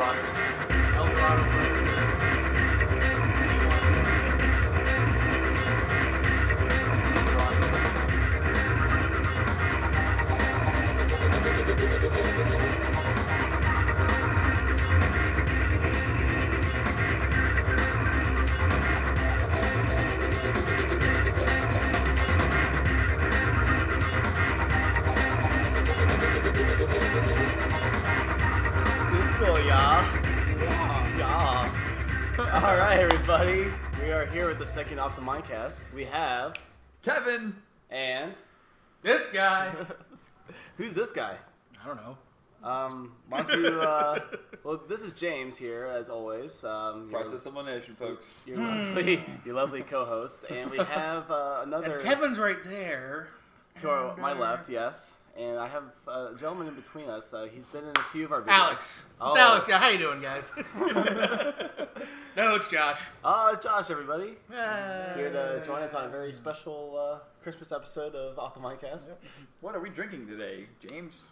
Eldorado Furniture. Disco, y'all. Yeah. All right, everybody. We are here with the second Off the Mindcast. We have Kevin! and This guy. who's this guy? I don't know. Why don't you? Well, this is James here, as always. Process elimination, folks. Your lovely co-host, and we have another And Kevin's right there. to my left, yes. And I have a gentleman in between us. He's been in a few of our videos. Alex. Oh. It's Alex. Yeah, how you doing, guys? No, it's Josh. It's Josh, everybody. He's here to join us on a very special Christmas episode of Off the Mindcast. What are we drinking today, James?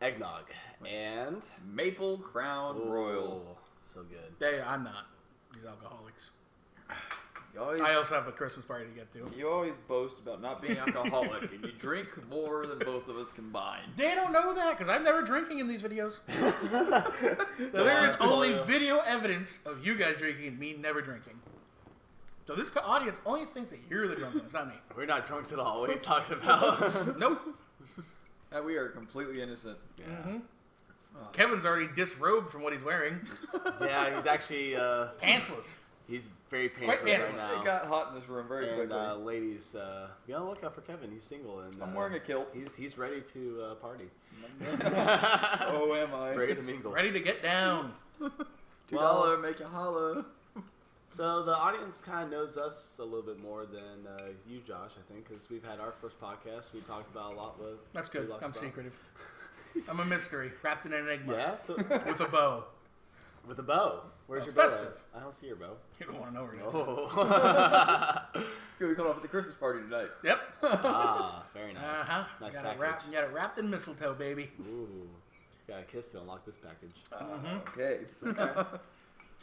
Eggnog and Maple Crown Royal. So good. Hey, I'm not. These alcoholics. You I also have a Christmas party to get to. always boast about not being alcoholic, and you drink more than both of us combined. They don't know that because I'm never drinking in these videos. There is only video evidence of you guys drinking and me never drinking. So this audience only thinks that you're the drunk ones, not me. We're not drunks at all. What are you talking about? Nope. We are completely innocent. Yeah. Mm-hmm. Kevin's already disrobed from what he's wearing. Yeah, he's actually Pantsless. he's very Quite pantsless right pantsless. It now. got hot in this room very And quickly. ladies, be on the lookout for Kevin. He's single and I'm wearing a kilt. He's ready to party. Oh, am I? Ready to mingle. Ready to get down. $2, make you holla. So the audience kind of knows us a little bit more than you, Josh, I think, because we've had our first podcast. We talked about a lot. That's we good. talked I'm about. secretive. I'm a mystery wrapped in an enigma Yeah, so with a bow. with a bow. Where's It's your bow? festive. At? I don't see your bow. You don't want to know where it is. Oh. We got off at the Christmas party tonight. Yep. Very nice. Uh-huh. Nice got it package. got it wrapped in mistletoe, baby. Ooh. Got a kiss to unlock this package. Okay.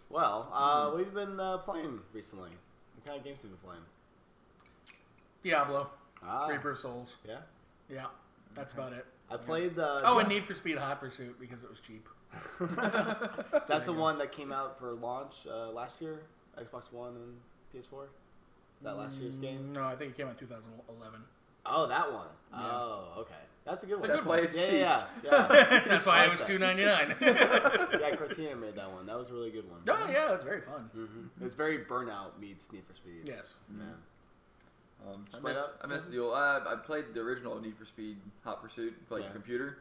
Well, we've been playing recently. What kind of games have you been playing? Diablo. Ah, Reaper of Souls. yeah. Yeah. That's about it. I played and Need for Speed Hot Pursuit because it was cheap. That's the one that came out for launch last year, Xbox One and PS4. Is that last year's game? No, I think it came out in 2011. Oh, that one. Yeah. Oh, okay. That's a good one. That's why it's cheap. Yeah. That's why I it like was that. $2.99. Yeah, Criterion made that one. That was a really good one. Oh yeah, it's very fun. It was very Burnout meets Need for Speed. Yes. Yeah. I missed the old. I played the original Need for Speed Hot Pursuit, like the computer,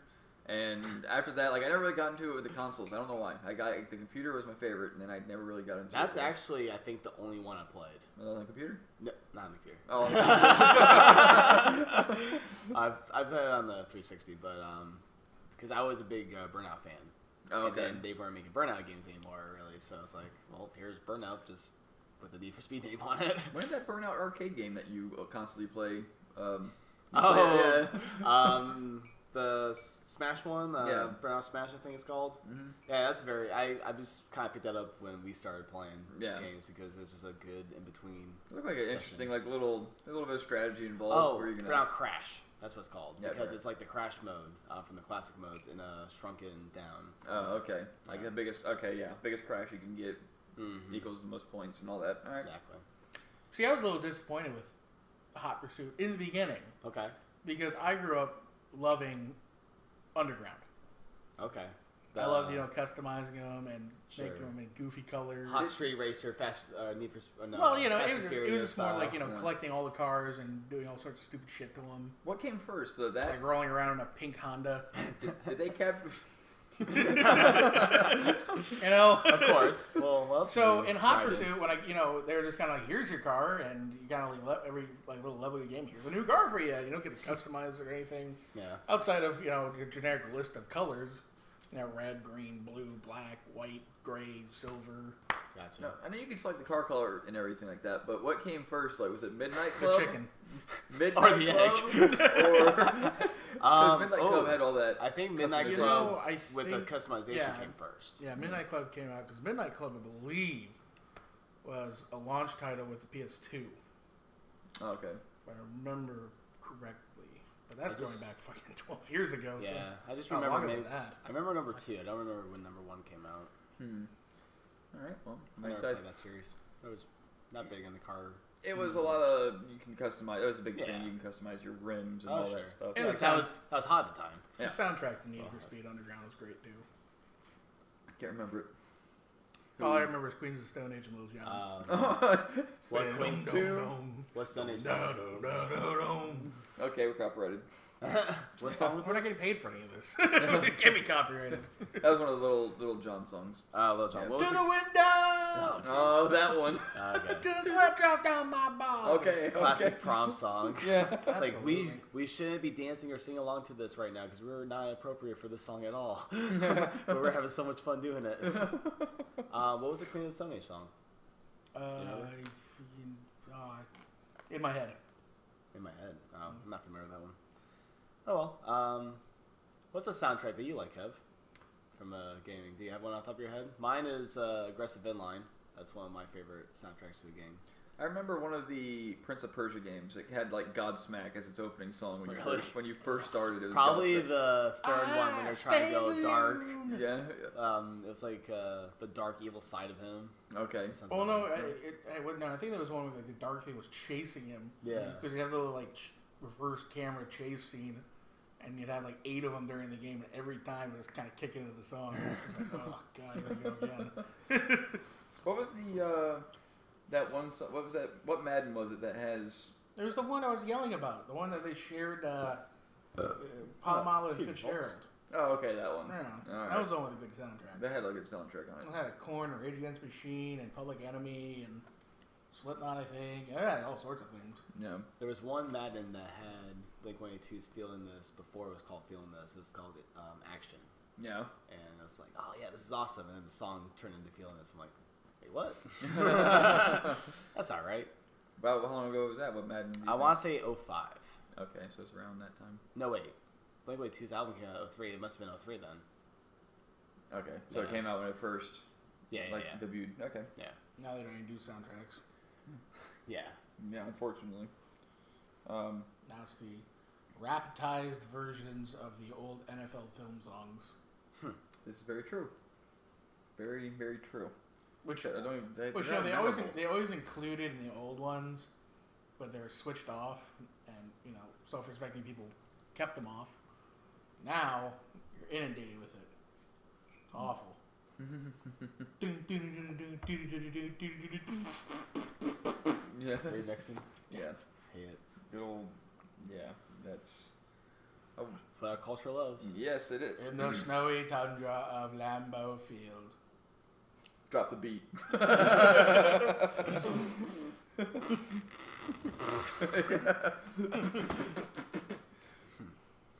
and after that, like I never really got into it with the consoles. I don't know why. The computer was my favorite, and then I never really got into it. That's actually, I think, the only one I played. on the computer. No, not on the computer. Oh, I've played it on the 360, but because I was a big Burnout fan. Oh, okay. And then they weren't making Burnout games anymore, really. So it's like, well, here's Burnout, just with the Need for Speed name on it. When did that Burnout arcade game that you constantly play? The Smash one, Burnout Smash, I think it's called. Mm-hmm. Yeah, that's very. I just kind of picked that up when we started playing Yeah. games because it's just a good in between. It looked like an interesting, like a little bit of strategy involved. Oh, where you're gonna, Burnout Crash. That's what it's called because right. it's like the Crash mode from the classic modes in a shrunken down. Oh, okay. Like the biggest. Okay, yeah, biggest crash you can get equals the most points and all that. All right. Exactly. See, I was a little disappointed with Hot Pursuit in the beginning Okay. because I grew up loving Underground. Okay. I loved, customizing them and Sure. making them in goofy colors. Hot Street Racer, Fast Need for no. Well, it Fast was and just, Furious more like style. collecting all the cars and doing all sorts of stupid shit to them, What came first? That like rolling around in a pink Honda. did they capture? Of course. Well. So in Hot Right. Pursuit, when they're just kind of like, here's your car, and you kind of every little level of the game, here's a new car for you. You don't get to customize it or anything Yeah. outside of your generic list of colors. Red, green, blue, black, white, gray, silver. Gotcha. No, I know you can select the car color and everything like that, but what came first? Like, was it Midnight The Club? chicken. Midnight Or the Club? Or Midnight Club had all that. I I think Midnight Customization. Club with the customization came first. Yeah, Midnight Club came out because Midnight Club, I believe, was a launch title with the PS2. Oh, okay. If I remember correctly. But that's going back fucking 12 years ago. Yeah, so I just remember that. I remember number 2. I don't remember when number 1 came out. All right. Well, I never played that series. It was not big in the car. It was a lot of you can customize. It was a big thing. You can customize your rims and all that stuff. And that was hot at the time. The soundtrack to Need for Speed Underground was great too. Can't remember it. All I remember is Queens of the Stone Age and Lil Jon. What Queens 2? What's Stone Age? Okay, we're copyrighted. What song was We're not getting paid for any of this. It can't be copyrighted. That was one of the Little John songs. Lil Jon. To the window! Oh, that one. Okay. To the sweat drop down my balls. Okay. Classic prom song. Yeah. It's like we shouldn't be dancing or singing along to this right now because we're not appropriate for this song at all. But we're having so much fun doing it. What was the Queen of the Stone Age song? In my head. In my head. I'm not familiar with that one. Oh well. What's the soundtrack that you like, Kev? From gaming, do you have one off the top of your head? Mine is Aggressive Inline. That's one of my favorite soundtracks to a game. I remember one of the Prince of Persia games. It had like Godsmack as its opening song when you first started. It was probably Godsmack. The third one when you're trying to go dark. Yeah. It was like the dark evil side of him. Okay. Oh no, I think there was one where the dark thing was chasing him. Yeah. Because he had a little like reverse camera chase scene. And you'd have like 8 of them during the game, and every time it was kind of kicking into the song. Like, oh god, here we go again. What was the that one song? What was that? What Madden was it that has? There was the one I was yelling about, the one that they shared, Palomalo and Fitzgerald. Oh, okay, that one. Yeah, right. that was the one with a good soundtrack. That had a good soundtrack on it. It had Korn, Rage Against the Machine, and Public Enemy, and Slipknot, I think. It had all sorts of things. Yeah. There was one Madden that had Blink-182's Feeling This before it was called Feeling This. It was called Action. Yeah. And I was like, oh yeah, this is awesome. And then the song turned into Feeling This. I'm like, wait, what? That's not right. About how long ago was that? What Madden? I want to say 05. Okay, so it's around that time. No, wait. Blink-182's album came out in 03. It must have been 03 then. Okay, so it came out when it first debuted. Okay. Yeah. Now they don't even do soundtracks. Yeah. Yeah, unfortunately. Now it's the rapidized versions of the old NFL film songs. This is very true. Very, very true. Which I don't even, they always included in the old ones, but they're switched off, and self-respecting people kept them off. Now you're inundated with it. It's awful. Yeah. Remixing. Yeah. Hate it. Good old. Yeah. That's what our culture loves. Yes, it is. In the snowy tundra of Lambeau Field. Drop the beat.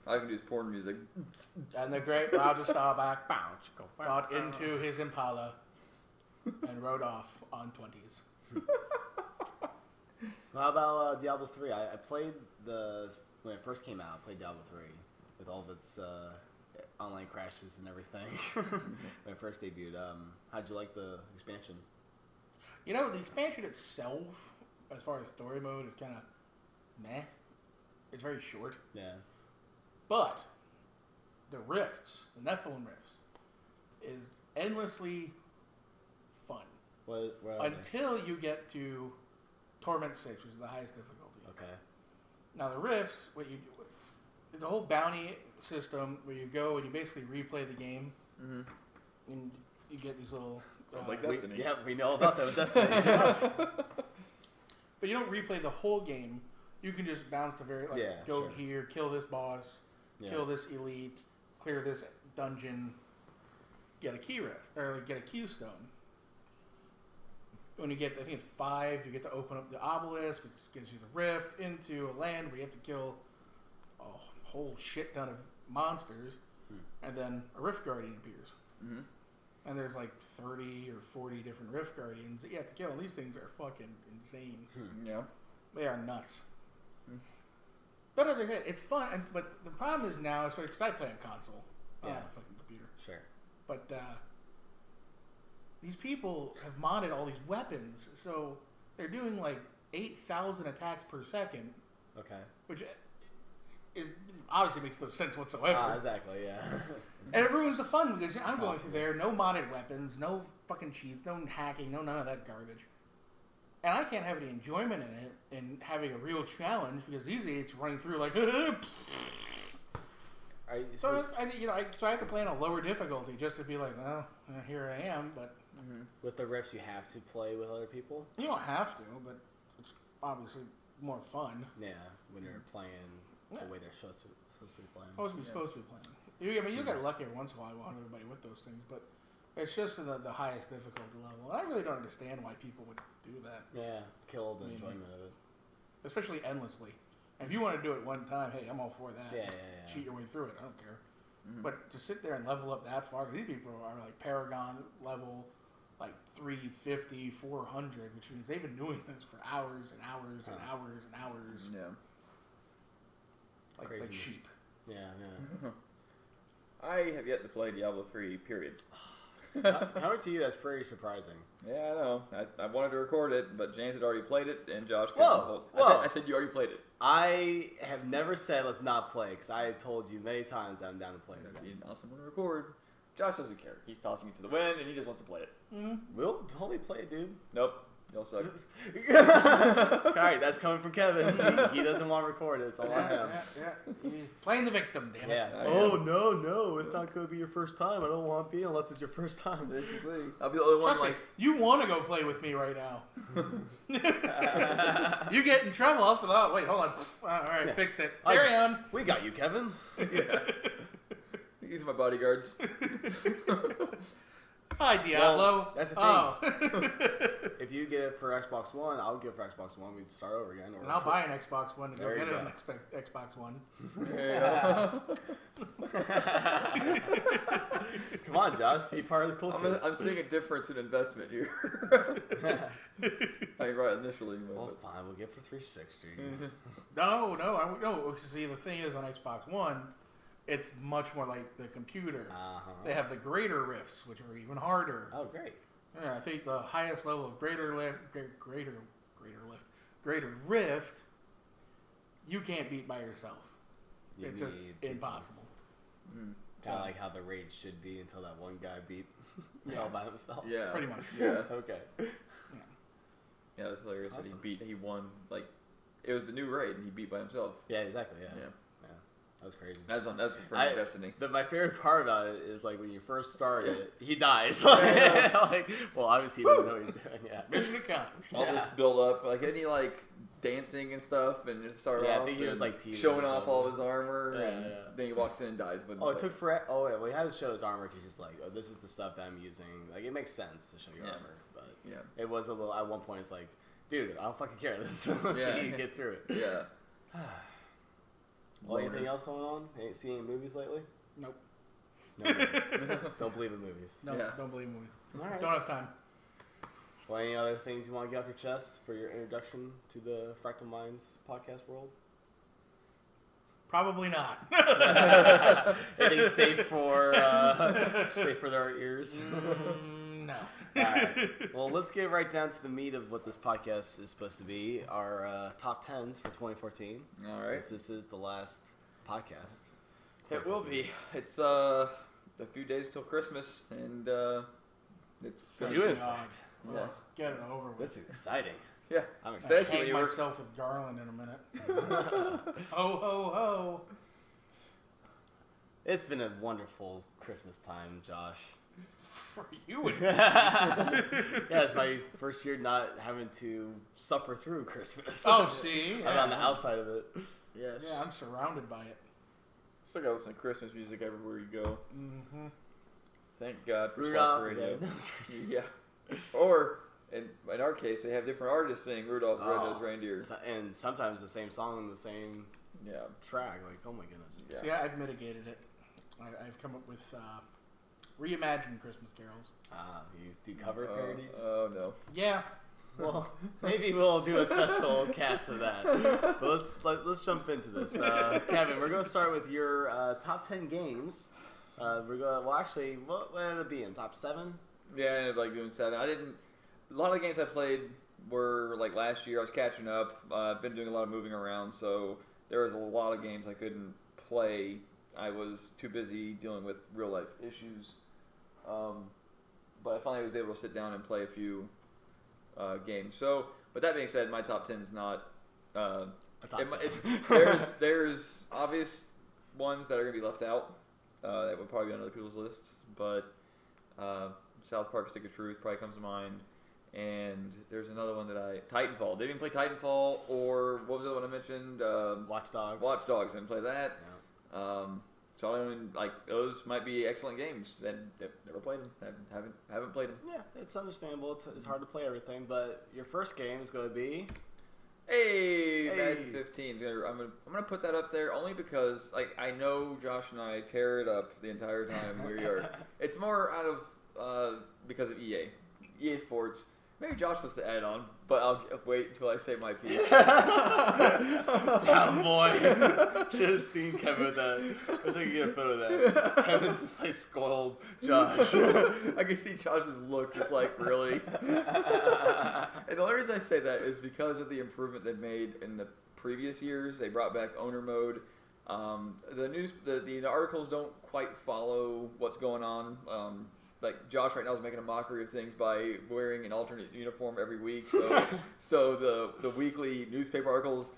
All I can do is porn music. And the great Roger Staubach got into his Impala and rode off on 20s. How about Diablo 3? I played when it first came out. I played Diablo 3 with all of its online crashes and everything when it first debuted. How'd you like the expansion? The expansion itself, as far as story mode, is kind of meh. It's very short. Yeah. But the rifts, the Nephilim rifts, is endlessly fun. What until you get to Torment 6, which is the highest difficulty. Okay. Now the rifts, it's a whole bounty system where you go and you basically replay the game, and you get these little. Sounds like Destiny. We know about that with Destiny. But you don't replay the whole game. You can just bounce to go here, kill this boss, kill this elite, clear this dungeon, get a key rift or get a Q stone. When you get, I think it's 5, you get to open up the obelisk, which gives you the rift into a land where you have to kill a whole shit ton of monsters, and then a rift guardian appears. Mm-hmm. And there's like 30 or 40 different rift guardians that you have to kill, and these things are fucking insane. Yeah. They are nuts. But as I said, it's fun. But the problem is now, especially because I play on console, I don't have a fucking computer. Sure. But these people have modded all these weapons, so they're doing like 8,000 attacks per second. Okay. Which obviously makes no sense whatsoever. Exactly, yeah. And it ruins the fun because I'm going through there, no modded weapons, no fucking cheats, no hacking, no none of that garbage. And I can't have any enjoyment in it and having a real challenge because these idiots running through like. So I have to play on a lower difficulty just to be like, well, here I am. But with the rifts, you have to play with other people. You don't have to, but it's obviously more fun. Yeah, when you're playing the way they're supposed to be playing. Supposed to be playing. You get lucky every once in a while on everybody with those things, but it's just the highest difficulty level. And I really don't understand why people would do that. Yeah, kill the enjoyment of it. Especially endlessly. And if you want to do it one time, hey, I'm all for that. Yeah. Cheat your way through it. I don't care. But to sit there and level up that far, these people are like Paragon level, like 350, 400, which means they've been doing this for hours and hours and hours and hours. Yeah. Like sheep. Yeah. I have yet to play Diablo 3, period. Coming to you, that's pretty surprising. Yeah, I know. I wanted to record it, but James had already played it, and Josh Whoa. I said you already played it. I have never said let's not play, because I told you many times that I'm down to play it. That'd be an awesome one to record. Josh doesn't care. He's tossing it to the wind, and he just wants to play it. We'll totally play it, dude. Nope. Y'all suck. Alright, that's coming from Kevin. He doesn't want to record it. It's all on him. Yeah. Playing the victim, damn it. Yeah. Oh, no. It's not going to be your first time. I don't want to be unless it's your first time. Basically. I'll be the only one Trust me, you want to go play with me right now. You get in trouble, I'll spell out. Wait, hold on. Alright, fixed it. Carry on. We got you, Kevin. These are my bodyguards. Hi, Diablo. Well, that's the thing. If you get it for Xbox One, I'll get it for Xbox One. We'd start over again. And I'll buy an Xbox One to go get an Xbox One. Come on, Josh. Be part of the cool kids. I'm seeing a difference in investment here. I mean, right initially. Well, fine. We'll get it for 360. No. See, the thing is on Xbox One, it's much more like the computer. They have the greater rifts, which are even harder. Oh, great. Yeah, I think the highest level of greater rift, you can't beat by yourself. It's just impossible. Kind of like how the raid should be until that one guy beat all by himself. Yeah, pretty much. Yeah. Okay. Yeah, it was hilarious that he won. Like, it was the new raid, and he beat by himself. Yeah, exactly. Yeah. That was crazy. That's for Destiny. My favorite part about it is like when you first start it, he dies. Well, obviously he doesn't know what he's doing. Yeah. Mission accomplished. All this build up, like any like dancing and stuff, and it started off. I think he was like showing off all his armor, and then he walks in and dies. But it took forever. Oh wait, well he has to show his armor because he's like, oh, this is the stuff that I'm using. Like it makes sense to show your armor, but it was a little. At one point, it's like, dude, I don't fucking care. Let's see you get through it. Yeah. Well, anything else going on? Ain't seen any movies lately? Nope. No movies. Don't believe in movies. No, don't believe in movies. All right. Don't have time. Well, any other things you want to get off your chest for your introduction to the Fractal Minds podcast world? Probably not. Anything safe for their ears? No. All right. Well, let's get right down to the meat of what this podcast is supposed to be. Our top 10s for 2014. All right. Since this is the last podcast. It will be. It's a few days till Christmas, and it's due in fact. Yeah. Get it over with. This is exciting. Yeah. I'm excited. I'll hang myself with Garland in a minute. Ho, ho, ho. It's been a wonderful Christmas time, Josh. For you and Yeah, it's my first year not having to suffer through Christmas. Oh, see? I'm on the outside of it. Yes. Yeah, I'm surrounded by it. Still gotta listen to Christmas music everywhere you go. Mm-hmm. Thank God for Rudolph Soft Radio. Yeah. Or, in our case, they have different artists sing Rudolph's Red-Nosed Reindeer. And sometimes the same song and the same track. Like, oh my goodness. Yeah. See, I've mitigated it. I've come up with reimagined Christmas carols. You do cover parodies? Oh, no. Yeah. Well, maybe we'll do a special cast of that. But let's jump into this. Kevin, we're going to start with your top 10 games. What ended up being? Top 7? Yeah, I ended up like doing 7. A lot of the games I played were like last year. I was catching up. I've been doing a lot of moving around, so there was a lot of games I couldn't play. I was too busy dealing with real life issues. But I finally was able to sit down and play a few games. So, but that being said, my top 10 is not. There's obvious ones that are going to be left out. That would probably be on other people's lists, but South Park: Stick of Truth probably comes to mind. And there's another one that Titanfall. Didn't even play Titanfall, or what was the other one I mentioned? Watch Dogs. Watch Dogs. Didn't play that. Yeah. So I mean, like those might be excellent games. That never played them. Haven't played them. Yeah, it's understandable. It's hard to play everything, but your first game is going to be. Hey, Madden 15. I'm gonna put that up there only because like I know Josh and I tear it up the entire time we are. It's more out of because of EA Sports. Maybe Josh wants to add on, but I'll wait until I say my piece. Down boy. Should have seen Kevin with that. I wish I could get a photo of that. Kevin just like scolded Josh. I can see Josh's look just like, really? And the only reason I say that is because of the improvement they've made in the previous years. They brought back owner mode. The articles don't quite follow what's going on. Like Josh right now is making a mockery of things by wearing an alternate uniform every week. So, the weekly newspaper articles,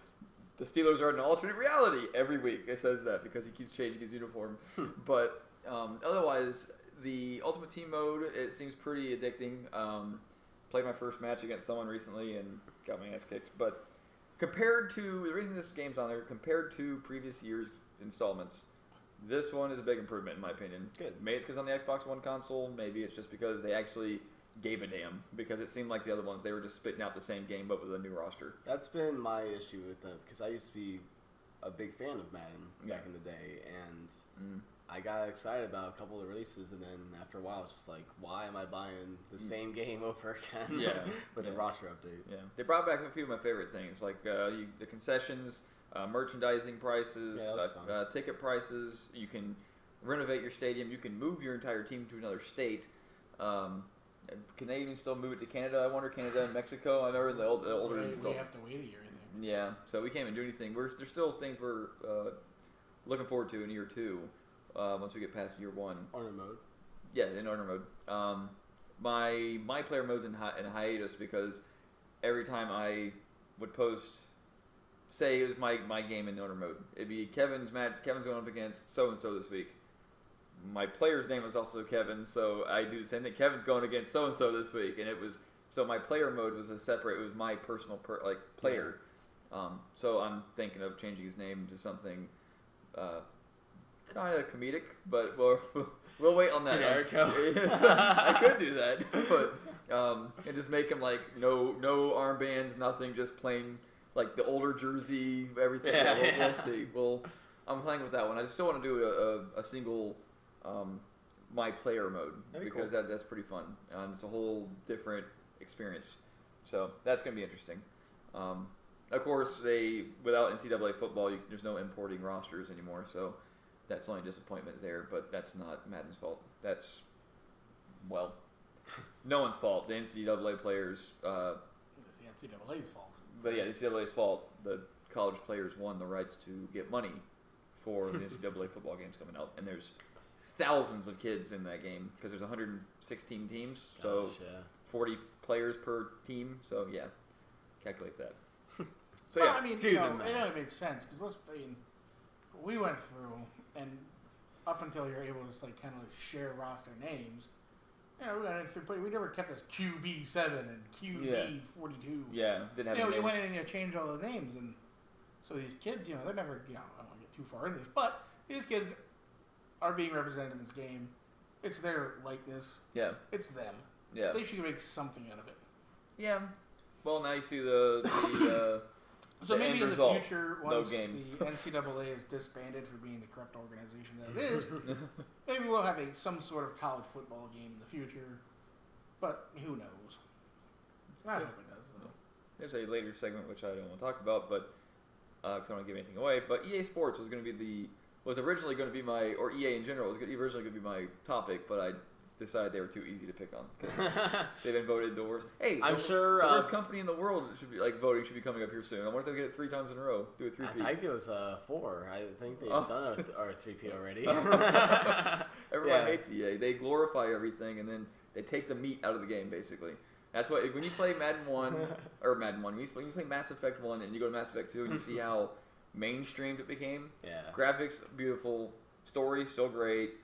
the Steelers are in an alternate reality every week. It says that because he keeps changing his uniform. But otherwise, the Ultimate Team mode, it seems pretty addicting. Played my first match against someone recently and got my ass kicked. But compared to the reason this game's on there, compared to previous years' installments. This one is a big improvement, in my opinion. Good. Maybe it's because on the Xbox One console. Maybe it's just because they actually gave a damn. Because it seemed like the other ones, they were just spitting out the same game, but with a new roster. That's been my issue with them. Because I used to be a big fan of Madden back in the day. And I got excited about a couple of the releases. And then after a while, it's just like, why am I buying the same game over again with a roster update? Yeah. They brought back a few of my favorite things. Like the concessions. Merchandising prices, ticket prices. You can renovate your stadium. You can move your entire team to another state. Can they even still move it to Canada? I wonder. Canada and Mexico. I remember the older. We have to wait a year, I think. Yeah, so we can't even do anything. There's still things we're looking forward to in year 2. Once we get past year 1. Owner mode. Yeah, in owner mode. My player mode's in hiatus because every time I would post. Say it was my game in owner mode. It'd be Kevin's going up against so-and-so this week. My player's name was also Kevin, so I do the same thing. Kevin's going against so-and-so this week. And it was, so my player mode was it was my personal player. So I'm thinking of changing his name to something kind of comedic, but we'll wait on that. I could do that, but and just make him like no armbands, nothing, just plain. Like the older jersey, everything. We'll see. I'm playing with that one. I still want to do a single my player mode because that's pretty fun. It's a whole different experience. So that's going to be interesting. Of course, without NCAA football, there's no importing rosters anymore. So that's the only disappointment there. But that's not Madden's fault. That's no one's fault. The NCAA players. It's the NCAA's fault. But yeah, the NCAA's fault. The college players won the rights to get money for the NCAA football games coming out, and there's thousands of kids in that game because there's 116 teams, so 40 players per team. So yeah, calculate that. So I mean, it only makes sense because we went through and up until you're able to kind of share roster names. We never kept this QB7 and QB42. Yeah, didn't have you went in and you changed all the names, and so these kids, they're never, I don't want to get too far into this, but these kids are being represented in this game. It's their likeness. Yeah. It's them. Yeah. They should make something out of it. Yeah. Well, now you see the so maybe in the result, future, once the NCAA is disbanded for being the corrupt organization that it is, maybe we'll have some sort of college football game in the future. But who knows? I hope it does, there's a later segment which I don't want to talk about, but because I don't want to give anything away. But EA Sports was going to be originally going to be my, or EA in general was originally going to be my topic, but I decided they were too easy to pick on because they've been voted the worst. Hey, I'm sure the worst company in the world should be voting should be coming up here soon. I wonder if they'll get it 3 times in a row. Do a 3-peat. I think it was 4. I think they've done our 3-peat already. Everyone hates EA. They glorify everything and then they take the meat out of the game basically. That's why when you play Madden 1 or Madden 1, when you play Mass Effect 1 and you go to Mass Effect 2 and you see how mainstreamed it became. Yeah. Graphics beautiful, story still great.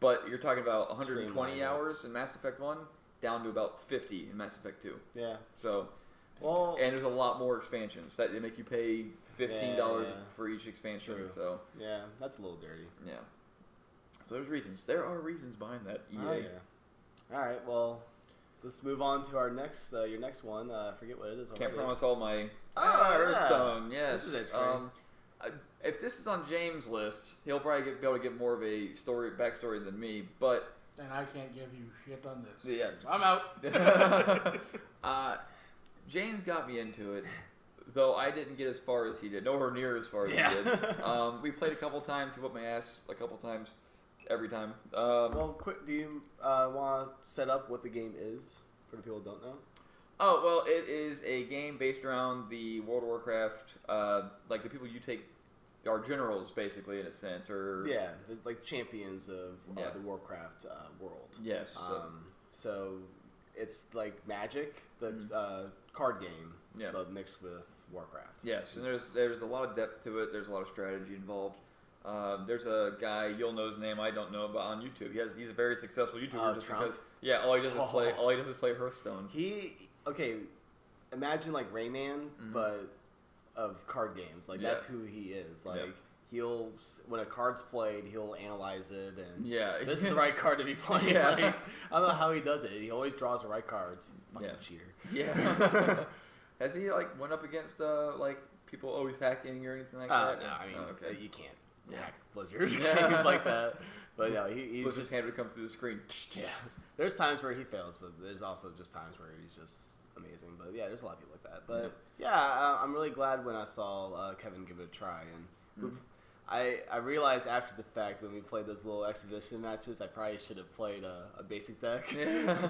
But you're talking about 120 hours in Mass Effect 1, down to about 50 in Mass Effect 2. Yeah. So, well, and there's a lot more expansions. That they make you pay $15 for each expansion. True. So yeah, that's a little dirty. Yeah. So there's reasons. There are reasons behind that. EA. Oh, yeah. All right. Well, let's move on to our next. Your next one. I forget what it is. Can't promise all my. Hearthstone. Yes. This is it. If this is on James' list, he'll probably be able to get more of a backstory than me. But and I can't give you shit on this. Yeah, so I'm out. James got me into it, though I didn't get as far as he did. Nowhere near as far as he did. We played a couple times. He whooped my ass a couple times. Every time. Well, quick. Do you want to set up what the game is for the people who don't know? Oh well, it is a game based around the World of Warcraft. Like the people you take. Are generals, basically, in a sense, or like champions of the Warcraft world. Yes. So it's like Magic, the card game, but mixed with Warcraft. Yes, and there's a lot of depth to it. There's a lot of strategy involved. There's a guy you'll know his name, I don't know, but on YouTube, he's a very successful YouTuber just Trump? because all he does is play Hearthstone. Imagine like Rayman, but of card games. Like that's who he is. Like he'll when a card's played, he'll analyze it and this is the right card to be playing. Like, I don't know how he does it. He always draws the right cards. Fucking cheater. Yeah. Has he went up against people always hacking or anything like that? No, I mean you can't hack Blizzard's games like that. But no, he's Blizzard's hand would come through the screen. Yeah. There's times where he fails, but there's also just times where he's just amazing. But yeah, there's a lot of people like that. But I'm really glad when I saw Kevin give it a try, and I realized after the fact when we played those little exhibition matches, I probably should have played a basic deck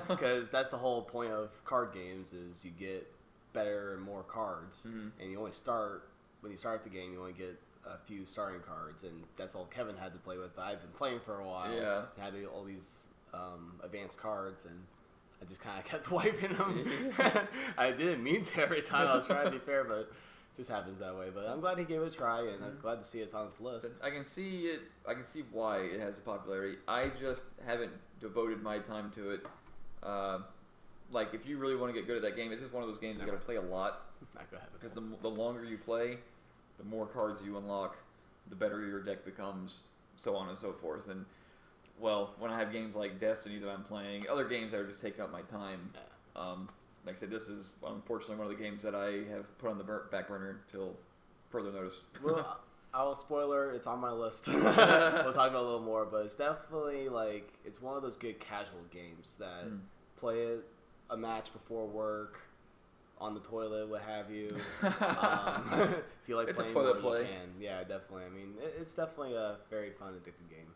because that's the whole point of card games is you get better and more cards, and you only start when you start the game. You only get a few starting cards, and that's all Kevin had to play with. I've been playing for a while. Yeah, had all these advanced cards and. I just kind of kept wiping them. I didn't mean to every time. I was trying to be fair, but it just happens that way. But I'm glad he gave it a try, and I'm glad to see it's on his list. I can see it. I can see why it has a popularity. I just haven't devoted my time to it. If you really want to get good at that game, it's just one of those games you got to play a lot. Because the longer you play, the more cards you unlock, the better your deck becomes, so on and so forth. And when I have games like Destiny that I'm playing, other games that are just taking up my time. Like I said, this is unfortunately one of the games that I have put on the back burner until further notice. Well, I'll spoiler, it's on my list. We'll talk about it a little more, but it's definitely it's one of those good casual games that play it a match before work, on the toilet, what have you. If you like it's playing a toilet more, play. you can. Yeah, definitely. I mean, it's definitely a very fun, addictive game.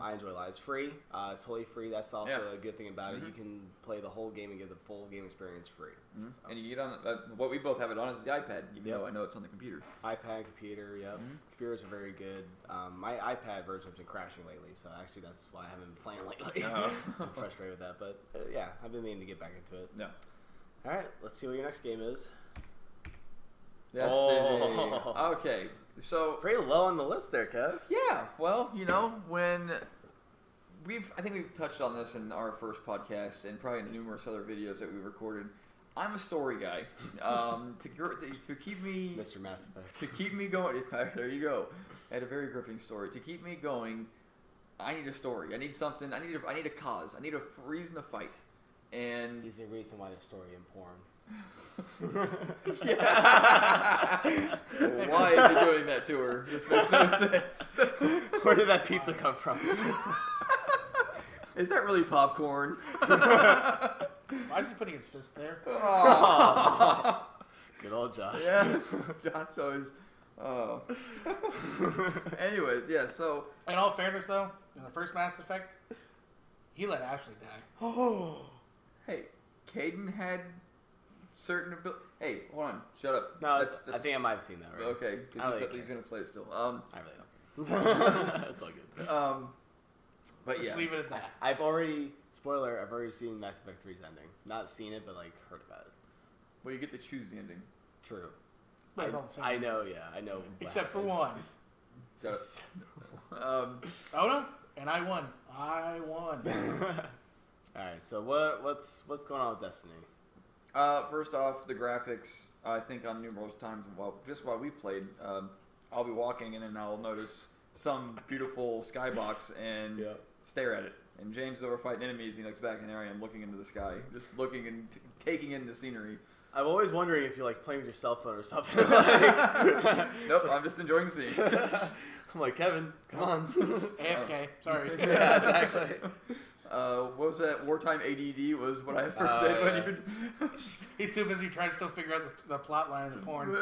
I enjoy it a lot. It's free. It's totally free. That's also a good thing about it. You can play the whole game and get the full game experience free. So. And you get on what we both have it on is the iPad. Even though I know it's on the computer. iPad, computer. Yep. Computers are very good. My iPad version has been crashing lately, so actually that's why I haven't been playing lately. I'm frustrated with that, but I've been meaning to get back into it. Yeah. All right, let's see what your next game is. Destiny. Okay. So pretty low on the list there, Kev. Yeah, well, when I think we've touched on this in our first podcast and probably in numerous other videos that we recorded. I'm a story guy. To keep me Mr. Mass Effect. To keep me going. There you go. I had a very gripping story. To keep me going, I need a story. I need something. I need a cause. I need a reason to fight. And there's a reason why there's story in porn. Why is he doing that to her? This makes no sense. Where did that pizza come from? Is that really popcorn? Why is he putting his fist there? Oh. Good old Josh. Yeah, Josh always. Oh. Anyways, yeah. So. In all fairness, though, in the first Mass Effect, he let Ashley die. Oh. Hey, Caden had certain ability. Hey, hold on. Shut up. No, that's, I think I might have seen that already. Okay, because he's gonna play it still. I really don't care. It's all good. But Just yeah, leave it at that. I've already seen Mass Effect 3's ending. Not seen it, but like heard about it. well, you get to choose the ending. True. But it's all the same. I know, yeah, I know. Except for one. Shut up. Oh no, and I won. I won. All right, so what's going on with Destiny? First off, the graphics. I think on numerous times, just while we played, I'll be walking and then I'll notice some beautiful skybox and stare at it. And James is over fighting enemies. And he looks back, and there I am looking into the sky, just looking and taking in the scenery. I'm always wondering if you're like playing with your cell phone or something. Nope, I'm just enjoying the scene. I'm like, Kevin, come on. AFK. Sorry. Yeah, exactly. What was that? Wartime ADD was what I first did when you. He's too busy trying to still figure out the plot line of the porn.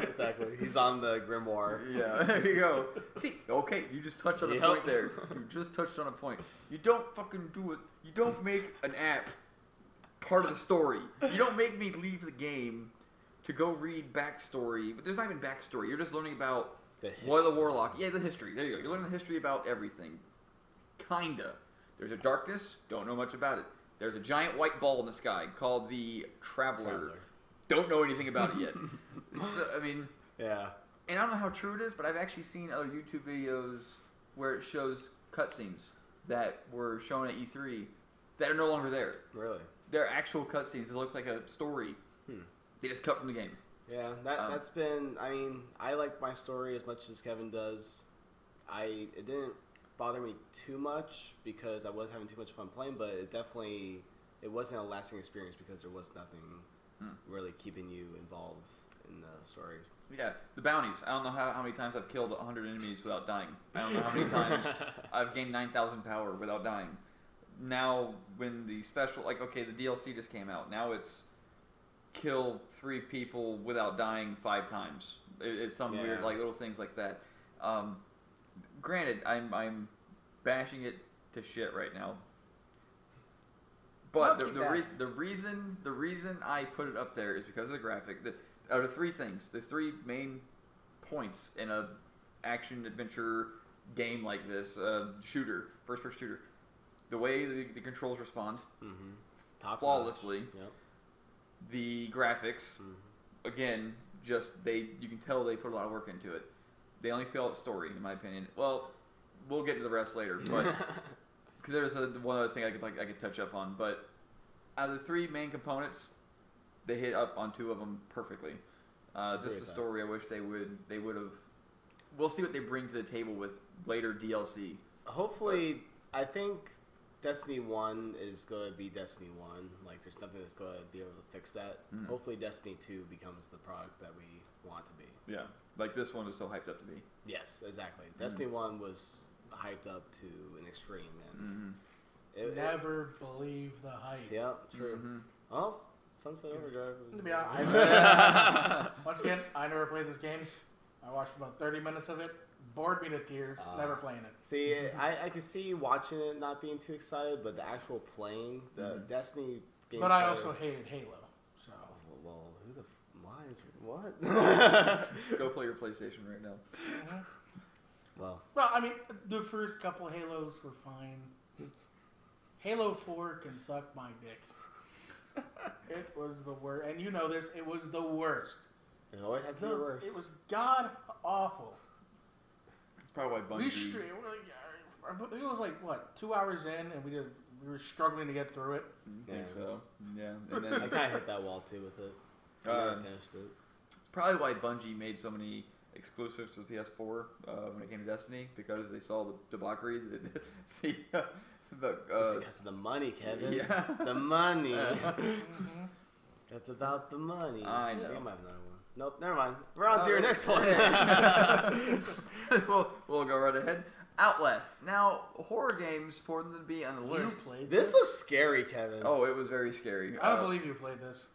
Exactly. He's on the Grimoire. Yeah, there you go. See, okay, you just touched on a point there. You just touched on a point. You don't fucking do it. You don't make an app part of the story. You don't make me leave the game to go read backstory. But there's not even backstory. You're just learning about what the Warlock. Yeah, the history. There you go. You're learning the history about everything. Kinda. There's a darkness. Don't know much about it. There's a giant white ball in the sky called the Traveler. Don't know anything about it yet. I mean, yeah. And I don't know how true it is, but I've actually seen other YouTube videos where it shows cutscenes that were shown at E3 that are no longer there. Really? They're actual cutscenes. It looks like a story. They just cut from the game. Yeah, that's been. I mean, I like my story as much as Kevin does. It didn't bother me too much because I was having too much fun playing, but it wasn't a lasting experience because there was nothing really keeping you involved in the story. Yeah, the bounties. I don't know how many times I've killed 100 enemies without dying. I don't know how many times I've gained 9,000 power without dying. Now, when the special, like, okay, the DLC just came out. Now it's kill 3 people without dying 5 times. It's some weird, like, little things like that. Granted, I'm bashing it to shit right now. But the reason I put it up there is because of the graphic. Out of 3 things, there's 3 main points in a action adventure game like this, shooter, first-person shooter. The way the controls respond, flawlessly. Yep. The graphics, again, you can tell they put a lot of work into it. They only fail at story, in my opinion. Well, we'll get to the rest later, but because there's one other thing I could touch up on. But out of the 3 main components, they hit up on 2 of them perfectly. Just the story, I wish they would have. We'll see what they bring to the table with later DLC. Hopefully, I think Destiny 1 is going to be Destiny 1. Like, there's nothing that's going to be able to fix that. Hopefully, Destiny 2 becomes the product that we want to be. Yeah, like this one was so hyped up to be. Yes, exactly. Destiny 1 was hyped up to an extreme, and never believe the hype. Yeah, true. Well, Sunset Overdrive. To be honest, once again, I never played this game. I watched about 30 minutes of it. Bored me to tears. Never playing it. See, I could see watching it not being too excited, but the actual playing, the Destiny game. But I also hated Halo. So. Well, what? Go play your PlayStation right now. Well, I mean, the first couple Halos were fine. Halo 4 can suck my dick. It was the worst. And you know this, it was the worst. It always has to be worse. It was god awful. It's probably why Bungie... It was like, what, 2 hours in, and we were struggling to get through it. I think so. Yeah. And then, I kind of hit that wall, too, with it. I never finished it. It's probably why Bungie made so many exclusives to the PS4 when it came to Destiny, because they saw the debauchery, it's because of the money, Kevin. Yeah. The money. It's about the money. I know. I might have another one. Nope, never mind. We're on to your next one. We'll go right ahead. Outlast. Now, horror games, for them to be on the list. This looks scary, Kevin. Oh, it was very scary. I don't believe you played this.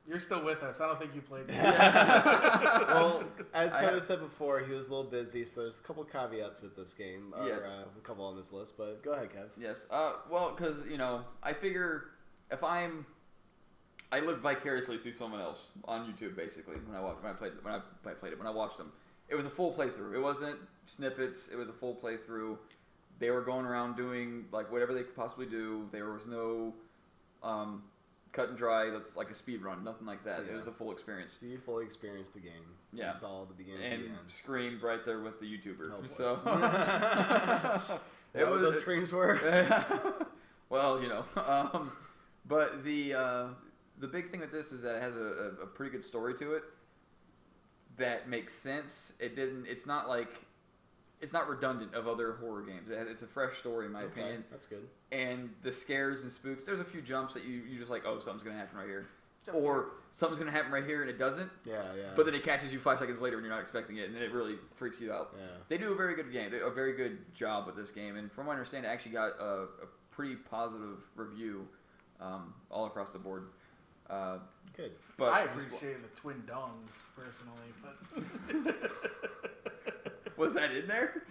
You're still with us. I don't think you played that. Well, as Kevin said before, he was a little busy, so there's a couple caveats with this game, or a couple on this list. But go ahead, Kev. Yes. Well, because I figure if I lived vicariously through someone else on YouTube, basically when I watched them, it was a full playthrough. It wasn't snippets. It was a full playthrough. They were going around doing like whatever they could possibly do. There was no cut and dry. That's like a speed run. Nothing like that. Yeah. It was a full experience. So you fully experienced the game. Yeah. You saw the beginning and to the end. Screamed right there with the YouTuber. Oh, so what those screams were. Well, but the big thing with this is that it has a pretty good story to it that makes sense. It's not redundant of other horror games. It's a fresh story in my opinion. That's good. And the scares and spooks, there's a few jumps that you just like, oh, something's going to happen right here. Or something's going to happen right here and it doesn't. Yeah. But then it catches you 5 seconds later when you're not expecting it, and it really freaks you out. Yeah. They do a very good game. They do a very good job with this game. And from what I understand, it actually got a pretty positive review all across the board. Good. But I appreciate the twin dongs personally, but was that in there?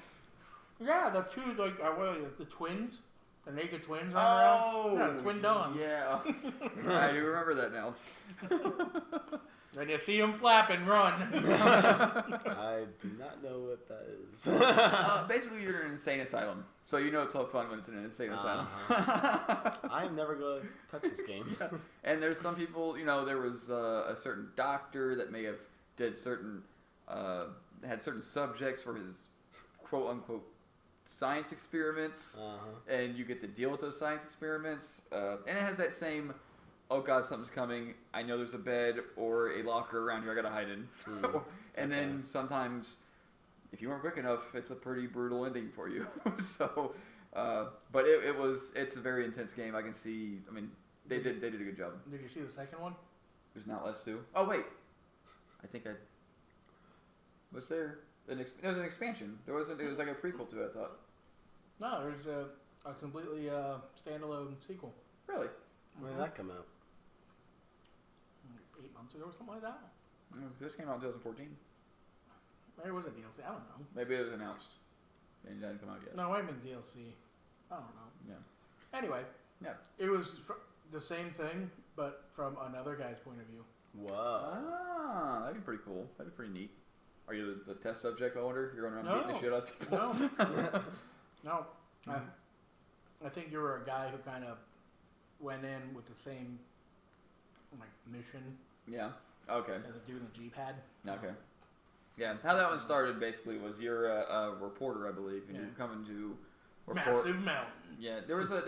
Yeah, the two the twins, the naked twins. Oh, twin dongs. Yeah, I do remember that now. When you see them flapping, run. I do not know what that is. Basically, you're in an insane asylum, so it's all fun when it's in an insane asylum. I am never going to touch this game. Yeah. And there's some people, there was a certain doctor that may have had certain subjects for his quote unquote science experiments, and you get to deal with those science experiments, and it has that same. Oh God, something's coming. I know there's a bed or a locker around here I gotta hide in. And then sometimes, if you weren't quick enough, it's a pretty brutal ending for you. So, but it's a very intense game. I can see. I mean, they did a good job. Did you see the second one? There's not left to. Oh wait, I think was there. There was an expansion. There wasn't. It was like a prequel to it. I thought. No, there's a completely standalone sequel. Really? When did that come out? 8 months ago or something like that. This came out in 2014. Maybe it was a DLC. I don't know. Maybe it was announced and it didn't come out yet. No, it might have been DLC. I don't know. Yeah. Anyway. Yeah. It was the same thing, but from another guy's point of view. Whoa. Ah, that'd be pretty cool. That'd be pretty neat. Are you the test subject, I wonder? You're going around beating the shit out of people? No. No. I think you were a guy who kind of went in with the same mission. Yeah. Okay. As a dude in the Jeep had. Okay. Yeah. How that one started basically was you're a reporter, I believe, and you're coming to report. Massive mountain. Yeah. There was a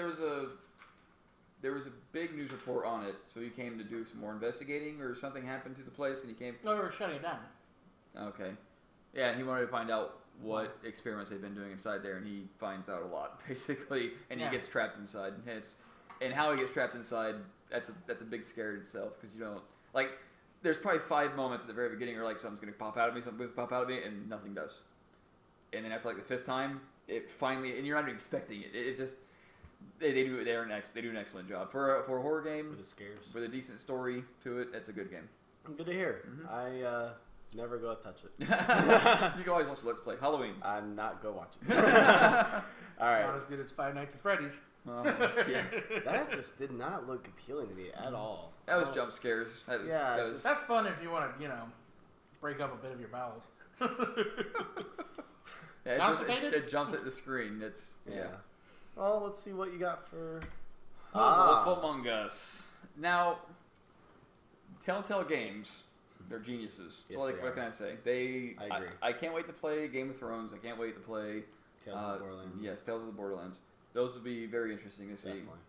big news report on it, so he came to do some more investigating, or something happened to the place, and he came. No, they were shutting it down. Okay. Yeah, and he wanted to find out what experiments they've been doing inside there, and he finds out a lot basically, and he gets trapped inside. And how he gets trapped inside, that's a big scare in itself, because you don't there's probably 5 moments at the very beginning where something's gonna pop out of me, and nothing does. And then after the 5th time, it finally, and you're not even expecting it. It just they do an excellent job for a horror game. For the scares. With a decent story to it, it's a good game. Good to hear. Mm-hmm. I never go touch it. You can always watch Let's Play Halloween. I'm not go watch it. All right. Not as good as Five Nights at Freddy's. Yeah. That just did not look appealing to me at all. That was jump scares. That's fun if you want to, break up a bit of your bowels. It jumps at the screen. Yeah. Well, let's see what you got for Wolf Among Us. Now, Telltale Games, they're geniuses. Yes, So what can I say? I agree. I can't wait to play Game of Thrones. I can't wait to play Tales of the Borderlands. Yes, Tales of the Borderlands. Those would be very interesting to see. Definitely.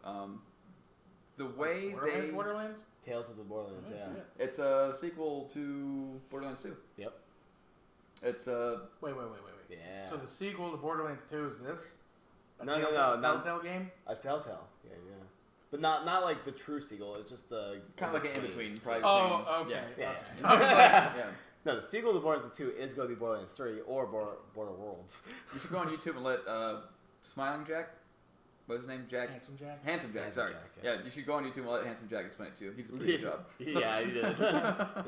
The way Borderlands? Tales of the Borderlands, yeah. It's a sequel to Borderlands 2. Yep. It's Wait. Yeah. So the sequel to Borderlands 2 is this? No. Telltale game? A Telltale. Yeah. But not like the true sequel. It's just the kind of like an in-between. Oh, okay. Yeah. Okay. No, the sequel to Borderlands 2 is going to be Borderlands 3 or Border Worlds. You should go on YouTube and let Smiling Jack. What's his name? Jack? Handsome Jack. Handsome Jack, Handsome sorry. Jack, yeah. yeah. You should go on YouTube and let Handsome Jack explain it to you. He did a pretty good job. Yeah, he did. It's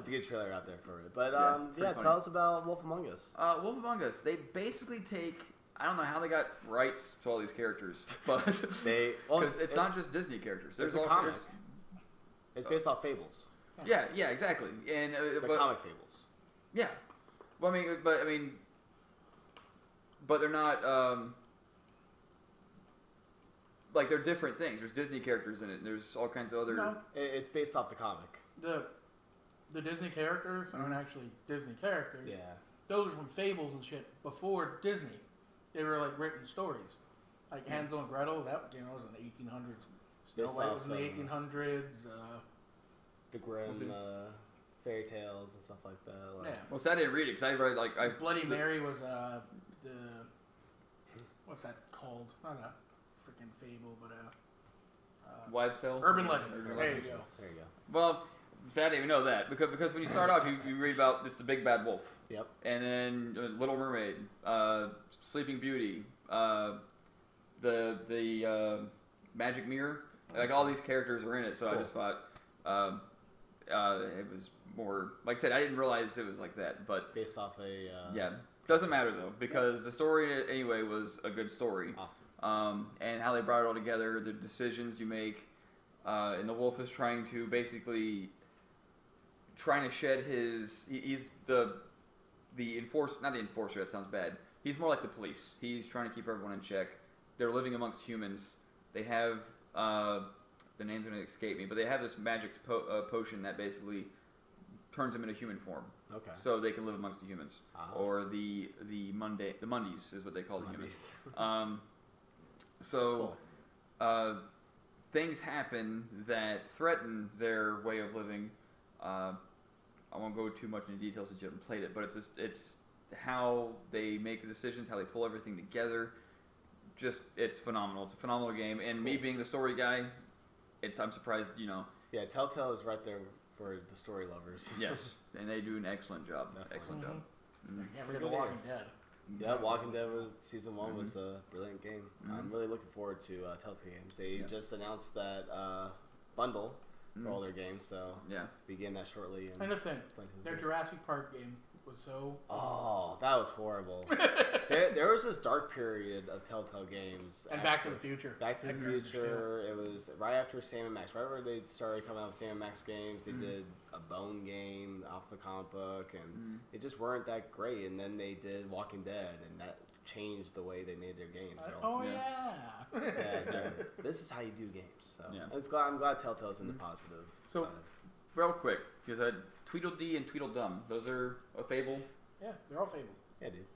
a good trailer out there for it. But it's yeah, funny. tell us about Wolf Among Us. Wolf Among Us. They basically take. I don't know how they got rights to all these characters, but because it's not just Disney characters. There's It's a all comic. It's based off fables. Yeah, exactly. And The comic fables. Yeah. Well, I mean, but they're not. Like they're different things. There's Disney characters in it. And there's all kinds of other. No, It's based off the comic. the Disney characters aren't actually Disney characters. Yeah. Those are from fables and shit before Disney. They were like written stories, like Hansel and Gretel. That was in the 1800s. Snow Based White off, was in the 1800s. The Grimm fairy tales and stuff like that. Like, Yeah. Well, so I didn't read it because I read like Bloody Mary was the what's that called? Not a freaking fable, but Wives' Tale. urban legend. Urban There legend. you go. There you go. Well, so I didn't even know that because when you start off, you read about just the big bad wolf. Yep. And then Little Mermaid, Sleeping Beauty, the Magic Mirror. Like all these characters are in it, so Cool. I just thought it was more. Like I said, I didn't realize it was like that, but Based off a. yeah, doesn't matter though because the story anyway was a good story. Awesome. And how they brought it all together, the decisions you make, and the wolf is trying to basically trying to shed his. He's not the enforcer. That sounds bad. He's more like the police. He's trying to keep everyone in check. They're living amongst humans. They have the name's gonna escape me, but they have this magic potion that basically turns them into human form. Okay. So they can live amongst the humans, Ah. or the Mundies is what they call the humans. Mundies. So Cool. things happen that threaten their way of living. I won't go too much into details since you haven't played it, but it's how they make the decisions, how they pull everything together. It's phenomenal. It's a phenomenal game, and me being the story guy, I'm surprised. Yeah, Telltale is right there for the story lovers. Yes, and they do an excellent job. Definitely. Excellent job. Can't forget The Walking Dead. Yeah, Walking Dead season 1 was a brilliant game. I'm really looking forward to Telltale games. They just announced that bundle for all their games, so Yeah. begin that shortly. And the thing, playing some their games. Jurassic Park game was so. Oh, that was horrible. there was this dark period of Telltale games. And Back to the Future. Back to the Ignorant still. Future. It was right after Sam & Max. Right where they started coming out with Sam & Max games, they did a Bone game off the comic book, and it just weren't that great. And then they did Walking Dead, and that changed the way they made their games. So, Oh Yeah. yeah. yeah, so this is how you do games. So Yeah. I'm glad Telltale's in the positive So- side. Real quick, because Tweedledee and Tweedledum, those are a fable. Yeah, they're all fables. Yeah, dude.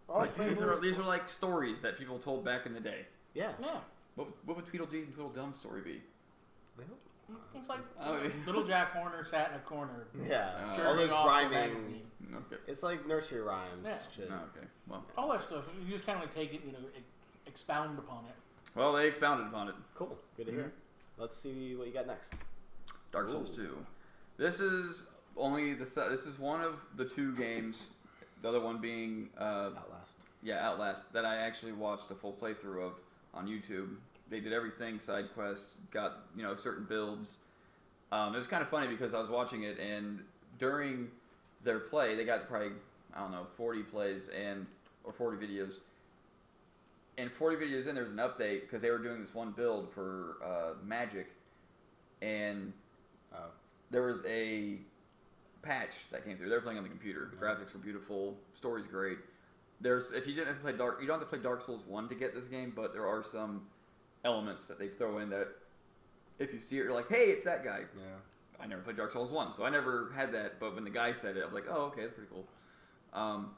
All Like, these fables. are like stories that people told back in the day. Yeah. Yeah. What would Tweedledee and Tweedledum's story be? It's like Oh, yeah. little Jack Horner sat in a corner, Yeah. all jerking those off the rhyming. magazine. Okay. It's like nursery rhymes. Yeah. Shit. Oh, okay. Well, All that stuff. You just kind of like take it, expound upon it. they expounded upon it. Cool. Good to hear. Let's see what you got next. Dark Souls Ooh. 2. This is this is one of the two games. The other one being Outlast. Outlast, that I actually watched a full playthrough of on YouTube. They did everything, side quests, got certain builds. It was kind of funny because I was watching it, and during their play, they got probably 40 plays or 40 videos. And 40 videos in, there's an update because they were doing this one build for Magic, and there was a patch that came through. They were playing on the computer. The graphics were beautiful. Story's great. If you didn't have to play you don't have to play Dark Souls 1 to get this game, but there are some elements that they throw in that if you see it, you're like, hey, it's that guy. Yeah. I never played Dark Souls 1, so I never had that, but when the guy said it, I'm like, oh, okay, that's pretty cool. I'm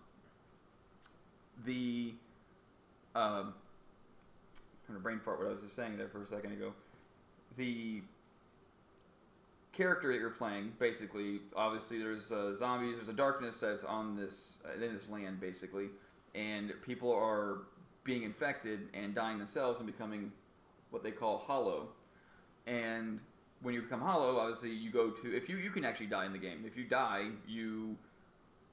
trying to brain fart what I was just saying there for a second ago. The character that you're playing, basically, obviously there's zombies, there's a darkness that's on this in this land, basically, and people are being infected and dying themselves and becoming what they call hollow. And when you become hollow, obviously you go to, if you can actually die in the game. If you die, you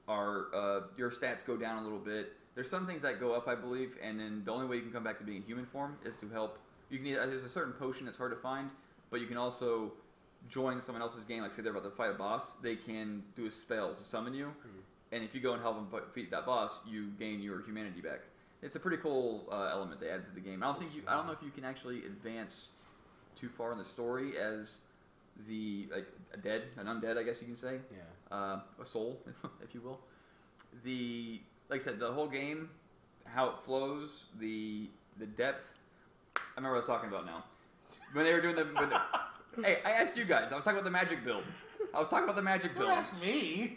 are your stats go down a little bit. There's some things that go up, I believe, and then the only way you can come back to being in human form is to help You can there's a certain potion that's hard to find, but you can also join someone else's game. Like say they're about to fight a boss, they can do a spell to summon you, and if you go and help them defeat that boss, you gain your humanity back. It's a pretty cool element they added to the game. I don't know if you can actually advance too far in the story as an undead, I guess you can say. Yeah. A soul, if you will. Like I said, the whole game, how it flows, the depth. I remember what I was talking about now. When they were doing hey, I asked you guys. I was talking about the magic build. Don't ask me.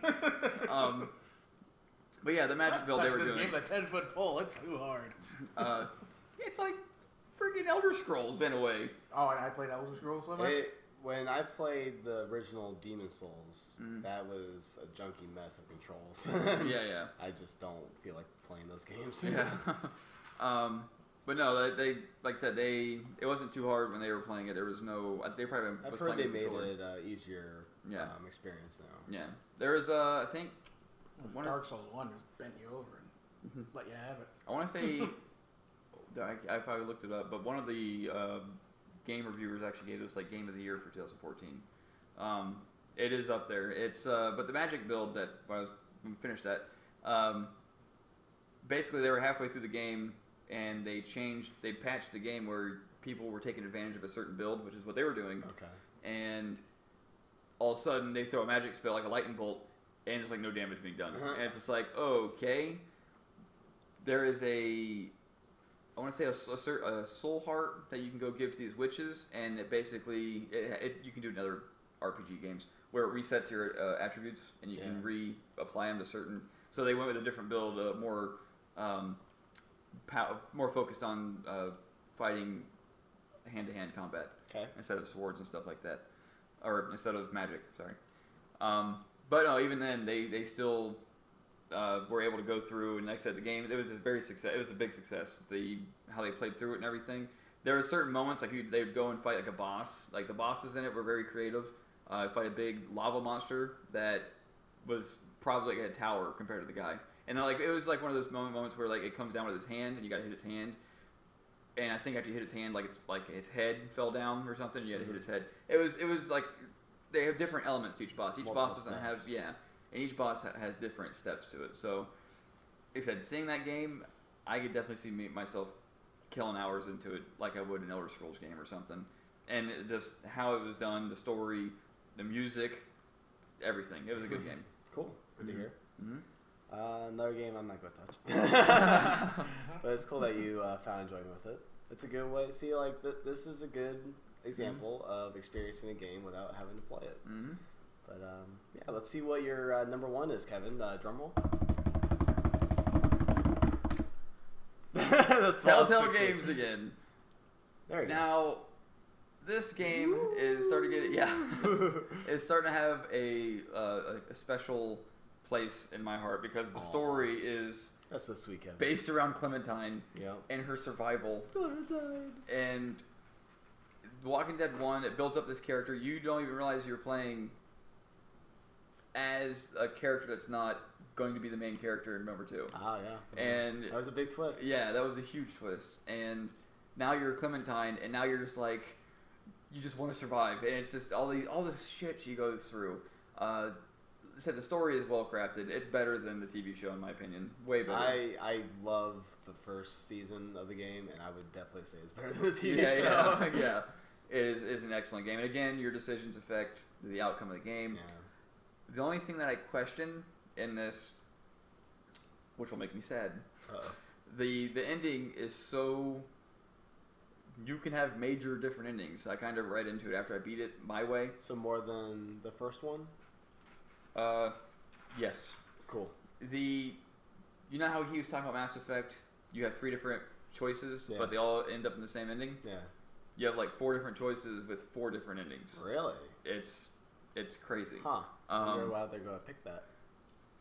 But yeah, the magic build they were doing. This game with a 10-foot pole. It's too hard. It's like freaking Elder Scrolls in a way. Oh, and I played Elder Scrolls so much? When I played the original Demon Souls, that was a junky mess of controls. Yeah. I just don't feel like playing those games. Yeah. But no, they like I said, it wasn't too hard when they were playing it. There was no. They probably. I've heard they made it easier. Experience now. Yeah, there is I think. Dark Souls 1 just bent you over and let you have it. I want to say. I probably looked it up, but one of the game reviewers actually gave this like Game of the Year for 2014. It is up there. It's but the magic build that when we finished that, basically they were halfway through the game and they patched the game where people were taking advantage of a certain build, which is what they were doing. Okay. And all of a sudden they throw a magic spell like a lightning bolt, and there's like no damage being done, and it's just like okay. There is I want to say a soul heart that you can go give to these witches, and it basically you can do in other RPG games where it resets your attributes and you can reapply them to certain. So they went with a different build, more focused on fighting hand-to-hand combat instead of swords and stuff like that, or instead of magic. Sorry, but no, even then they still. Were able to go through, and like I said, the game it was a big success. How they played through it and everything. There were certain moments like they would go and fight like a boss. Like the bosses in it were very creative. Fight a big lava monster that was probably like a tower compared to the guy, and like it was like one of those moments where like it comes down with his hand and you got to hit its hand. And I think after you hit his hand, like it's like his head fell down or something. And you had to hit his head. It was like they have different elements to each boss. Each boss doesn't have and each boss has different steps to it. So, like I said, seeing that game, I could definitely see myself killing hours into it like I would an Elder Scrolls game or something. And just how it was done, the story, the music, everything. It was a good game. Cool. Good to hear. Another game I'm not going to touch. But it's cool that you found enjoyment with it. It's a good way. See, like, this is a good example of experiencing a game without having to play it. But, let's see what your number one is, Kevin. Drum roll. Telltale Games again. There you go. Now, this game is starting to get it's starting to have a special place in my heart because the story is that's so sweet, Kevin. Based around Clementine and her survival. And The Walking Dead 1, it builds up this character. You don't even realize you're playing as a character that's not going to be the main character in number 2. Ah, yeah. And that was a big twist. Yeah, that was a huge twist. And now you're Clementine, and now you're just like, you just want to survive. And it's just all this shit she goes through. Said the story is well crafted. It's better than the TV show, in my opinion. Way better. I love the first season of the game, and I would definitely say it's better than the TV show. Yeah. It is an excellent game. And again, your decisions affect the outcome of the game. Yeah. The only thing that I question in this, which will make me sad, the ending is so. You can have major different endings. I kind of read into it after I beat it my way. So more than the first one? Yes. Cool. You know how he was talking about Mass Effect? You have 3 different choices, but they all end up in the same ending? Yeah. You have like 4 different choices with 4 different endings. Really? It's crazy. Huh. I wonder why they're going to pick that.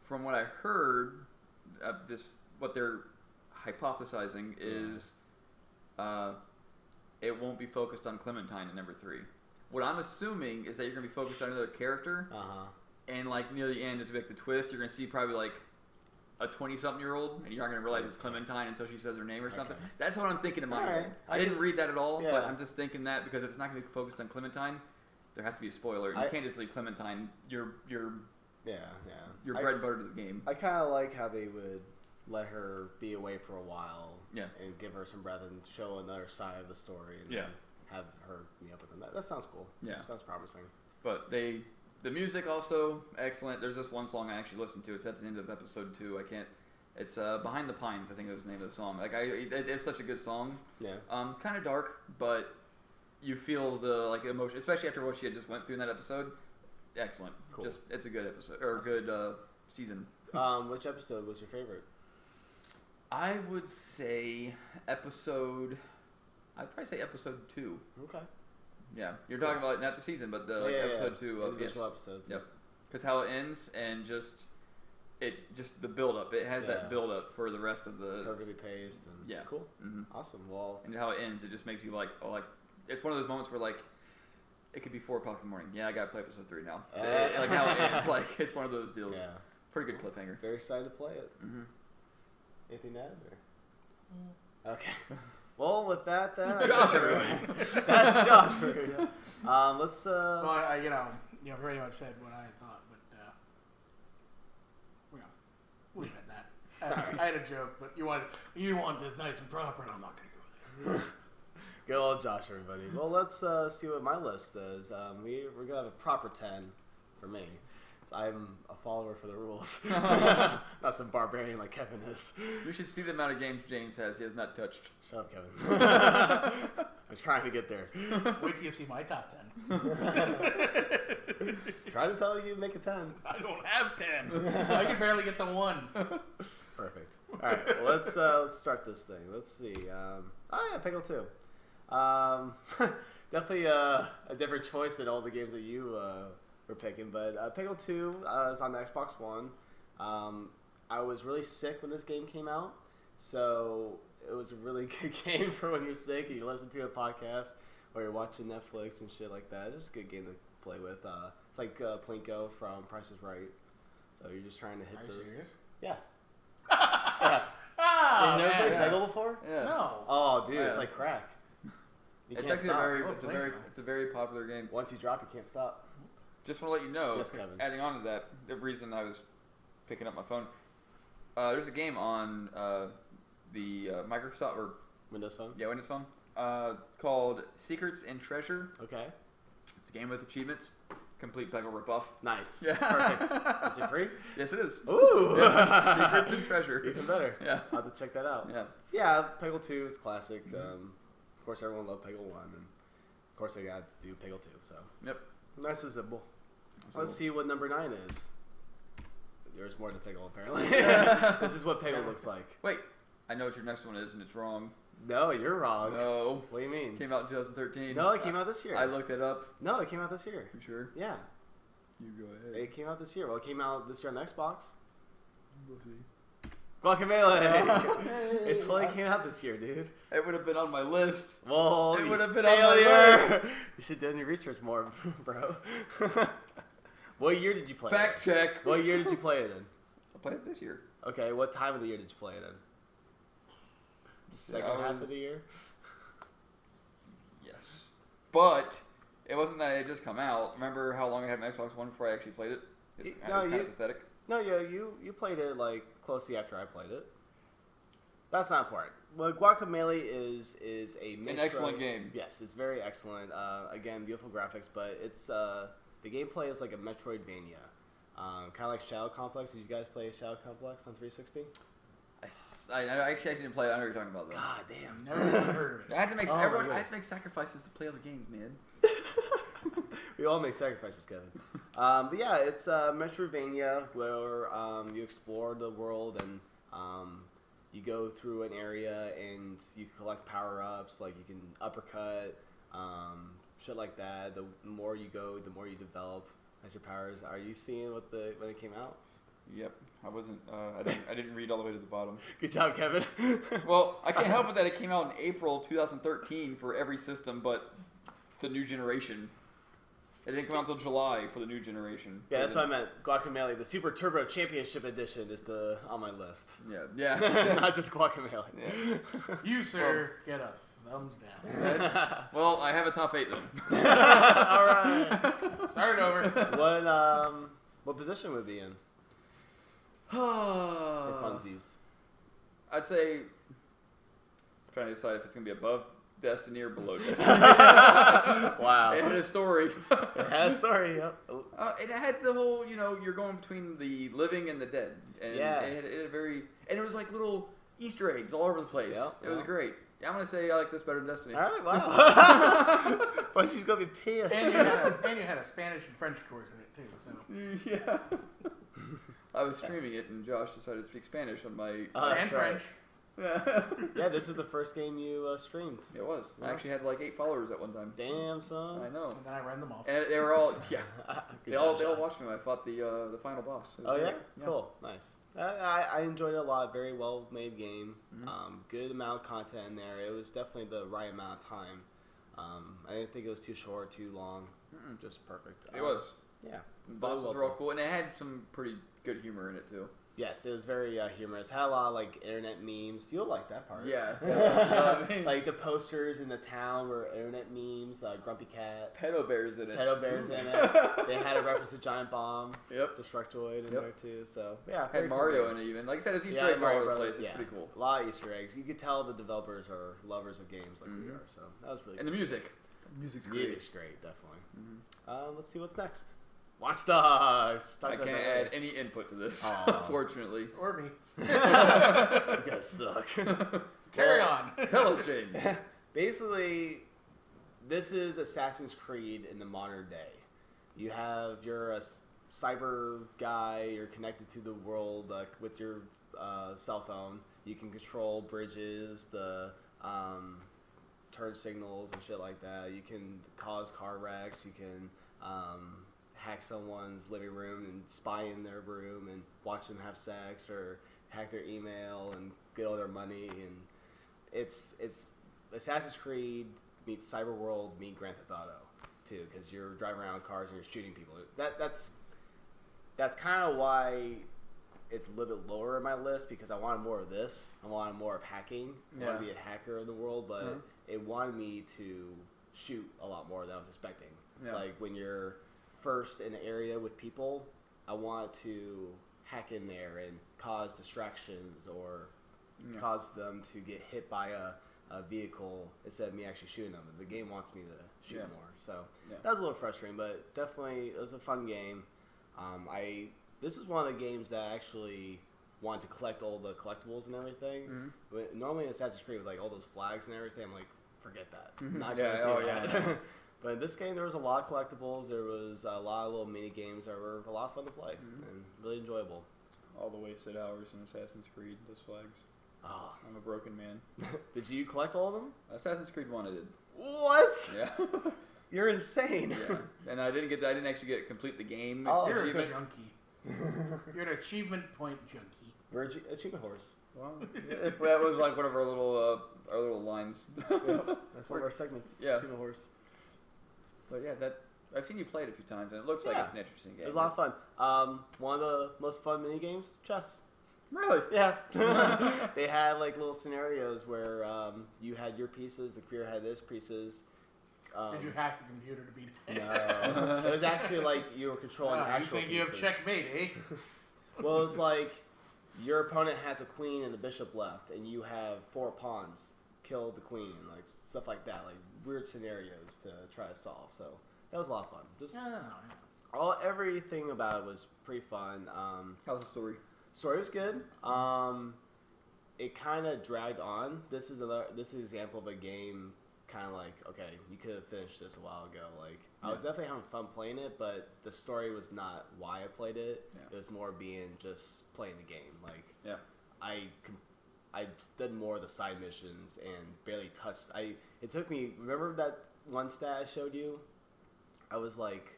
From what I heard, what they're hypothesizing is it won't be focused on Clementine in number 3. What I'm assuming is that you're going to be focused on another character. Uh-huh. And like near the end, it's like the twist. You're going to see probably like a 20-something-year-old, and you're not going to realize it's Clementine until she says her name or something. Okay. That's what I'm thinking in my All head. right. I didn't read that at all, Yeah. but I'm just thinking that because if it's not going to be focused on Clementine, there has to be a spoiler. You can't just leave Clementine. Your Yeah. bread and butter to the game. I kind of like how they would let her be away for a while. Yeah. And give her some breath and show another side of the story. And Yeah. have her meet up with them. That sounds cool. Yeah. That sounds promising. But the music also excellent. There's this one song I actually listened to. It's at the end of episode 2. It's Behind the Pines, I think was the name of the song. It's such a good song. Yeah. Kind of dark, but you feel the emotion, especially after what she had just went through in that episode. Excellent. Cool. It's a good episode or good season. Which episode was your favorite? I would say I'd probably say episode 2. Okay. Yeah, you're talking about not the season, but the episode 2 of individual episodes. Yep. Because how it ends and just the build up. It has that build up for the rest of the Perfectly paced. And yeah. Cool. Mm-hmm. Awesome. Well. And how it ends, it just makes you it's one of those moments where it could be 4 o'clock in the morning. Yeah, I gotta play episode 3 now. How it ends, it's one of those deals. Yeah. Pretty good cliffhanger. Very excited to play it. Mm-hmm. Anything to add? Or? Okay. Well, with that, then Josh, that's Josh for you. Let's. Well, I pretty much said what I thought, but we'll leave it at that. I had a joke, but you want this nice and proper, and I'm not gonna go there. Good old Josh, everybody. Well, let's see what my list says. We're gonna have a proper 10 for me. I'm a follower for the rules. Not some barbarian like Kevin is. You should see the amount of games James has. He has not touched. Shut up, Kevin. I'm trying to get there. Wait till you see my top 10. Trying to tell you make a 10. I don't have 10. I can barely get to 1. Perfect. All right, well, let's start this thing. Let's see. Pickle 2. Definitely a different choice than all the games that you were picking, but Pickle 2 is on the Xbox One. I was really sick when this game came out, so it was a really good game for when you're sick and you listen to a podcast or you're watching Netflix and shit like that. It's just a good game to play with. It's like Plinko from Price is Right. So you're just trying to hit those. Are you serious? Yeah. Yeah. Oh, You've never played yeah. Peggle before? Yeah. No. Oh, dude, Yeah. it's like crack. You It's can't actually stop. it's a very popular game. Once you drop, you can't stop. Just want to let you know, Yes, Kevin. adding on to that, the reason I was picking up my phone, there's a game on the Microsoft or Windows Phone? Windows Phone called Secrets and Treasure. Okay. It's a game with achievements. Complete Peggle ripoff. Nice. Yeah. Perfect. Is it free? Yes, it is. Ooh. Yeah. Secrets and Treasure. Even better. Yeah. I'll have to check that out. Yeah. Yeah, Peggle 2 is classic. Of course, everyone loved Peggle 1. And of course, they got to do Peggle 2. So. Yep. Nice and simple. So Let's see what number 9 is. There's more to Peggle, apparently. This is what Peggle looks like. Wait, I know what your next one is, and it's wrong. No, you're wrong. No. What do you mean? It came out in 2013. No, it came out this year. I looked it up. No, it came out this year. You sure? Yeah. You go ahead. It came out this year. Well, it came out this year on Xbox. We'll see. Guacamelee! It totally came out this year, dude. It would have been on my list. Well, It you would have been on my failure. list. You should have done your research more, bro. What year did you play Fact check. What year did you play it in? I played it this year. Okay, what time of the year did you play it in? Second half of the year? Yes. But it wasn't that it had just come out. Remember how long I had my Xbox One before I actually played it? It was kind of pathetic. No, yeah, you played it like closely after I played it. That's not important. Well, Guacamelee is a An excellent game. Yes, it's very excellent. Again, beautiful graphics, but it's the gameplay is like a Metroidvania, kind of like Shadow Complex. Did you guys play Shadow Complex on 360? I actually didn't play it. I know what you're talking about, though. God damn. Never even heard of it. I had to make Oh, everyone. my I had to make sacrifices to play other games, man. We all make sacrifices, Kevin. But yeah, it's Metroidvania where you explore the world and you go through an area and you collect power-ups, like you can uppercut, shit like that. The more you go, the more you develop as your powers. Are you seeing when it came out? Yep. I wasn't. I didn't read all the way to the bottom. Good job, Kevin. Well, I can't help it that it came out in April 2013 for every system but the new generation. It didn't come out until July for the new generation. Yeah, that's what I meant. Guacamelee, the Super Turbo Championship Edition is on my list. Yeah. Not just Guacamelee. Yeah. You, sir, get a thumbs down. Well, I have a top 8 then. All right. Start it over. What position would it be in? For funsies. I'd say, I'm trying to decide if it's going to be above Destiny or below Destiny. Wow. It had a story. It has a story, yep. It had the whole, you're going between the living and the dead. And Yeah. it had a very, and it was like little Easter eggs all over the place. Yep, It was great. Yeah, I'm going to say I like this better than Destiny. All right, wow. But she's going to be pissed. And you had a Spanish and French course in it, too. So. Yeah. I was streaming it, and Josh decided to speak Spanish on my... And French. Yeah, this was the first game you streamed. It was. Yeah. I actually had like 8 followers at one time. Damn, son. I know. And then I ran them off. And they were all, Good they all job, Josh. watched me when I fought the final boss. It was Oh, yeah? great. Cool. Nice. I enjoyed it a lot. Very well-made game. Mm-hmm. Good amount of content in there. It was definitely the right amount of time. I didn't think it was too short, too long. Just perfect. It was. Yeah. The bosses well were all done. cool, and it had some pretty good humor in it, too. Yes, it was very humorous. Had a lot of like internet memes. You'll like that part. Yeah. Like the posters in the town were internet memes. Grumpy Cat, Pedo Bears in it. Pedo Bears in it. They had a reference to Giant Bomb. Yep. Destructoid in Yep. there too. So yeah, Had Mario in it even. Like I said, it's Easter eggs all over the place. It's pretty cool. A lot of Easter eggs. You could tell the developers are lovers of games like we are. So that was really And the cool. music. The music's great. Music's great, definitely. Let's see what's next. Watch Dogs. I can't add any input to this, Aw. unfortunately. Or me. You guys suck. Carry on. Tell us, James. Basically, this is Assassin's Creed in the modern day. You're a cyber guy. You're connected to the world with your cell phone. You can control bridges, the turn signals and shit like that. You can cause car wrecks. You can hack someone's living room and spy in their room and watch them have sex, or hack their email and get all their money. And it's Assassin's Creed meets Cyberworld meets Grand Theft Auto too, because you're driving around cars and you're shooting people. That's kind of why it's a little bit lower in my list, because I wanted more of this. I wanted more of hacking. I wanted to be a hacker in the world, but it wanted me to shoot a lot more than I was expecting. Yeah. Like when you're first in an area with people, I want to hack in there and cause distractions or cause them to get hit by a vehicle instead of me actually shooting them. The game wants me to shoot more. So that was a little frustrating, but definitely it was a fun game. This is one of the games that I actually wanted to collect all the collectibles and everything. But normally in Assassin's Creed with like all those flags and everything, I'm like, forget that. Not going to do that. But in this game, there was a lot of collectibles. There was a lot of little mini games that were a lot of fun to play and really enjoyable. All the wasted hours in Assassin's Creed, those flags. Oh. I'm a broken man. Did you collect all of them? Assassin's Creed 1 I did. What? Yeah. You're insane. Yeah. And I didn't actually complete the game. Oh, You're a achievements. junkie. You're an achievement point junkie. We're achievement horse. Well, that was like one of our little lines. That's one of our segments. Yeah. Achievement horse. But yeah, I've seen you play it a few times, and it looks like it's an interesting game. It was a lot of fun. One of the most fun mini games, chess. Really? Yeah. They had like little scenarios where you had your pieces, the computer had those pieces. Did you hack the computer to beat it? No. It was actually like you were controlling actual You think you have pieces. checkmate, eh? Well, it was like your opponent has a queen and a bishop left, and you have 4 pawns. Kill the queen, like stuff like that, like weird scenarios to try to solve. So that was a lot of fun. Just everything about it was pretty fun. How's the story? Story was good. It kind of dragged on. This is an example of a game kind of like, okay, you could have finished this a while ago. Like I was definitely having fun playing it, but the story was not why I played it. Yeah. It was more being just playing the game. Like I did more of the side missions and barely touched. It took me. Remember that one stat I showed you? I was like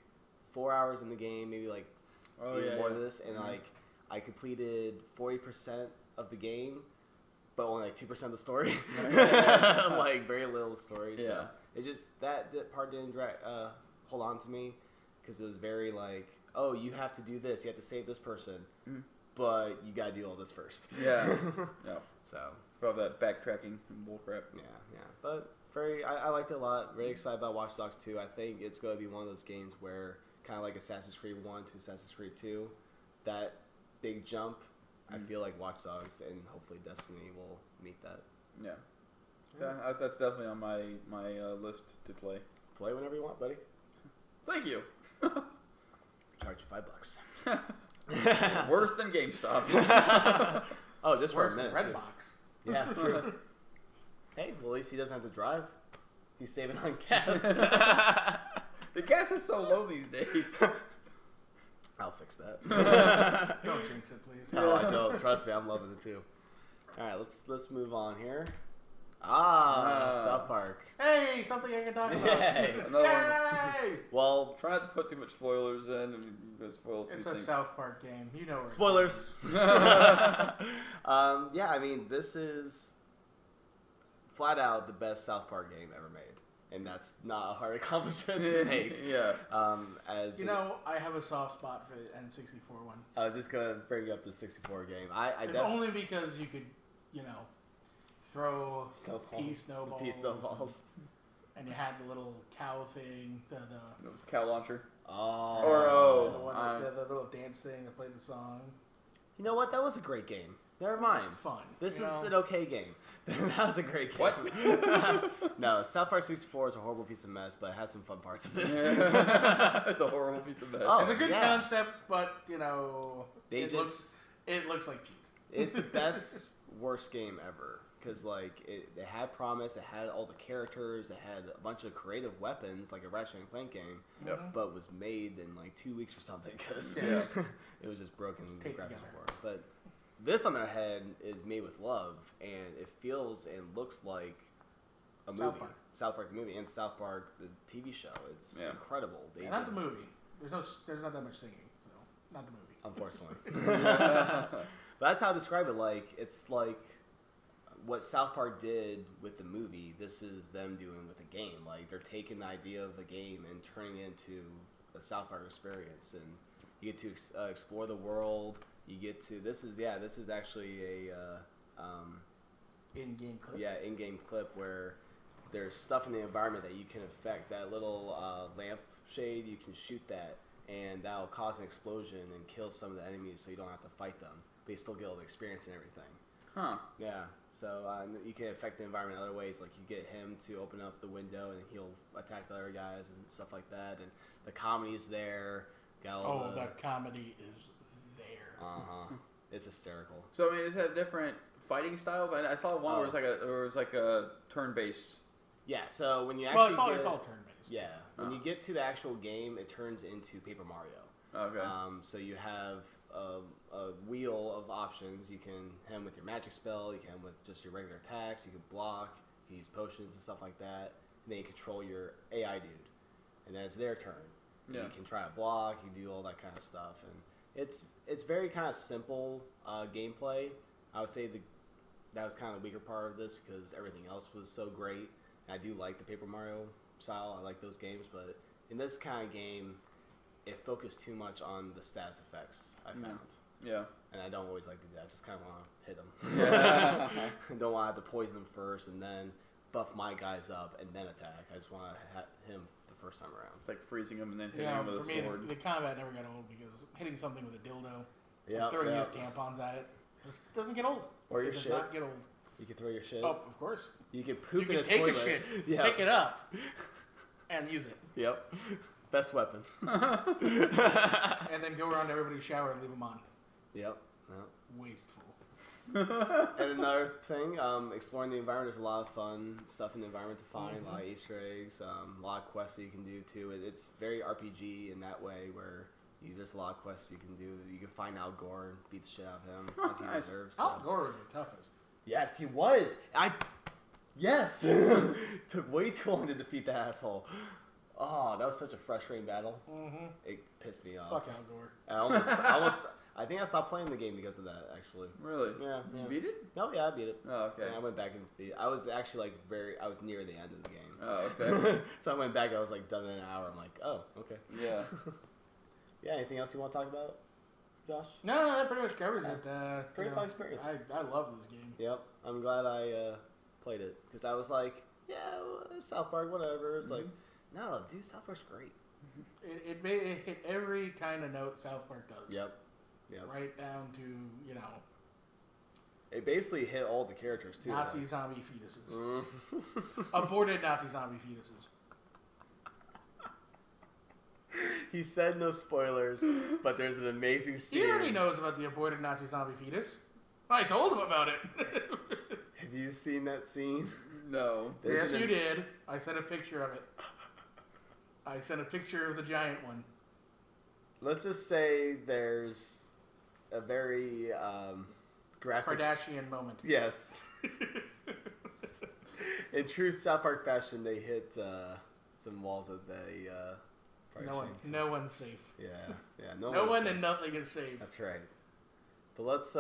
4 hours in the game, maybe like more than this, and like I completed 40% of the game, but only like 2% of the story. Like very little story. So it just that part didn't hold on to me. because it was very like, oh, you have to do this, you have to save this person, but you gotta do all this first. Yeah. Yeah. So. For all that backtracking and bullcrap. Yeah. But I liked it a lot. Very excited about Watch Dogs 2. I think it's going to be one of those games where, kind of like Assassin's Creed 1 to Assassin's Creed 2, that big jump, I feel like Watch Dogs and hopefully Destiny will meet that. Yeah. That's definitely on my list to play. Play whenever you want, buddy. Thank you. Charge you $5. Worse than GameStop. Oh, just Worse for a minute. than too. Redbox. Yeah, true. Hey, well, at least he doesn't have to drive. He's saving on gas. The gas is so low these days. I'll fix that. Don't jinx it, please. No, I don't. Trust me, I'm loving it too. All right, let's move on here. South Park. Hey, something I can talk about. Yay! Another one. Yay! Well, Try not to put too much spoilers in. And you guys spoil It's a things. South Park game. You know where spoilers. it Yeah, I mean, this is flat out the best South Park game ever made, and that's not a hard accomplishment to make. Yeah. is. You know, I have a soft spot for the N64 one. I was just gonna bring up the 64 game. If only because you could, you know, throw pea snowballs. Pea snowballs. And you had the little cow thing, the Cow launcher. Oh. Or the one the little dance thing that played the song. You know what? That was a great game. Never It mind. was fun. This is an okay game. That was a great game. What? No, South Park 64 is a horrible piece of mess, but it has some fun parts of it. It's a horrible piece of mess. Oh, It's a good yeah. concept, but you know, It looks like puke. It's the best, worst game ever. Because, like, it had promise, it had all the characters, it had a bunch of creative weapons, like a Ratchet and Clank game, but was made in, like, 2 weeks or something, because it was just broken graphics for it. But this, on the other hand, is made with love, and it feels and looks like a movie. South Park the movie, and South Park the TV show. It's incredible. Not the movie. There's not that much singing, so not the movie. Unfortunately. But that's how I describe it. Like, it's like what South Park did with the movie, this is them doing with a game. Like, they're taking the idea of a game and turning it into a South Park experience, and you get to explore the world. You get to this is actually a in-game clip. Yeah, in-game clip where there's stuff in the environment that you can affect. That little lamp shade, you can shoot that, and that'll cause an explosion and kill some of the enemies, so you don't have to fight them, but you still get all the experience and everything. Huh. Yeah. So you can affect the environment in other ways, like you get him to open up the window and he'll attack the other guys and stuff like that. And the comedy is there. The comedy is there. It's hysterical. So I mean, does it have different fighting styles? I saw one where it was like a turn-based. Yeah. So when you actually it's all turn-based. Yeah. When you get to the actual game, it turns into Paper Mario. Okay. So you have a wheel of options. You can hit him with your magic spell. You can hit him with just your regular attacks. You can block. You can use potions and stuff like that. And then you control your AI dude. And then it's their turn. Yeah. You can try to block. You can do all that kind of stuff. And it's very kind of simple gameplay. I would say that was kind of the weaker part of this because everything else was so great. And I do like the Paper Mario style. I like those games. But in this kind of game, it focused too much on the status effects, I found. Yeah. And I don't always like to do that. I just kind of want to hit them. Yeah. I don't want to have to poison them first and then buff my guys up and then attack. I just want to hit him the first time around. It's like freezing him and then hitting him with a sword. The combat never got old because hitting something with a dildo, and throwing used tampons at it, just doesn't get old. Or your shit. Does not get old. You can throw your shit. Oh, of course. You can poop in a toilet. You can take a shit, pick it up, and use it. Yep. Best weapon. And then go around to everybody's shower and leave them on. Yep. Wasteful. And another thing, exploring the environment. There's a lot of fun stuff in the environment to find. A lot of Easter eggs. A lot of quests that you can do too. It's very RPG in that way, where there's a lot of quests you can do. You can find Al Gore and beat the shit out of him as he deserves. So. Al Gore was the toughest. Yes, he was. Yes. Took way too long to defeat the asshole. Oh, that was such a frustrating battle. Mm-hmm. It pissed me off. Fuck Al Gore. I think I stopped playing the game because of that, actually. Really? Yeah. You beat it? Oh, yeah, I beat it. Oh, okay. Yeah, I went back and I was actually I was near the end of the game. Oh, okay. So I went back, I was like done in an hour. I'm like, oh, okay. Yeah. Yeah, anything else you want to talk about, Josh? No, that pretty much covers it. Pretty fun experience. I love this game. Yep, I'm glad I played it because I was like, yeah, South Park, whatever. It's like, no, dude, South Park's great. It hit every kind of note South Park does. Yep. Right down to, It basically hit all the characters too. Nazi zombie fetuses. Aborted Nazi zombie fetuses. He said no spoilers, but there's an amazing scene. He already knows about the aborted Nazi zombie fetus. I told him about it. Have you seen that scene? No. Yes, you did. I sent a picture of it. I sent a picture of the giant one. Let's just say there's a very graphic... Kardashian moment. Yes. In true South Park fashion, they hit some walls that they... No one's safe. Yeah. No one and nothing is safe. That's right. But let's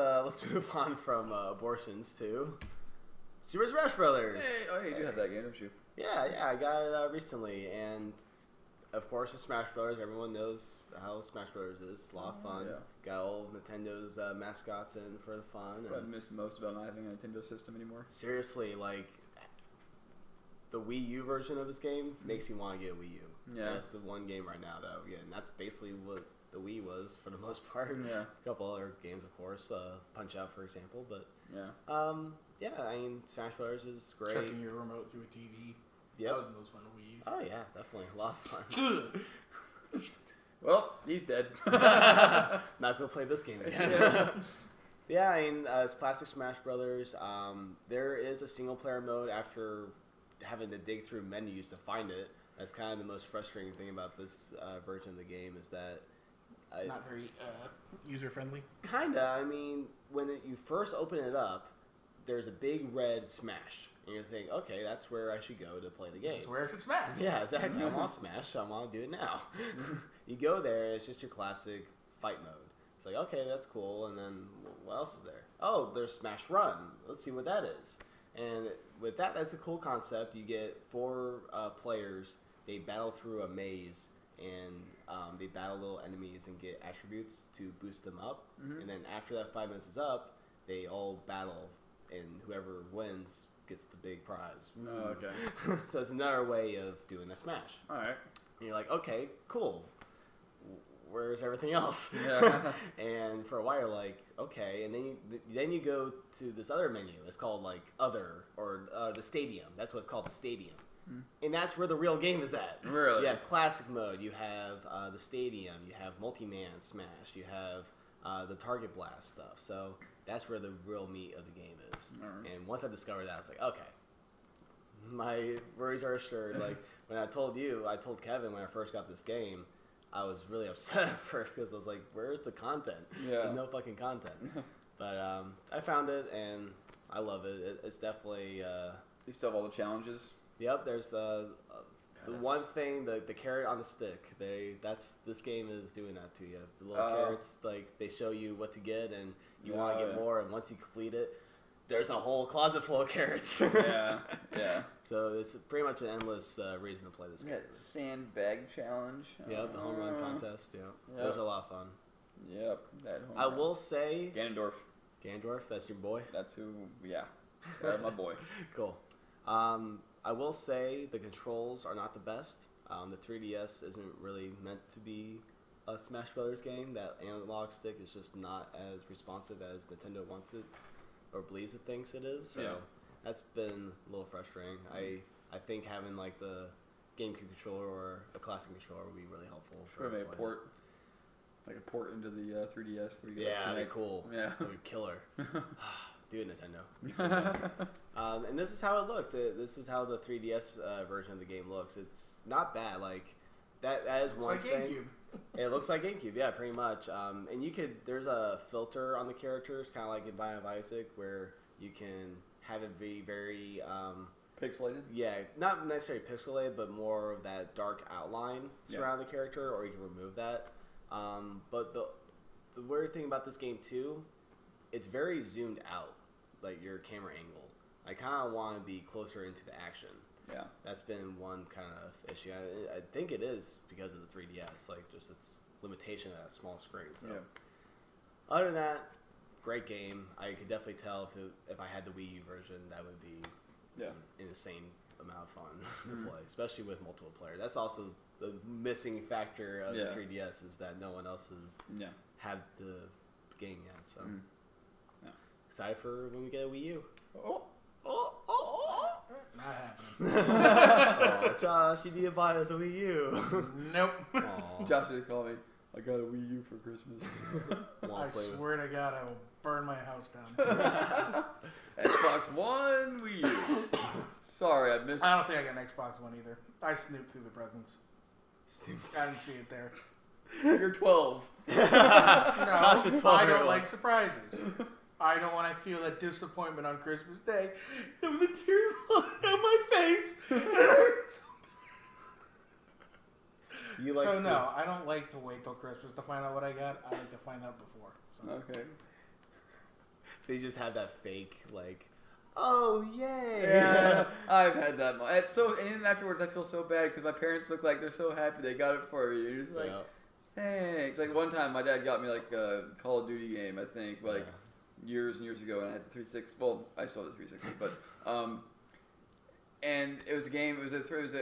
move on from abortions to Super Smash Brothers. Hey, you do have that game, don't you? Yeah, I got it recently, and of course, it's Smash Brothers. Everyone knows how Smash Brothers is. It's a lot of fun. Yeah. Got all of Nintendo's mascots in for the fun. What I miss most about not having a Nintendo system anymore. Seriously, like the Wii U version of this game makes you want to get a Wii U. Yeah, that's the one game right now that I would get, and that's basically what the Wii was for the most part. Yeah, a couple other games, of course, Punch Out, for example. But yeah, I mean, Smash Brothers is great. Chucking your remote through a TV. Yep. That was the most fun Wii U. Oh yeah, definitely a lot of fun. Well, he's dead. Not gonna play this game again. Yeah, I mean, it's classic Smash Brothers. There is a single player mode after having to dig through menus to find it. That's kind of the most frustrating thing about this version of the game is that not very user friendly. Kinda. I mean, when you first open it up, there's a big red smash, and you think, okay, that's where I should go to play the game. That's where I should smash. Yeah, exactly. I want to smash, so I want to do it now. You go there, and it's just your classic fight mode. It's like, okay, that's cool, and then what else is there? Oh, there's Smash Run. Let's see what that is. And with that, that's a cool concept. You get 4 players. They battle through a maze, and they battle little enemies and get attributes to boost them up. Mm-hmm. And then after that 5 minutes is up, they all battle, and whoever wins gets the big prize. Oh, okay. So it's another way of doing a smash. All right. And you're like, okay, cool. Where's everything else? Yeah. And for a while, you're like, okay. And then you go to this other menu. It's called like Other or the Stadium. That's what it's called, the Stadium. And that's where the real game is at. Really? Yeah, classic mode. You have the Stadium. You have multi-man smash. You have the target blast stuff. So that's where the real meat of the game is. Right. And once I discovered that, I was like, okay, my worries are assured. Like when I told Kevin when I first got this game, I was really upset at first because I was like, where's the content? Yeah. There's no fucking content. But I found it, and I love it. It's definitely... you still have all the challenges? Yep, there's the one thing, the carrot on the stick. This game is doing that to you. The little carrots, like they show you what to get, and you want to get more. And once you complete it, there's a whole closet full of carrots. Yeah. So it's pretty much an endless reason to play this game. Sandbag challenge. Yep, the home run contest. Yep, those are a lot of fun. Yep, that home I will say Ganondorf, that's your boy. That's who. Yeah, my boy. Cool. I will say the controls are not the best. The 3DS isn't really meant to be a Smash Brothers game. That analog stick is just not as responsive as Nintendo wants it or believes it thinks it is. So that's been a little frustrating. I think having like the GameCube controller or a classic controller would be really helpful. Maybe a port. Like a port into the 3DS. Yeah, that'd be cool. Yeah. That'd be killer. Do it, Nintendo. And this is how it looks. This is how the 3DS version of the game looks. It's not bad. Like that is one thing. GameCube. It looks like GameCube, yeah, pretty much. And there's a filter on the characters, kind of like in Binding of Isaac, where you can have it be very pixelated. Yeah, not necessarily pixelated, but more of that dark outline surround the character, or you can remove that. But the the weird thing about this game too, it's very zoomed out, like your camera angle. I kind of want to be closer into the action. Yeah. That's been one kind of issue. I think it is because of the 3DS, like just its limitation of that small screen. So, other than that, great game. I could definitely tell if I had the Wii U version, that would be in the same amount of fun to play, especially with multiple players. That's also the missing factor of the 3DS is that no one else has had the game yet. So, excited for when we get a Wii U. Not happening. Josh, you need to buy us a Wii U. Nope. Josh would call me. I got a Wii U for Christmas. I swear to God, I will burn my house down. Xbox One, Wii U. Sorry, I missed. I don't think I got an Xbox One either. I snooped through the presents. I didn't see it there. You're 12. No, Josh is 12 I don't like surprises. I don't want to feel that disappointment on Christmas Day. And the tears on my face. You like So no, I don't like to wait till Christmas to find out what I got. I like to find out before. So. Okay. So you just have that fake, like, oh, yay. Yeah, I've had that. It's so, and then afterwards I feel so bad because my parents look like they're so happy they got it for me. You're just like, thanks. Like one time my dad got me like a Call of Duty game, I think, like years and years ago, and I had the 360. Well, I still have the 360, but and it was a game. It was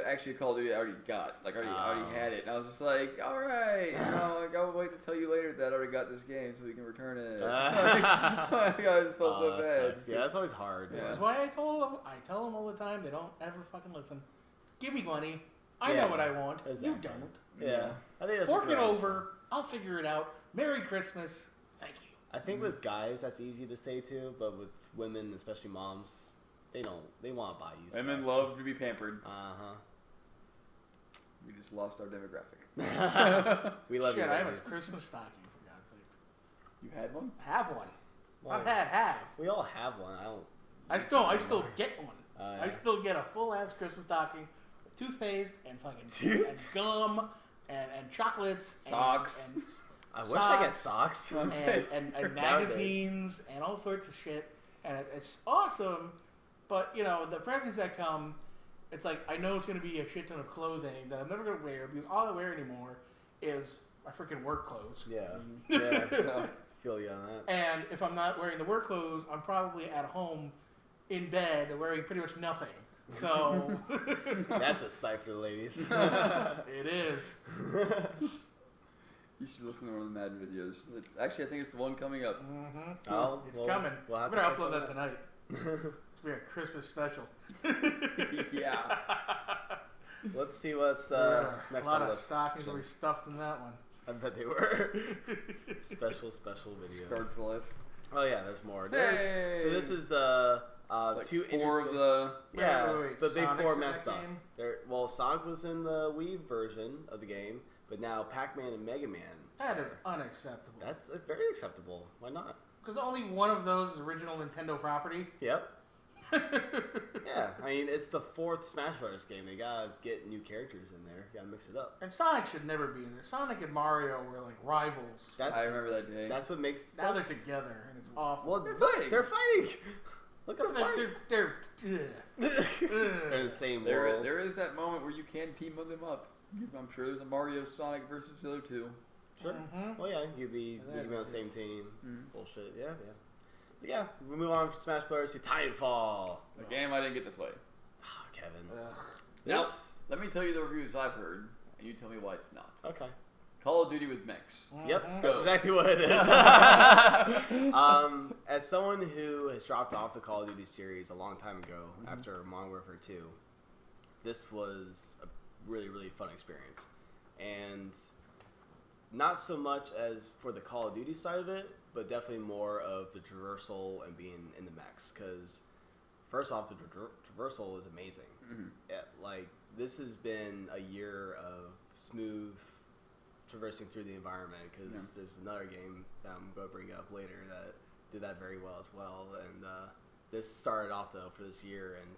actually a Call of Duty I already got. Like I already had it, and I was just like, all right, like I'll wait to tell you later that I already got this game so we can return it. I just felt so bad. Yeah, that's always hard. This is why I tell them all the time. They don't ever fucking listen. Give me money. I know what I want. Exactly. You don't. Yeah. I think that's Fork it over. I'll figure it out. Merry Christmas. Thank you. I think with guys that's easy to say too, but with women, especially moms, they don't. They want to buy you. Women love to be pampered. We just lost our demographic. We love you. Shit, I have a Christmas stocking for God's sake. You had one? Have one. Well, I've had half. We all have one. I still get one. I still get a full ass Christmas stocking with toothpaste and fucking and gum and chocolates, socks. And I wish I get socks and magazines and all sorts of shit, and it's awesome. But you know the presents that come, it's like I know it's going to be a shit ton of clothing that I'm never going to wear because all I wear anymore is my freaking work clothes. Yeah. Feel you on that. And if I'm not wearing the work clothes, I'm probably at home in bed wearing pretty much nothing. So that's a sight for the ladies. It is. You should listen to one of the Madden videos. Actually, I think it's the one coming up. Mm-hmm. Oh, it's coming. We'll I'm gonna upload that tonight. It's gonna be a Christmas special. Yeah. Let's see what's next on the A lot of stockings will be stuffed in that one. I bet they were. Special video. Scarred for life. Oh yeah, there's more. Hey! So this is like two four of the Wait, the big Sonic's four in match that stocks. game? Well, Sonic was in the Wii version of the game, but now Pac-Man and Mega Man. That is unacceptable. That's very acceptable. Why not? Because only one of those is original Nintendo property. Yep. Yeah, I mean it's the fourth Smash Bros. Game. They gotta get new characters in there. You gotta mix it up. And Sonic should never be in there. Sonic and Mario were like rivals. I remember that day. That's what makes Now sense. they're together, and it's awful. Well, They're fighting. They're fighting. Look at they're They're in the same world. There is that moment where you can team them up. I'm sure there's a Mario Sonic versus the other two. Sure. Mm-hmm. Well, yeah, you'd be on the same team. Bullshit. Yeah. But yeah, we move on from Smash Bros. To Titanfall. A game I didn't get to play. Oh, Kevin. Now, let me tell you the reviews I've heard, and you tell me why it's not. Okay. Call of Duty with mechs. Yep, that's exactly what it is. As someone who has dropped off the Call of Duty series a long time ago after Modern Warfare 2, this was a really, really fun experience. And not so much as for the Call of Duty side of it, but definitely more of the traversal and being in the mechs. Because first off, the traversal is amazing. Like, this has been a year of smooth traversing through the environment, because there's another game that I'm going to bring up later that did that very well as well. And this started off, though, for this year. And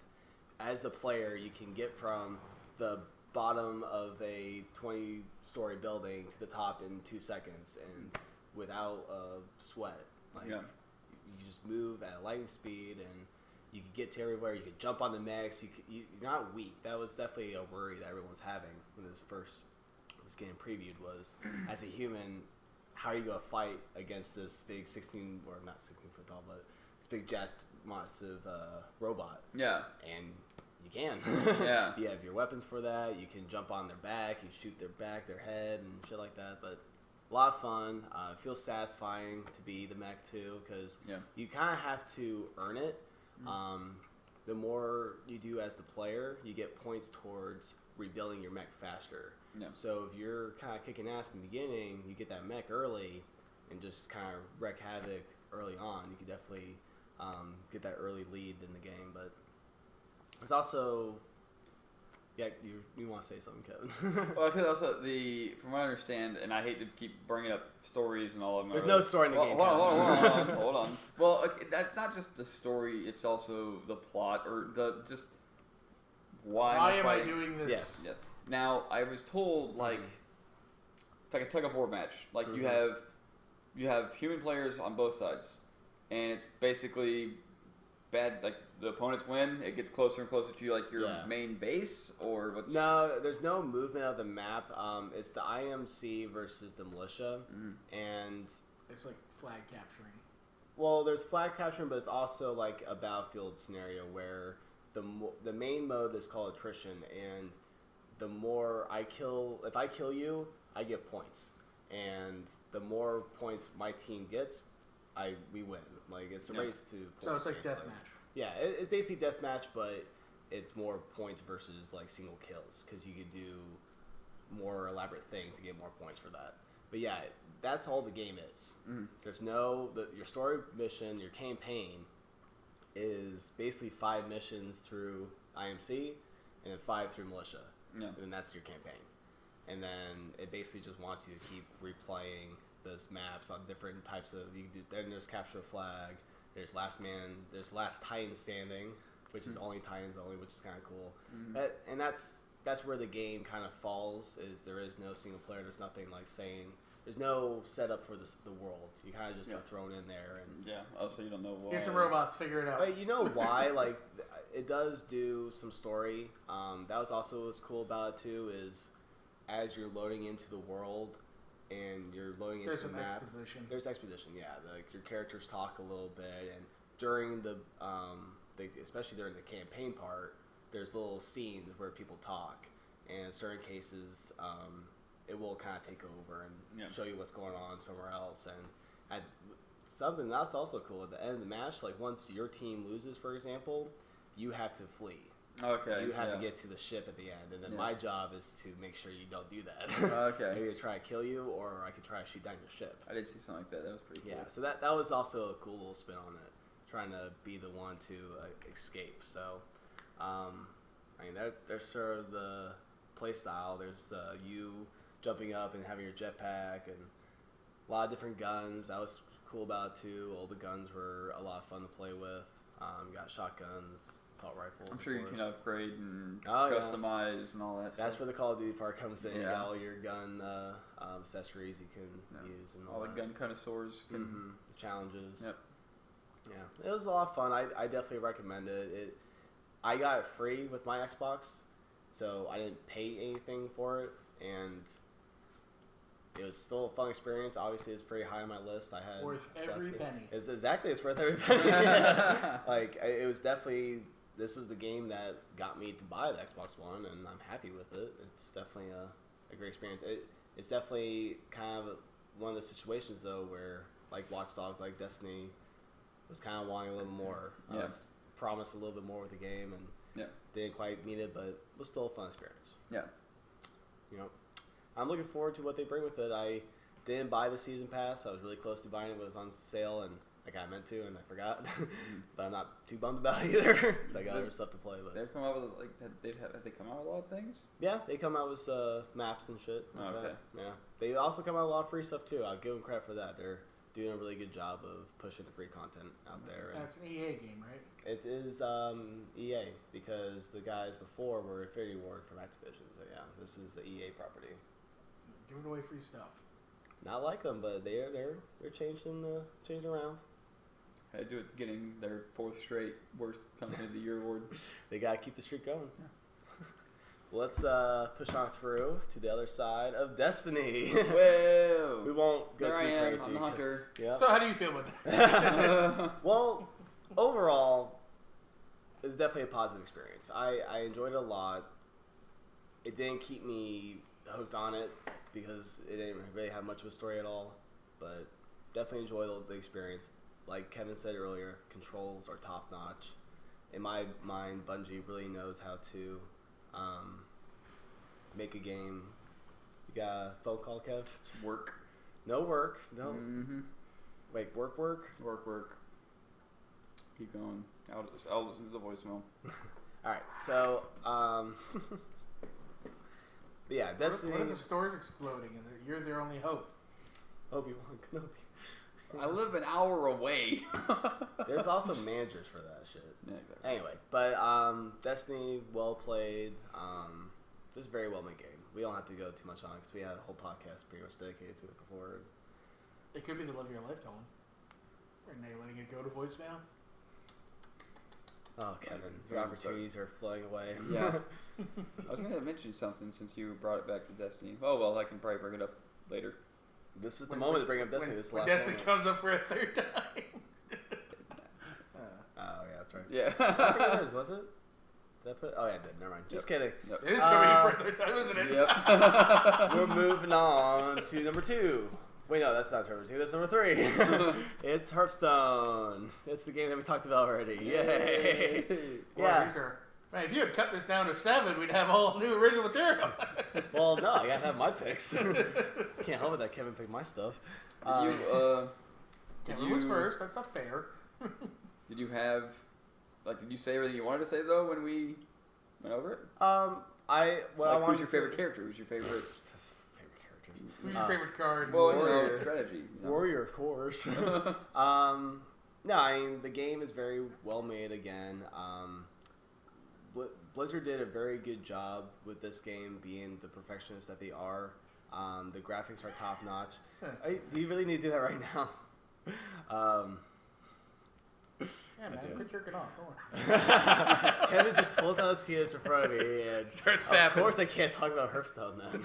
as a player, you can get from the bottom of a 20-story building to the top in 2 seconds. And without sweat. Like you just move at a lightning speed, and you can get to everywhere. You can jump on the mechs. You're not weak. That was definitely a worry that everyone was having when this game previewed. Was as a human, how are you gonna fight against this big 16 or not 16-foot tall, but this big massive robot? Yeah, and you can. Yeah, you have your weapons for that. You can jump on their back. You shoot their back, their head, and shit like that. But a lot of fun. It feels satisfying to be the mech too, because you kind of have to earn it. The more you do as the player, you get points towards rebuilding your mech faster. Yeah. So if you're kind of kicking ass in the beginning, you get that mech early and just kind of wreak havoc early on. You can definitely get that early lead in the game. But it's also... Yeah, you want to say something, Kevin? Well, because also from what I understand, and I hate to keep bringing up stories and all of them. There's no story in the game. Hold on. Well, okay, that's not just the story; it's also the plot, or just why am I doing this? Yes. Now, I was told it's like a tug of war match. Like you have human players on both sides, and it's basically bad. Like the opponents win, it gets closer and closer to you, like your main base, or what's? No, there's no movement of the map. It's the IMC versus the militia, and it's like flag capturing. Well, there's flag capturing, but it's also like a battlefield scenario where the main mode is called attrition, and the more if I kill you, I get points, and the more points my team gets, we win. Like it's a race to points. So it's like deathmatch. Yeah, it's basically deathmatch, but it's more points versus like single kills, because you could do more elaborate things to get more points for that. But yeah, that's all the game is. There's your story mission, your campaign is basically 5 missions through IMC and then 5 through militia. Yeah. And then that's your campaign. And then it basically just wants you to keep replaying those maps on different types of. Then there's capture the flag. There's last Titan standing, which is only Titans only, which is kind of cool. And that's where the game kind of falls. Is there is no single player. There's nothing like saying. There's no setup for the world. You kind of just are thrown in there and so you don't know why. Here's some robots. Figure it out. But you know why? Like it does do some story. That was also what's cool about it too. Is as you're loading into the world. And you're loading into the map. There's exposition, yeah. Your characters talk a little bit, and during especially during the campaign part, there's little scenes where people talk, and in certain cases, it will kind of take over and show you what's going on somewhere else. And something that's also cool at the end of the match, like once your team loses, for example, you have to flee. Okay. You have to get to the ship at the end, and then my job is to make sure you don't do that. Okay. I either try to kill you, or I could try to shoot down your ship. I did see something like that. That was pretty cool. Yeah, so that was also a cool little spin on it, trying to be the one to escape. So, I mean, there's sort of the play style. There's you jumping up and having your jetpack, and a lot of different guns. That was cool about it too. All the guns were a lot of fun to play with. You got shotguns. Assault rifles. I'm sure you can upgrade and customize and all that. That's stuff. where the Call of Duty part comes in. You got all your gun accessories you can use and all the gun connoisseurs. The challenges. Yep. Yeah, it was a lot of fun. I definitely recommend it. I got it free with my Xbox, so I didn't pay anything for it, and it was still a fun experience. Obviously, it's pretty high on my list. I had worth every penny. It's worth every penny. Like it was definitely. This was the game that got me to buy the Xbox One, and I'm happy with it. It's definitely a great experience. It's definitely kind of one of the situations, though, where, like Watch Dogs, like Destiny, was kind of wanting a little more. I was promised a little bit more with the game, and didn't quite meet it, but it was still a fun experience. Yeah. You know, I'm looking forward to what they bring with it. I didn't buy the season pass. I was really close to buying it, but it was on sale, and I meant to, and I forgot. But I'm not too bummed about it either, because I got other stuff to play. But they've come out with have they come out with a lot of things? Yeah, they come out with maps and shit. Like that. Yeah, they also come out with a lot of free stuff too. I'll give them credit for that. They're doing a really good job of pushing the free content out there. That's an EA game, right? It is EA, because the guys before were Infinity Ward from Activision. So yeah, this is the EA property. Giving away free stuff. not like them, but they're changing around. Had to do it getting their 4th straight worst company of the year award. They gotta keep the streak going. Yeah. Let's push on through to the other side of Destiny. Whoa! We won't go too crazy. I'm the hunter. Yep. So how do you feel about that? Well, overall, it's definitely a positive experience. I enjoyed it a lot. It didn't keep me hooked on it because it didn't really have much of a story at all, but definitely enjoyed the experience. Like Kevin said earlier, controls are top notch. In my mind, Bungie really knows how to make a game. You got a phone call, Kev? Work. No work. No. Mm-hmm. Wait, work? Work. Keep going. I'll listen to the voicemail. All right. So, yeah, Destiny. What if the store's exploding and you're their only hope? Obi-Wan Kenobi. I live an hour away. There's also managers for that shit. Yeah, exactly. Anyway, but Destiny, well played. This is a very well made game. We don't have to go too much on it because we had a whole podcast pretty much dedicated to it before. It could be the love of your life, Colin. Or now you're letting it go to voicemail. Oh, Kevin, your opportunities are flowing away. Yeah. I was going to mention something since you brought it back to Destiny. Oh, well, I can probably bring it up later. This is the moment to bring up Destiny. When Destiny comes up for a 3rd time. Oh, yeah, that's right. Yeah. I think it is, was it? Did I put it? Oh, yeah, I did. Never mind. Just kidding. Yep. It is coming in for a 3rd time, isn't it? Yep. We're moving on to number 2. Wait, no, that's not number 2. That's number 3. It's Hearthstone. It's the game that we talked about already. Yay! Well, these are. Man, if you had cut this down to 7, we'd have all new original material. Well, no, I gotta have my picks. Can't help it that Kevin picked my stuff. Kevin was first. That's not fair. Did you have, did you say everything you wanted to say though when we went over it? Who's your favorite character? Who's your favorite? characters? Who's your favorite card? Well, Warrior. Strategy. Warrior, of course. No, I mean the game is very well made. Again, Blizzard did a very good job with this game, being the perfectionists that they are. The graphics are top notch. Do you really need to do that right now? Yeah, man, quit jerking off. Don't worry. Kevin just pulls out his penis in front of me and starts of fapping. course I can't talk about Hearthstone then.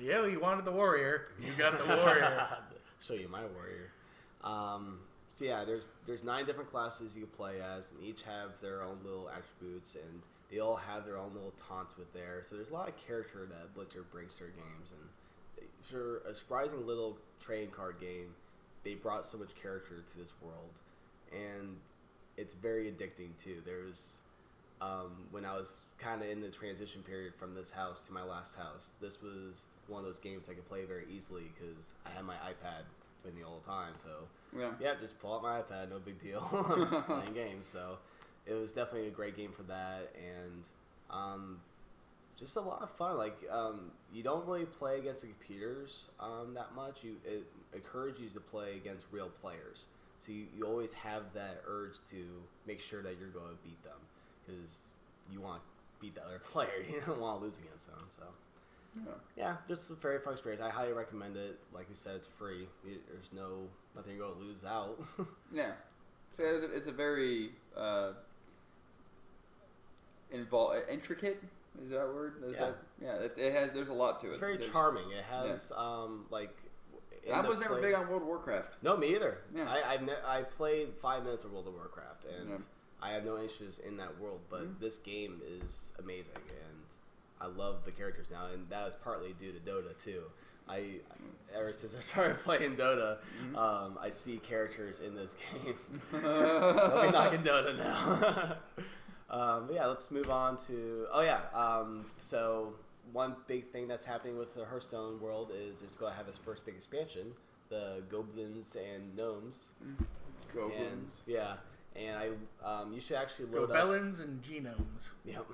Yeah, well, you wanted the warrior. You got the warrior. Show you my warrior. So yeah, there's 9 different classes you can play as, and each have their own little attributes, and they all have their own little taunts with there. So there's a lot of character that Blizzard brings to their games, and for a surprising little trading card game, they brought so much character to this world, and it's very addicting too. There's when I was kind of in the transition period from this house to my last house, this was one of those games I could play very easily because I had my iPad with me all the time. So yeah, just pull out my iPad, no big deal. I'm just playing games. So it was definitely a great game for that, and just a lot of fun. Like you don't really play against the computers that much. It encourages you to play against real players. So you always have that urge to make sure that you're going to beat them because you want to beat the other player. You don't want to lose against them. So yeah, just a very fun experience. I highly recommend it. Like we said, it's free. There's nothing you're going to lose out. Yeah. So it's a very intricate. Is that a word? It has. There's a lot to it. It's very charming. It has I was never big on World of Warcraft. No, me either. Yeah. I played 5 minutes of World of Warcraft, and I have no interest in that world. But this game is amazing, and I love the characters now, and that is partly due to Dota too. Ever since I started playing Dota, I see characters in this game. I'll be knocking Dota now. But yeah, let's move on to. So one big thing that's happening with the Hearthstone world is it's going to have its first big expansion, the Goblins and Gnomes. Goblins. And you should actually load Gobelins and Genomes. Yep.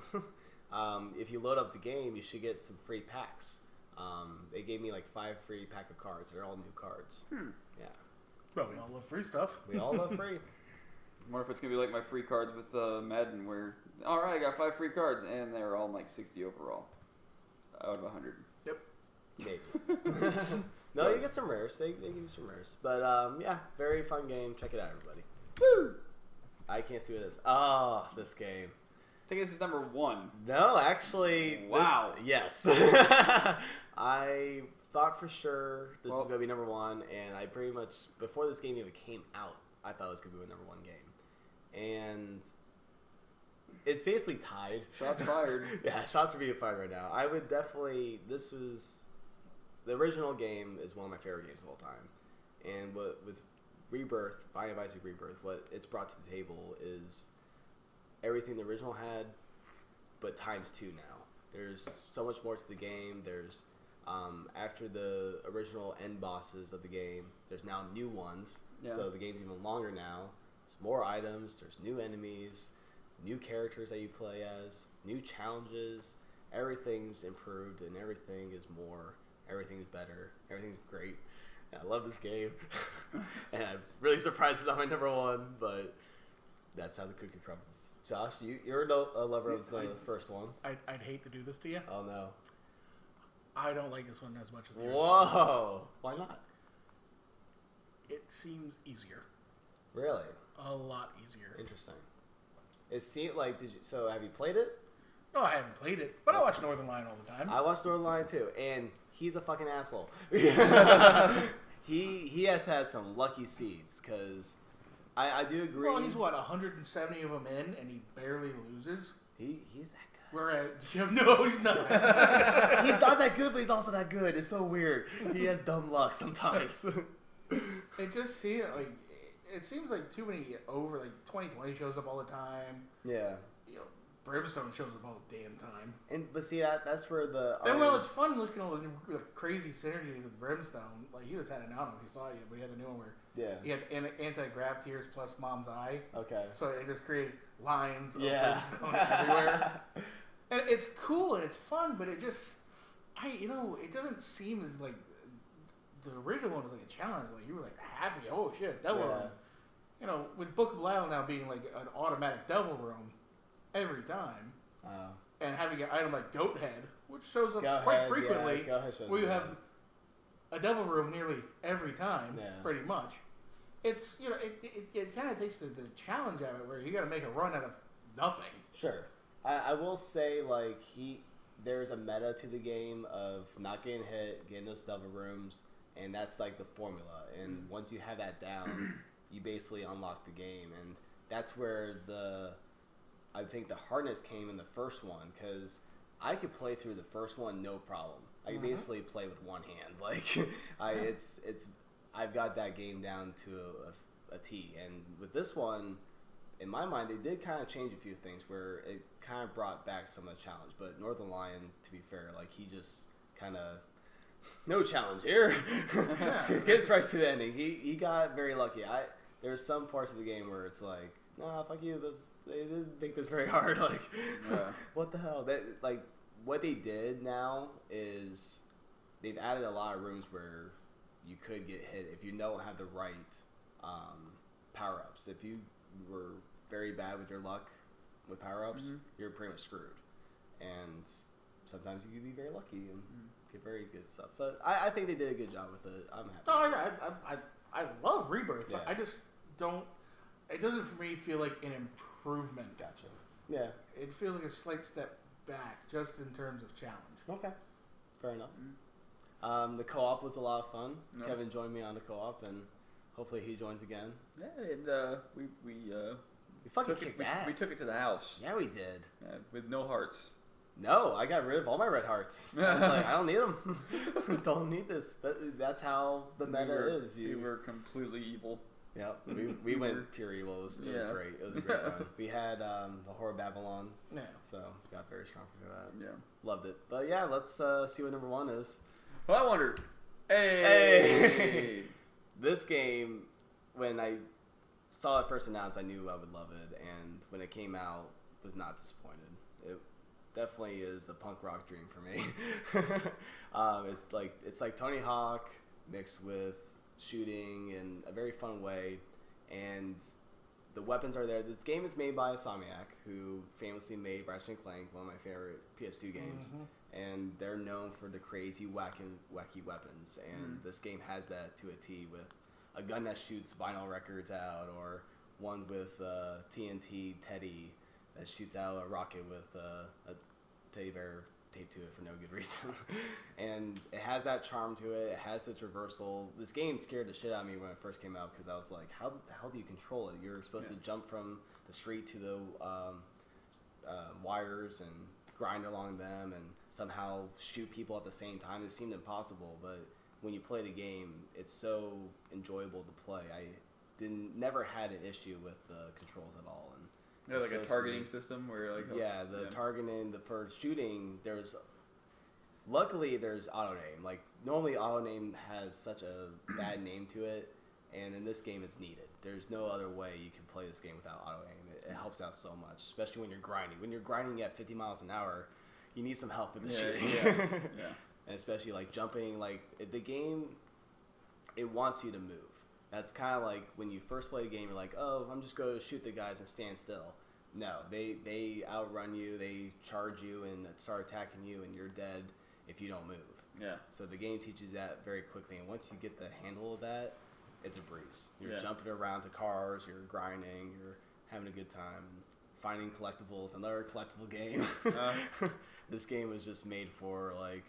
If you load up the game, you should get some free packs. They gave me 5 free pack of cards. They're all new cards. Yeah. Well, we all love free stuff. We all love free. I wonder if it's going to be like my free cards with Madden where, all right, I got 5 free cards, and they're all 60 overall out of 100. Yep. Maybe. No, you get some rares. They give you some rares. But yeah, very fun game. Check it out, everybody. Woo! I can't see what it is. Oh, this game. I think this is number 1. No, actually. Wow. Yes. I thought for sure this was going to be number 1, and I pretty much, before this game even came out, I thought it was going to be a number 1 game. And it's basically tied. Shots fired. Yeah, shots are being fired right now. I would definitely, the original game is one of my favorite games of all time. And with Rebirth, Binding of Isaac Rebirth, what it's brought to the table is everything the original had, but times 2 now. There's so much more to the game. There's, after the original end bosses of the game, there's now new ones. Yeah. So the game's even longer now. There's more items. There's new enemies, new characters that you play as, new challenges. Everything's improved and everything is more. Everything's better. Everything's great. And I love this game. And I'm really surprised it's not my number 1, but that's how the cookie crumbles. Josh, you're a lover of the first one. I'd hate to do this to you. Oh, no. I don't like this one as much as the original. Whoa. Why not? It seems easier. Really? A lot easier. Interesting. It seemed like, so have you played it? No, I haven't played it, but I watch Northern Lion all the time. I watched Northern too, and he's a fucking asshole. He has had some lucky seeds, because I do agree. Well, he's what, 170 of them in, and he barely loses? He's that good. Whereas, no, he's not. He's not that good, but he's also that good. It's so weird. He has dumb luck sometimes. It just seems like, it seems like too many like 2020 shows up all the time. Yeah. You know, Brimstone shows up all the damn time. But see, that's where the... And well, it's fun looking at all the crazy synergy with Brimstone. Like, he just had, I don't know if you saw it yet, but he had the new one where he had anti-grav tears plus Mom's Eye. Okay. So it just created lines of Brimstone everywhere. And it's cool and it's fun, but it just, it doesn't seem as like, the original one was like a challenge. Like, you were like happy, oh shit, Devil Room. With Book of Belial now being like an automatic Devil Room every time. And having an item like Goat Head, which shows up quite frequently, where you have a Devil Room nearly every time, pretty much. It's, it kind of takes the challenge out of it, where you got to make a run out of nothing. Sure. I will say, like, there's a meta to the game of not getting hit, getting those Devil Rooms, and that's like the formula. And once you have that down, you basically unlock the game, and that's where I think the hardness came in the first one, because I could play through the first one no problem. I could basically play with one hand. Like, I've got that game down to a T. And with this one, in my mind, they did kind of change a few things where it kind of brought back some of the challenge. But Northern Lion, to be fair, like, he just kind of no challenge here. Get right to the ending. He got very lucky. There's some parts of the game where it's like, nah, fuck you. They didn't make this very hard. Like, what the hell? What they did now is they've added a lot of rooms where you could get hit if you don't have the right power-ups. If you were very bad with your luck with power-ups, you're pretty much screwed. And sometimes you can be very lucky and get very good stuff. But I think they did a good job with it. I'm happy. No, I love Rebirth. Yeah. I just don't. It doesn't for me feel like an improvement. Gotcha. Yeah. It feels like a slight step back, just in terms of challenge. Okay. Fair enough. The co-op was a lot of fun. No. Kevin joined me on the co-op, and hopefully he joins again. Yeah, and we fucking kicked ass. We took it to the house. Yeah, we did. With no hearts. No, I got rid of all my red hearts. I was like, I don't need them. Don't need this. That's how the meta is. We were completely evil. Yeah, we went pure evil. It was great. It was a great run. We had the Horror of Babylon. Yeah. So got very strong for that. Yeah. Loved it. But yeah, let's see what number 1 is. Well, I wondered. Hey! This game, when I saw it first announced, I knew I would love it. And when it came out, was not disappointed. It definitely is a punk rock dream for me. It's like Tony Hawk mixed with shooting in a very fun way, and the weapons are there. This game is made by Insomniac, who famously made Ratchet and Clank, one of my favorite PS2 games, and they're known for the crazy, wacky weapons. And this game has that to a T, with a gun that shoots vinyl records out, or one with TNT Teddy that shoots out a rocket with a teddy bear taped to it for no good reason. And it has that charm to it. It has the traversal. This game scared the shit out of me when it first came out, because I was like, how the hell do you control it? You're supposed to jump from the street to the wires and grind along them and somehow shoot people at the same time. It seemed impossible, but when you play the game, it's so enjoyable to play. I never had an issue with the controls at all. And there's like a targeting system where you're like targeting for shooting. Luckily there's auto aim. Like normally auto aim has such a bad name to it, and in this game it's needed. There's no other way you can play this game without auto aim. It helps out so much, especially when you're grinding. When you're grinding at 50 miles an hour, you need some help with the shooting. Yeah. And especially like jumping, like the game, it wants you to move. That's kind of like when you first play a game, you're like, oh, I'm just going to shoot the guys and stand still. No, they outrun you, they charge you and start attacking you, and you're dead if you don't move. Yeah. So the game teaches that very quickly, and once you get the handle of that, it's a breeze. You're jumping around to cars, you're grinding, you're having a good time, and finding collectibles. Another collectible game. This game was just made for like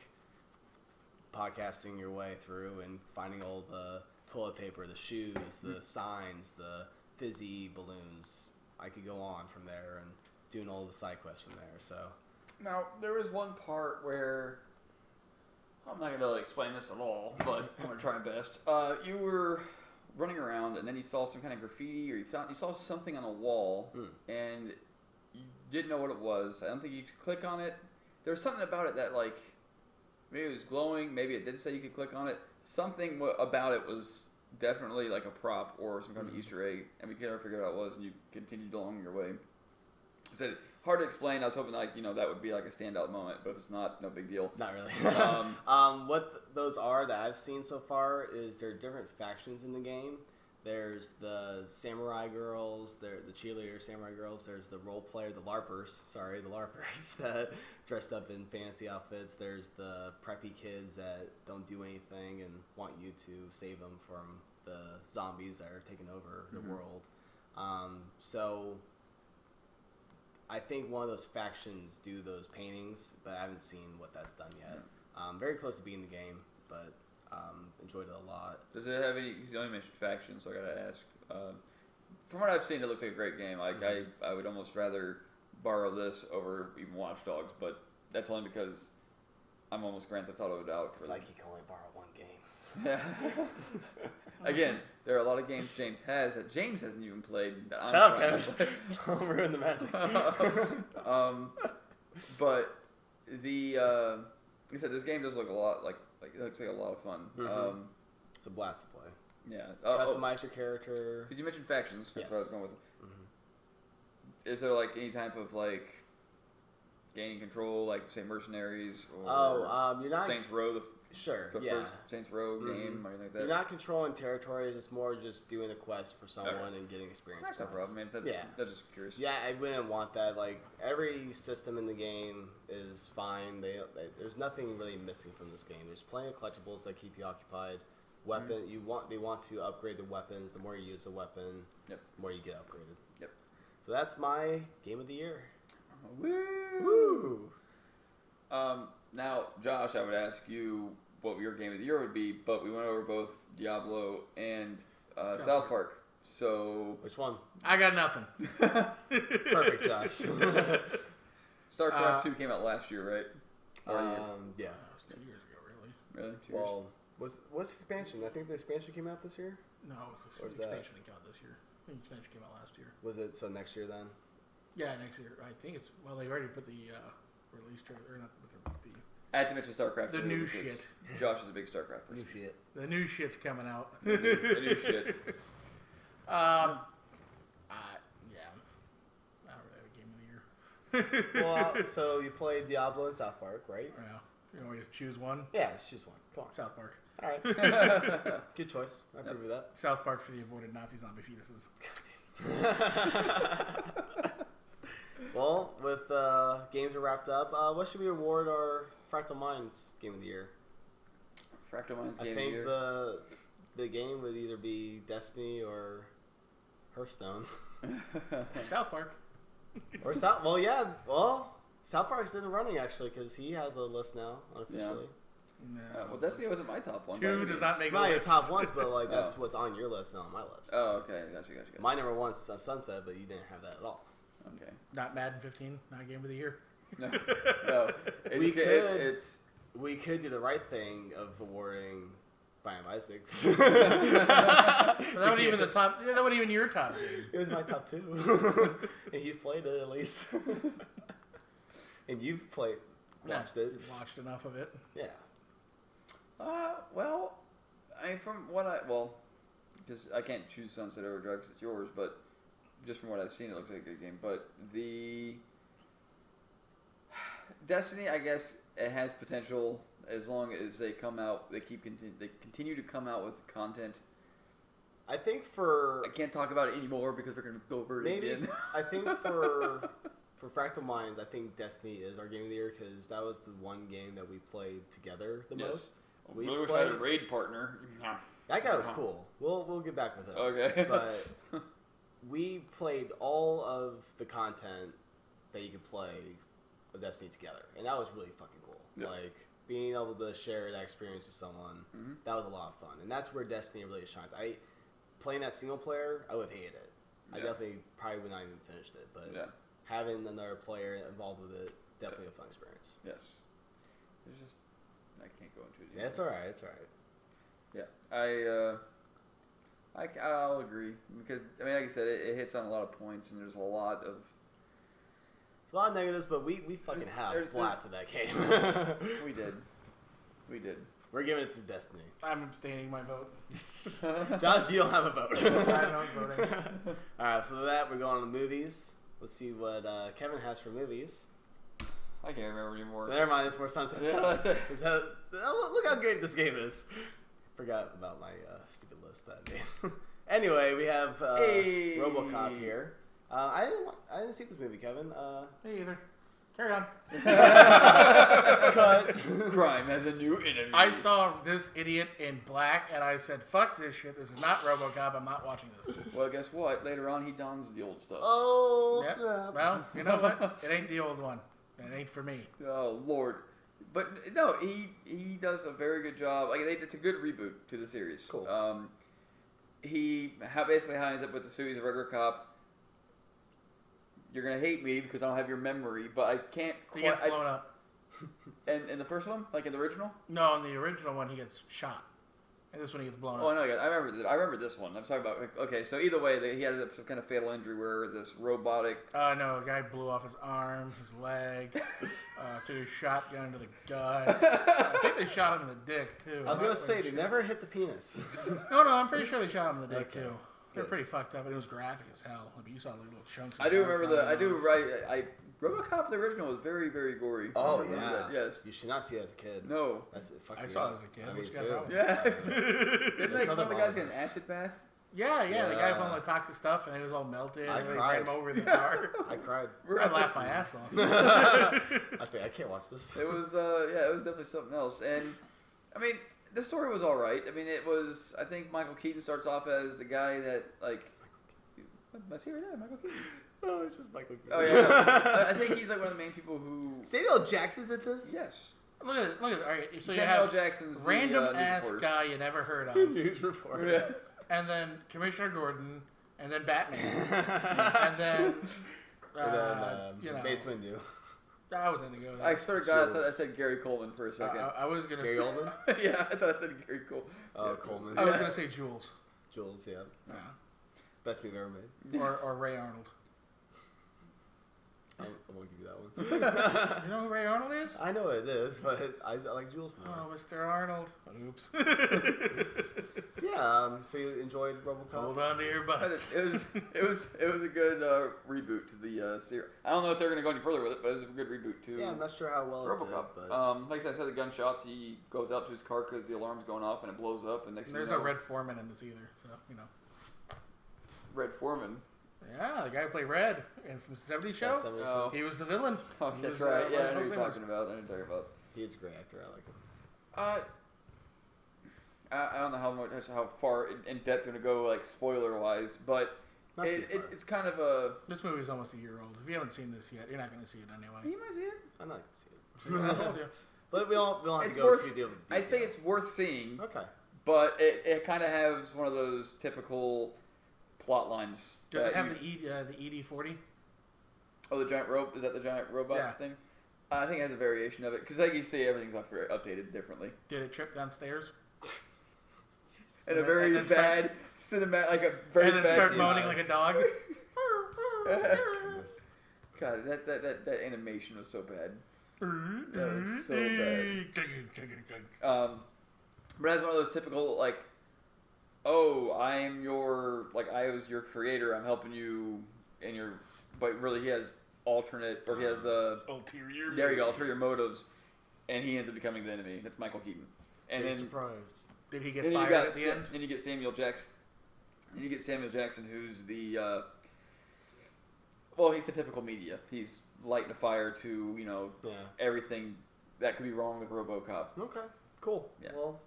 podcasting your way through and finding all the toilet paper, the shoes, the signs, the fizzy balloons. I could go on from there and doing all the side quests from there. So now there was one part where I'm not gonna be able to explain this at all, but I'm gonna try my best. You were running around and then you saw some kind of graffiti, or you saw something on a wall, and you didn't know what it was. I don't think you could click on it. There was something about it that like maybe it was glowing, maybe it did say you could click on it. Something about it was definitely like a prop or some kind of Easter egg, and we could never figure out what it was, and you continued along your way. I said, hard to explain. I was hoping like that would be like a standout moment, but if it's not, no big deal. Not really. What those are that I've seen so far is there are different factions in the game. There's the samurai girls, the cheerleader samurai girls. There's the role player, the LARPers that dressed up in fantasy outfits. There's the preppy kids that don't do anything and want you to save them from the zombies that are taking over the world. So I think one of those factions do those paintings, but I haven't seen what that's done yet. Very close to being the game, but enjoyed it a lot. Does it have any? You only mentioned factions, so I gotta ask. From what I've seen, it looks like a great game. Like I would almost rather borrow this over even Watch Dogs, but that's only because I'm almost Grand Theft Auto out. It's like you can only borrow one game. Yeah. Again, there are a lot of games James has that James hasn't even played. That I'm Shut up, trying to Kevin. Don't ruin the magic. But the like I said, this game does look a lot like it looks like a lot of fun. It's a blast to play. Yeah. Customize your character. Because you mentioned factions. That's what I was going with. Mm-hmm. Is there like any type of like gaining control, like say mercenaries or you're not Saints Row, the first Saints Row game or anything like that? You're not controlling territories. It's more just doing a quest for someone and getting experience. That's no problem, man. That's just curious. Yeah, I wouldn't want that. Like every system in the game is fine. There's nothing really missing from this game. There's plenty of collectibles that keep you occupied. They want to upgrade the weapons. The more you use a weapon, the more you get upgraded. Yep. So that's my game of the year. Woo! Now, Josh, I would ask you what your game of the year would be, but we went over both Diablo and South Park. So which one? I got nothing. Perfect, Josh. StarCraft 2 came out last year, right? Yeah. That was 2 years ago, really. Really? 2 years? What's the expansion? I think the expansion came out this year. No, it was the expansion that came out this year. I think the expansion came out last year. Was it so next year then? Yeah, next year. I think it's they already put the release trailer, or not the I had to mention StarCraft. The new shit. Josh is a big StarCraft person. New shit. The new shit's coming out. The new shit. Yeah. I don't really have a game of the year. Well, so you played Diablo and South Park, right? Yeah. You know, we just choose one. Yeah, choose one. Come on. South Park. All right. Good choice. I agree with that. South Park for the aborted Nazi zombie fetuses. Well, with games are wrapped up, what should we award our Fractal Minds Game of the Year? Fractal Minds Game I of the think Year. the game would either be Destiny or Hearthstone. South Park. Or South. Well, yeah. Well, South Park's in the running actually because he has a list now unofficially. No. Well, Destiny wasn't my top one. Two does not make Not a your list. top ones, but like that's what's on your list, not on my list. Oh, okay. Gotcha. My number one's Sunset, but you didn't have that at all. Okay. Not Madden 15. Not Game of the Year. No. No. We could do the right thing of awarding Brian Isaac. That wasn't even the top. That wasn't even your top game. It was my top two, and he's played it at least. And you've watched it. Watched enough of it. Yeah. Well, because I can't choose Sunset Overdrive because it's yours, but just from what I've seen, it looks like a good game. But the Destiny, I guess, it has potential as long as they continue to come out with content. I think I can't talk about it anymore because we're going to go over it again. I think for Fractal Minds, I think Destiny is our game of the year because that was the one game that we played together the most. We wish I had a raid partner. That guy was cool. We'll get back with him. Okay. But we played all of the content that you could play of Destiny together, and that was really fucking cool. Yep. Like being able to share that experience with someone, that was a lot of fun, and that's where Destiny really shines. Playing that single player, I would have hated it. I definitely probably would not even finished it, but having another player involved with it, definitely a fun experience. Yes. There's just I can't go into it. Yeah, it's all right. It's all right. Yeah, I'll agree because like I said, it hits on a lot of points, and there's a lot of negatives, but we fucking have blasted that game. We did. We're giving it to Destiny. I'm abstaining my vote. Josh, you don't have a vote. I'm not voting. All right, so with that, we're going on to movies. Let's see what Kevin has for movies. I can't remember anymore. Never mind, there's more Sunset stuff. Look how great this game is. Forgot about my stupid list that day. Anyway, we have RoboCop here. I didn't see this movie, Kevin. Me either. Carry on. Cut. Crime has a new enemy. I saw this idiot in black, and I said, "Fuck this shit. This is not RoboCop. I'm not watching this." Well, guess what? Later on, he dons the old stuff. Oh, Yep. snap. Well, you know what? It ain't the old one. It ain't for me. Oh Lord. But no, he does a very good job. Like it's a good reboot to the series. Cool. Basically how he ends up with the suit. He's a regular cop. You're gonna hate me because I don't have your memory, but I can't. He gets blown up. And in the first one, like in the original. No, in the original one, he gets shot. And this one, he gets blown Oh up. no, I remember this one. I'm talking about. Okay, so either way, he had some kind of fatal injury where this robotic. No, a guy blew off his arm, his leg, took his shotgun to the gut. I think they shot him in the dick, too. I was going to say, they never hit the penis. No, I'm pretty sure they shot him in the dick, Okay. too. They're pretty fucked up, and it was graphic as hell. I mean, you saw the little chunks. I do remember RoboCop the original was very, very gory. Oh, I remember yeah. that, yes. You should not see it as a kid. No. That's fucking I saw it as a kid. I mean, What's got too. wrong? Yeah. Didn't There's one of the other guys get an violence. acid bath? Yeah, the guy Yeah. found the toxic stuff, and he was all melted, I and they cried. ran him over in the car. I cried. I laughed my ass off. I say, I can't watch this. It was, it was definitely something else. And, I mean, the story was all right. I mean, I think Michael Keaton starts off as the guy that, like, am I saying that? Michael Keaton? Oh, it's just Michael Keaton. Oh, yeah. I think he's, like, one of the main people who... Samuel L. Jackson's at this? Yes. Look at it. All right, so you Samuel L. have Jackson's random the, news ass reporter. guy you never heard of, News reporter. Yeah. and then Commissioner Gordon, and then Batman, and then Mace Windu. I was gonna go with that. I swear to God, I thought I said Gary Coleman for a second. I was gonna Gary say, Oldman? Yeah, I thought I said Gary Coleman. Oh, Coleman. I was gonna say Jules, Jules, yeah. yeah. Best movie ever made. or Ray Arnold. I won't give you that one. You know who Ray Arnold is? I know what it is, but I like Jules more. Oh, Mr. Arnold. Oops. Yeah, so you enjoyed RoboCop? Hold on to your But butts. it was a good reboot to the series. I don't know if they're going to go any further with it, but it was a good reboot to Yeah, I'm not sure how well RoboCop. it did, but... Like I said, the gunshots. He goes out to his car because the alarm's going off and it blows up. And next thing There's you know, no Red Foreman in this either, so you know. Red Foreman. Yeah, the guy who played Red in from the 70s show. Yeah, 70s Oh. He was the villain. Oh, He that's was, right. Yeah, I know Ryan what you're Gosling talking about. I know what you're talking about. He's a great actor. I like him. I don't know how far in depth we're gonna go, like spoiler wise, but Not too far. it's kind of a. This movie's almost a year old. If you haven't seen this yet, you're not going to see it anyway. You might see it. I'm not gonna see it. I told you. But we don't have It's to go worth- too deep. I say it's worth seeing, Okay. but it kind of has one of those typical plot lines. Does it that have you- the ED40? Oh, the giant rope? Is that the giant robot Yeah. thing? I think it has a variation of it because, like you say, everything's updated differently. Did it trip downstairs? And a And very then bad cinematic, like a very And then bad start scene. moaning like a dog? God, that animation was so bad. That was so bad. But that's one of those typical like, oh, I was your creator. I'm helping you, but really he has alternate, or he has Ulterior. there you go, ulterior motives, and he ends up becoming the enemy. That's Michael Keaton. And Very then surprised. Did he get then you fired got at the end? Then you get Samuel Jackson. Then you get Samuel Jackson, who's the he's the typical media. He's lighting a fire to Yeah. everything that could be wrong with RoboCop. Okay. Cool. Yeah. Well,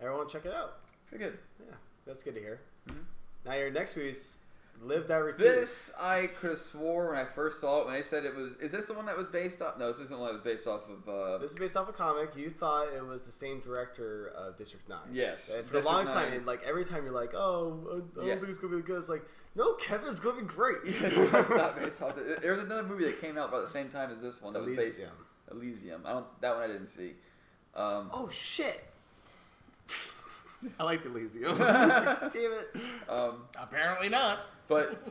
everyone check it out. Pretty good. Yeah, that's good to hear. Mhm. Now your next movie's Live Die Repeat. This I could have swore when I first saw it. When they said it was, is this the one that was based off? No, this isn't the one that was based off of. This is based off a comic. You thought it was the same director of District 9. Yes. And for the District longest 9. time, like every time you're like, oh, I don't Yeah. think it's gonna be good. It's like, no, Kevin, it's gonna be great. It's not based off. There was another movie that came out about the same time as this one that was based. Elysium. Elysium. That one I didn't see. Oh shit! I like Elysium. Damn it. Apparently not. But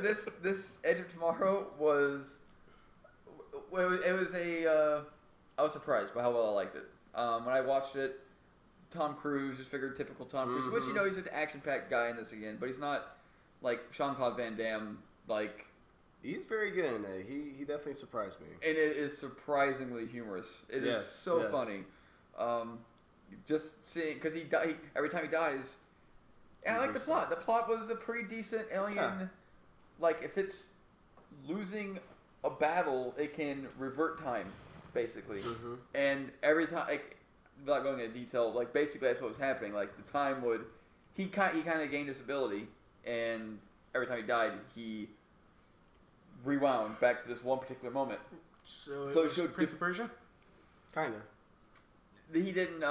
this Edge of Tomorrow was I was surprised by how well I liked it. When I watched it, Tom Cruise, just figured typical Tom Cruise, which he's an action-packed guy in this again, but he's not like Jean-Claude Van Damme, like. He's very good in it. He definitely surprised me. And it is surprisingly humorous. It is so funny. Just seeing, because every time he dies. And I like the plot. The plot was a pretty decent alien. Yeah. Like, if it's losing a battle, it can revert time, basically. Mhm. And every time, like, without going into detail, like, basically that's what was happening. Like, the time would. He kind of gained this ability, and every time he died, he rewound back to this one particular moment. So So it it was showed Prince of Persia? Kinda. He didn't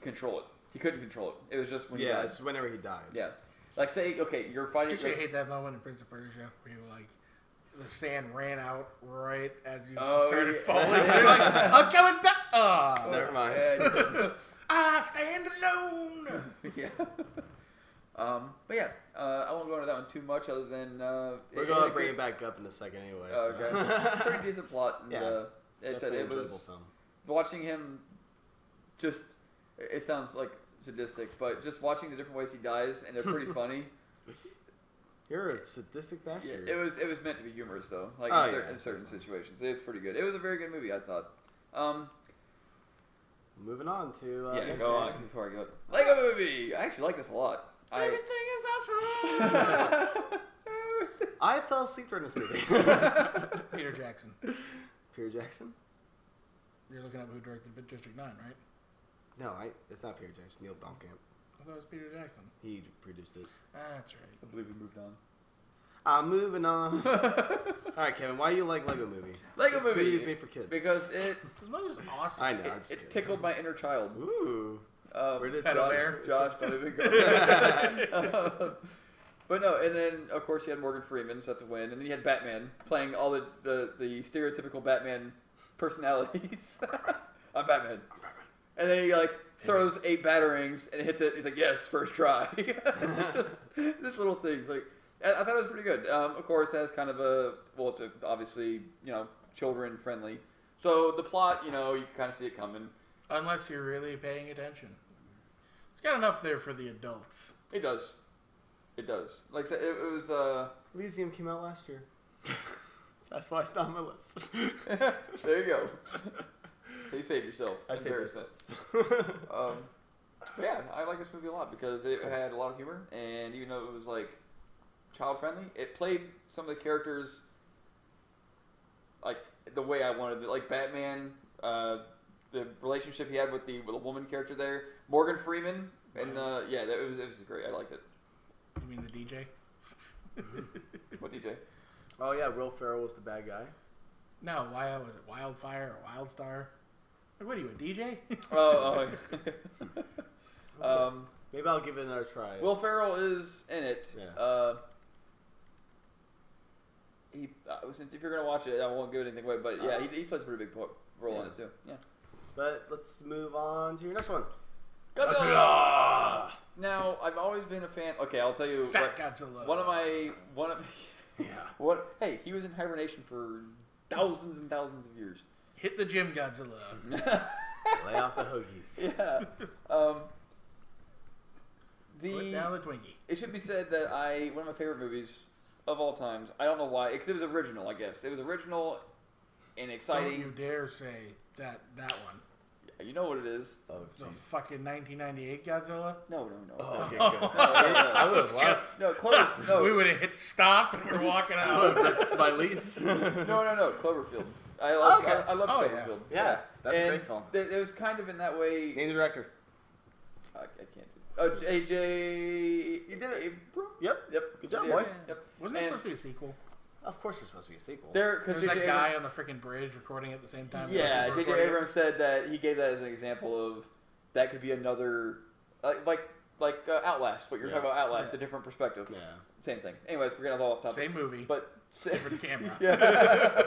control it. He couldn't control it. It was just when he Yeah, died. it's whenever he died. Yeah, like say, okay, you're fighting. Did you hate that moment in Prince of Persia where you like the sand ran out right as you Oh, started yeah. falling? So you're like, I'm coming back. Oh, Never mind. I stand alone. Yeah. But yeah, I won't go into that one too much, other than We're gonna bring it back up in a second anyway. Oh, so. okay. Pretty decent plot. And, Yeah. it Definitely was enjoyable film. watching him. Just it sounds like sadistic, but just watching the different ways he dies, and they're pretty funny. You're a sadistic Yeah, bastard. it was meant to be humorous though, like Oh, in certain situations. It was pretty good. It was a very good movie, I thought. Moving on to Yeah, next go movie. on before I go. Lego Movie. I actually like this a lot. Everything is awesome. I fell asleep during this movie. Peter Jackson. Peter Jackson? You're looking up who directed District 9, right? No, it's not Peter Jackson. Neil Blomkamp. I thought it was Peter Jackson. He produced it. That's right. I believe we moved on. Moving on. All right, Kevin. Why do you like Lego Movie? Lego This Movie is made for kids. because it This movie's awesome. I know. I'm just it kidding. tickled my inner child. Ooh. Where did Pedo Josh- bear. Josh, don't even go. But no, and then of course you had Morgan Freeman, so that's a win. And then you had Batman playing all the stereotypical Batman personalities. I'm Batman. And then he like throws 8 batarangs and hits it. He's like, yes, first try. Just little things like I thought it was pretty good. Of course, it has kind of it's obviously children friendly. So the plot, you can kind of see it coming. Unless you're really paying attention. It's got enough there for the adults. It does. It does. Like I said, it was. Elysium came out last year. That's why it's not on my list. There you go. So you saved yourself. I saved Embarrassment. Yeah, I like this movie a lot because it had a lot of humor, and even though it was like child friendly. It played some of the characters like the way I wanted it. Like Batman, the relationship he had with the woman character there, Morgan Freeman, and yeah, it was great. I liked it. You mean the DJ? What DJ? Oh yeah, Will Ferrell was the bad guy. No, why was it Wildfire or Wildstar? Like, what are you, a DJ? Oh. Maybe I'll give it another try. Will Ferrell is in it. Yeah. If you're gonna watch it, I won't give anything away. But yeah, he plays a pretty big role in it too. Yeah. But let's move on to your next one. Godzilla! Now, I've always been a fan. Okay, I'll tell you. Fat Godzilla. Yeah. Hey, he was in hibernation for thousands and thousands of years. Hit the gym, Godzilla. Lay off the hoagies. Yeah. Put down the Twinkie. It should be said that one of my favorite movies of all times. I don't know why, because it was original. I guess it was original and exciting. Don't you dare say that one. You know what it is? Oh, the fucking 1998 Godzilla? No. Oh, okay, good. I would have left. No, we would have hit stop and we're walking out. That's my lease. No. Cloverfield. I love Cloverfield. Yeah, that's and a great film. It was kind of in that way. Name the director. I can't do it. Oh, J.J. You did it. Yep. Good job, Yeah, boy. Yep. Wasn't there supposed to be a sequel? Of course there's supposed to be a sequel. There's that guy on the freaking bridge recording at the same time. Yeah, J.J. Abrams said that he gave that as an example of that could be another, like Outlast, what you're talking about, Outlast, a different perspective. Yeah. Same thing. Anyways, we're getting all off topic. Same movie, but different camera. Yeah.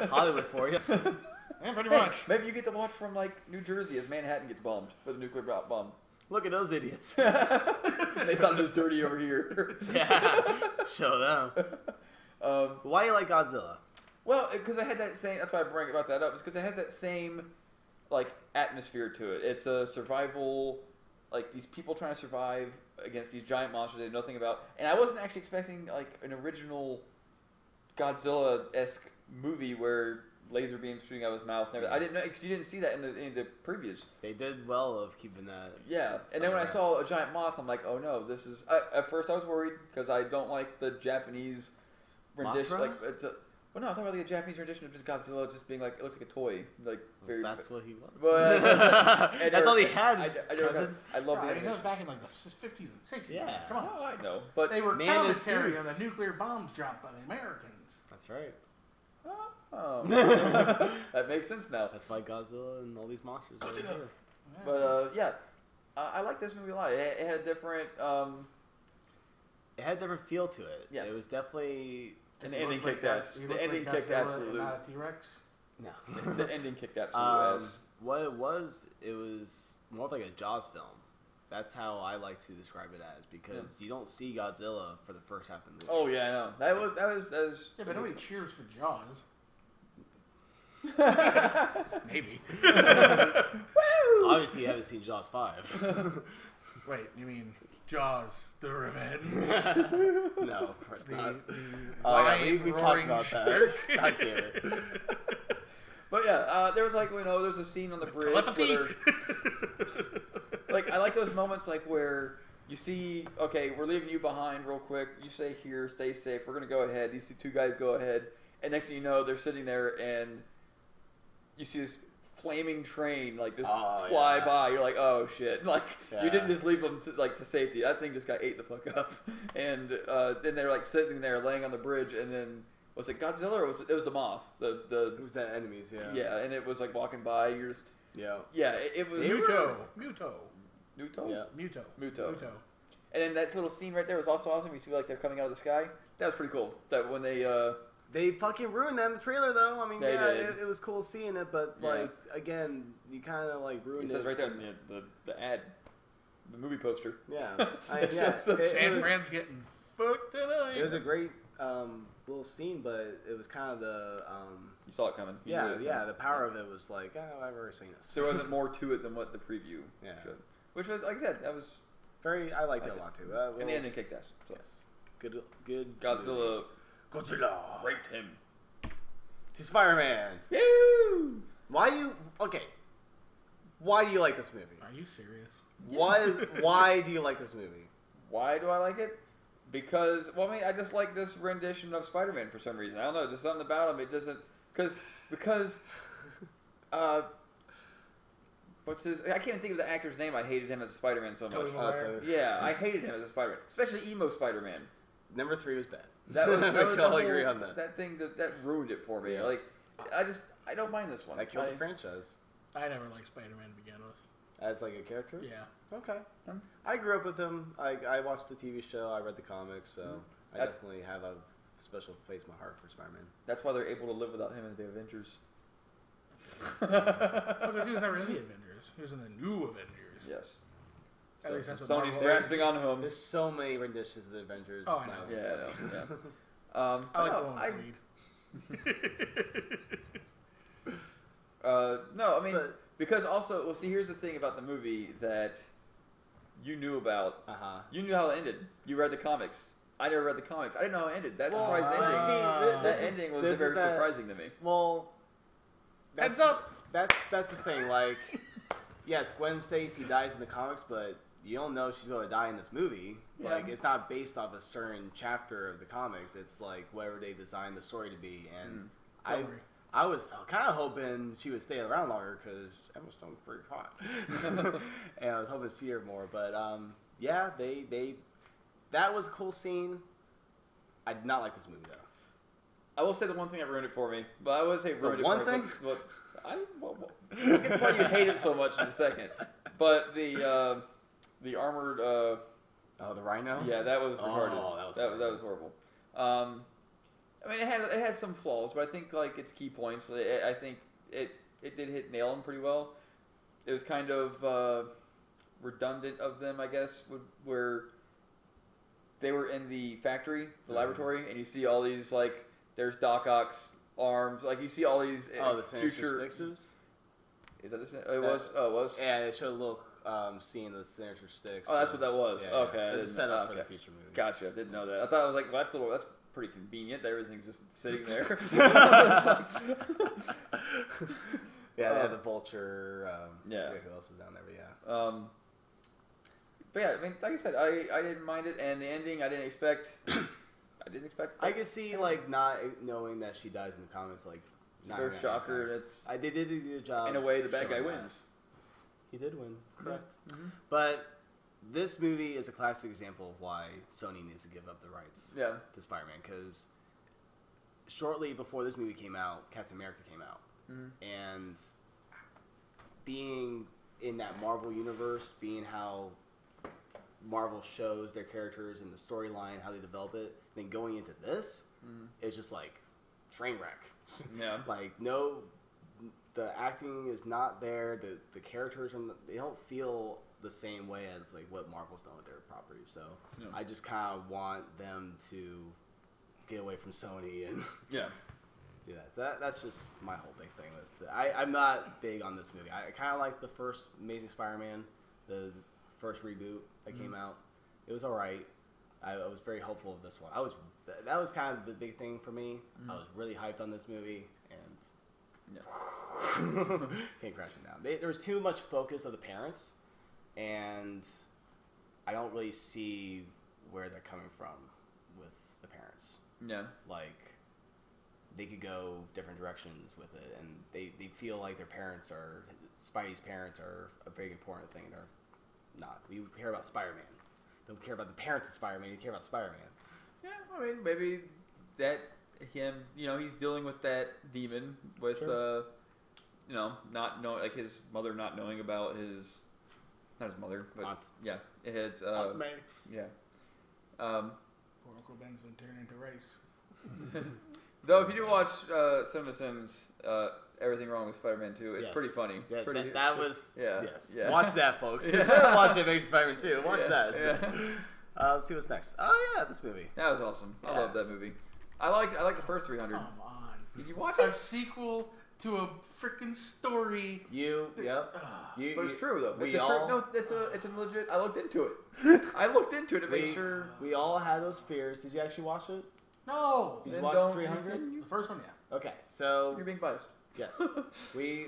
Hollywood for you. Yeah, pretty much. Maybe you get to watch from New Jersey as Manhattan gets bombed with a nuclear bomb. Look at those idiots. They thought it was dirty over here. Yeah. Show them. Why do you like Godzilla? Well, because I had that same. That's why I bring about that up. Is because it has that same atmosphere to it. It's a survival, these people trying to survive against these giant monsters they know nothing about. And I wasn't actually expecting an original Godzilla-esque movie where laser beams shooting out of his mouth and everything. I didn't know, because you didn't see that in the previews. They did well of keeping that. Yeah, and then when I saw a giant moth, I'm like, oh no, this is. At first, I was worried because I don't like the Japanese rendition. Mothra? I'm talking about the Japanese rendition of just Godzilla, just being it looks like a toy, very. That's what he was. But that's all he had. I love the That animation. was back in the 50s and 60s. Yeah. Come on. Oh, I know, but They were Man in commentary on suits. the nuclear bombs dropped by the Americans. That's right. oh, that makes sense now. That's why Godzilla and all these monsters are Godzilla. here. But yeah, I like this movie a lot. It had a different. It had a different feel to it. Yeah. It was definitely. And the ending kicked ass. The ending kicked absolutely. Not a T-Rex. No. The ending kicked absolute ass. What it was more of like a Jaws film. That's how I like to describe it as, because you don't see Godzilla for the first half of the movie. Oh yeah, I know. That was. Yeah, but nobody cheers for Jaws. Maybe. Obviously, you haven't seen Jaws 5. Wait, you mean Jaws: The Revenge? No, of course not. We talked about that. God damn it. But yeah, there was there's a scene on the bridge where I like those moments where you see, okay, we're leaving you behind real quick. You stay here, stay safe. We're gonna go ahead. These two guys go ahead, and next thing you know, they're sitting there, and you see this flaming train just fly by. You're like, oh shit! You didn't just leave them to safety. That thing just got ate the fuck up. And then they're sitting there, laying on the bridge, and then was it Godzilla or was it was the moth? It was the enemies, yeah. Yeah, and it was walking by. You're just it was Muto. Yeah. Muto. And then that little scene right there was also awesome. You see they're coming out of the sky. That was pretty cool. That when they fucking ruined that in the trailer, though. I mean, They did. it was cool seeing it, but again, you kind of ruined it. It says right there in the ad, the movie poster. Yeah, San Fran's getting fucked tonight. It was a great little scene, but it was kind of the You saw it coming. You knew it was coming. The power of it was I've ever seen this. There wasn't more to it than what the preview showed. Which was, like I said, that was I liked it a lot too. and the ending kicked ass. So. Yes, good. Godzilla Godzilla raped him. To Spider-Man. Woo! Why do you like this movie? Are you serious? Why do you like this movie? Why do I like it? Because, well, I mean, I just like this rendition of Spider-Man for some reason. I don't know, there's something about him. It doesn't, because, what's his? I can't even think of the actor's name. I hated him as a Spider-Man so much. Tobey Maguire. Yeah, I hated him as a Spider-Man, especially emo Spider-Man. Number 3 was bad. That was we can all agree on that. That thing that ruined it for me. Yeah. Like, I don't mind this one. That killed the franchise. I never liked Spider-Man to begin with. As like a character? Yeah. Okay. I grew up with him. I watched the TV show. I read the comics, so I definitely have a special place in my heart for Spider-Man. That's why they're able to live without him in the Avengers. Because he was never in the Avengers. He was in the new Avengers. Yes. At least that's what Sony's Marvel grasping is. onto him. There's so many renditions of the Avengers. Oh, it's I know. not Yeah, even funny. yeah. I like the one with Reed. No, I mean, But- because also, well, see, here's the thing about the movie that you knew about. Uh-huh. You knew how it ended. You read the comics. I never read the comics. I didn't know how it ended. That surprise Well, ending. see, That ending was very surprising to me. Well, Heads up! That's the thing. Like, yes, Gwen Stacy dies in the comics, but you don't know she's going to die in this movie. Yeah. Like, it's not based off a certain chapter of the comics. It's like whatever they designed the story to be. And Don't worry. I was kind of hoping she would stay around longer because Emma Stone's pretty hot, and I was hoping to see her more. But yeah, that was a cool scene. I did not like this movie though. I will say the one thing that ruined it for me, but I would say ruined it one for me. thing? But I'll get to why you hate it so much in a second. But the armored. Oh, the Rhino. Yeah, that was retarded. Oh, that was horrible. I mean, it had some flaws, but I think like its key points. I think it did nail them pretty well. It was kind of redundant of them, I guess, where they were in the factory, the laboratory, and you see all these like there's Doc Ock's arms, like you see all these the Sinister future Sixes. Is that the it was? Oh, it was. Yeah, it showed a little scene of the Sinister Six. Oh, that's what that was. Yeah, Okay, it's a setup for the future movies. Gotcha. I didn't know that. I thought I was like, well, that's pretty convenient that everything's just sitting there. Yeah, they had the Vulture. Yeah. I forget who else was down there, but yeah. But yeah, I mean, like I said, I didn't mind it, and the ending I didn't expect. I could see like not knowing that she dies in the comics, like It's a very shocker. And it's they did a good job. in a way the bad guy showing that. wins. He did win, correct? Mm-hmm. But this movie is a classic example of why Sony needs to give up the rights Yeah. to Spider-Man, because shortly before this movie came out, Captain America came out, and being in that Marvel universe, being how Marvel shows their characters and the storyline, how they develop it, and then going into this, it's just like train wreck. Yeah. Like the acting is not there. The characters they don't feel the same way as like what Marvel's done with their properties. So Yeah. I just kind of want them to get away from Sony and Yeah. do that. So that's just my whole big thing with it. I'm not big on this movie. I kind of like the first Amazing Spider-Man, the first reboot that came out. It was all right. I was very hopeful of this one. That was kind of the big thing for me. I was really hyped on this movie, and came crashing down. There was too much focus of the parents, and I don't really see where they're coming from with the parents. Yeah. Like, they could go different directions with it, and they feel like their parents are, Spidey's parents are a very important thing. They're not. We care about Spider-Man. Don't care about the parents of Spider-Man. You care about Spider-Man. Yeah, I mean, maybe that he's dealing with that demon with, not knowing, like his mother not knowing about not his mother, but Aunt. yeah, it's Aunt May. yeah. Poor Uncle Ben's been turned into rice. Though if you do watch Cinema Sims, Everything Wrong with Spider-Man 2, it's Yes. pretty funny. It's Yeah, pretty, that was yeah, yes. yeah. Watch that, folks. Yeah. Instead of watching Amazing Spider-Man 2, watch Yeah, that. yeah. Let's see what's next. Oh yeah, this movie. That was awesome. I Yeah. love that movie. I like the first 300. Come on. Did you watch A it? sequel to a freaking story. Yep. But it's true though. We It's a all- no. It's a legit. I looked into it. I looked into it to make sure. We all had those fears. Did you actually watch it? No. Did you Then watch don't- 300? The first one, yeah. Okay, so You're being biased. Yes.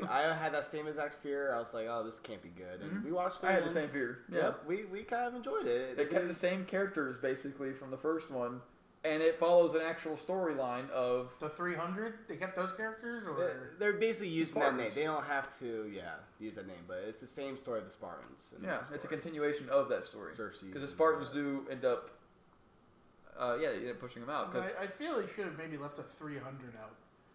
I had that same exact fear. I was like, oh, this can't be good. And we watched it. I had the same fear. Yeah. We kind of enjoyed it. They kept the same characters basically from the first one, and it follows an actual storyline of the 300. They kept those characters, or they're basically using that name. Spartans. They don't have to, use that name, but it's the same story of the Spartans. it's a continuation of that story. Xerxes Because the Spartans do end up, you end up pushing them out. Cause I feel they should have maybe left the 300 out.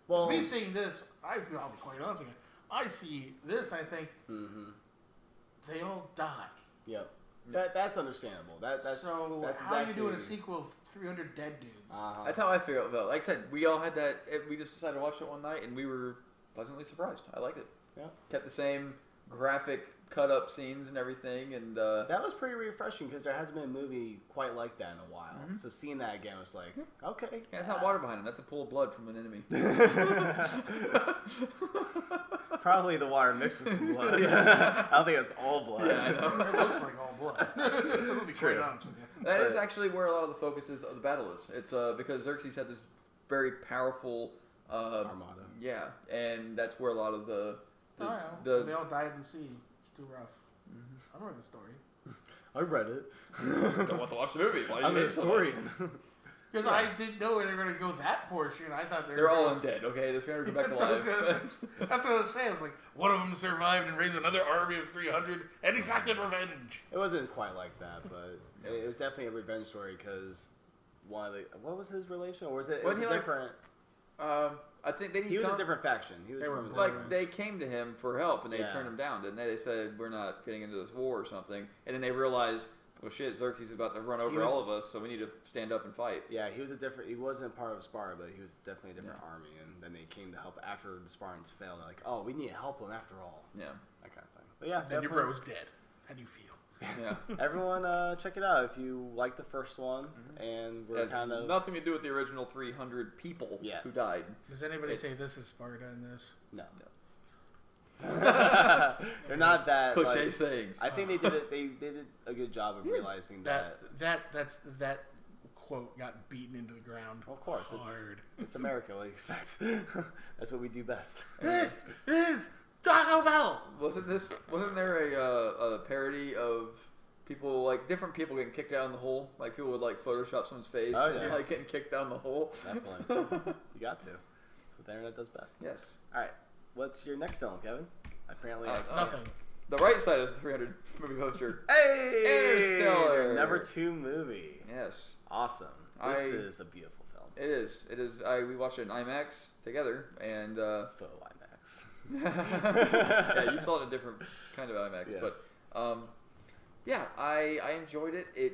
Well, me seeing this, I'll be quite honest with you. I see this, I think they all die. Yep. That's understandable. That's how are you doing a sequel of 300 dead dudes? That's how I feel about it. Like I said, we all had that. We just decided to watch it one night, and we were pleasantly surprised. I liked it. Yeah. Kept the same graphic cut-up scenes and everything, and that was pretty refreshing because there hasn't been a movie quite like that in a while. So seeing that again was like, okay. Yeah, it's not water behind him. That's a pool of blood from an enemy. Probably the water mixed with some blood. I don't think it's all blood. Yeah, I know. It looks like all blood. I'll be quite honest with you. That is actually where a lot of the focus of the battle is. It's because Xerxes had this very powerful Armada. Yeah, and that's where a lot of I don't know. They all died in the sea. It's too rough. I don't know the story. I read it. Don't want to watch the movie. Why do you I'm a hate it so much? historian. Because I didn't know they were going to go that portion. I thought They're all undead. Okay, they're 300 come back alive. That's what I was saying. I was like, one of them survived and raised another army of 300 and exacted revenge. It wasn't quite like that, but it was definitely a revenge story because what was his relation, or was it different? I think he was a different faction. He was from they came to him for help and they turned him down, didn't they? They said we're not getting into this war or something, and then they realized, well, shit, Xerxes is about to run over all of us, so we need to stand up and fight. Yeah, he wasn't part of Sparta, but he was definitely a different army, and then they came to help after the Spartans failed. They're like, oh, we need to help them after all. Yeah, that kind of thing. But yeah, then your bro's dead. How do you feel? Yeah. Everyone, check it out if you like the first one, and we're kind of nothing to do with the original 300 people who died. Does anybody say this is Sparta in this? No. They're not that cliche sayings. I think they did it. They did a good job of realizing that quote got beaten into the ground. Well, of course, hard. It's America. What do you expect? That's what we do best. This is Taco Bell. Wasn't there a parody of people, like different people getting kicked down the hole? Like people would like Photoshop someone's face and like getting kicked down the hole. Definitely. You got to. That's what the internet does best. Yes. All right. What's your next film, Kevin? Apparently, nothing. The right side of the 300 movie poster. Hey! Interstellar. Number 2 movie. Yes. Awesome. This is a beautiful film. It is. It is. We watched it in IMAX together, and faux IMAX. Yeah, you saw it in a different kind of IMAX, yes. but yeah, I enjoyed it. It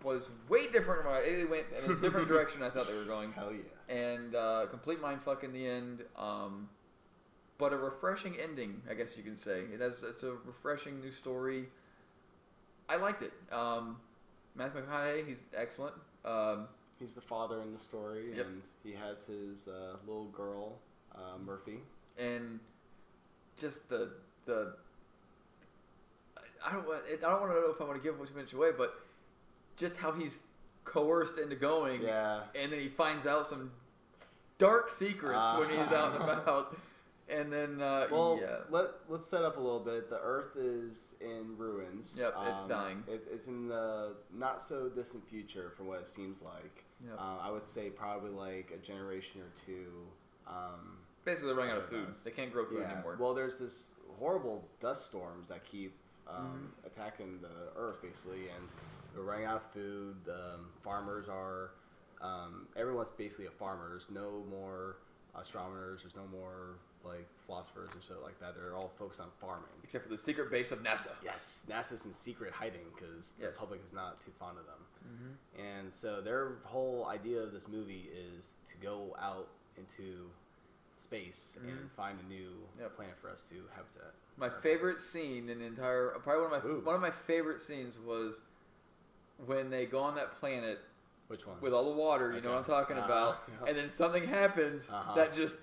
was way different. It went in a different direction I thought they were going. Hell yeah. And complete mindfuck in the end. But a refreshing ending, I guess you can say. It's a refreshing new story. I liked it. Matthew McConaughey, he's excellent. He's the father in the story, Yep. and he has his little girl, Murphy. And just the I don't want to know if I want to give too much away, but just how he's coerced into going, and then he finds out some dark secrets when he's out and about. And then, let's set up a little bit. The Earth is in ruins. Yep, it's dying. It's in the not so distant future, from what it seems like. Yep. I would say probably like a generation or two. Basically, they're running out of food. They can't grow food anymore. Well, there's this horrible dust storms that keep attacking the Earth, basically, and we're running out of food. Farmers are. Everyone's basically a farmer. There's no more astronomers. There's no more like philosophers and shit like that. They're all focused on farming. Except for the secret base of NASA. Yes, NASA's in secret hiding because the public is not too fond of them. Mm-hmm. And so their whole idea of this movie is to go out into space and find a new planet for us to habitat. My favorite scene in the entire, probably one of my favorite scenes was when they go on that planet. Which one? With all the water, you know what I'm talking about. And then something happens that just,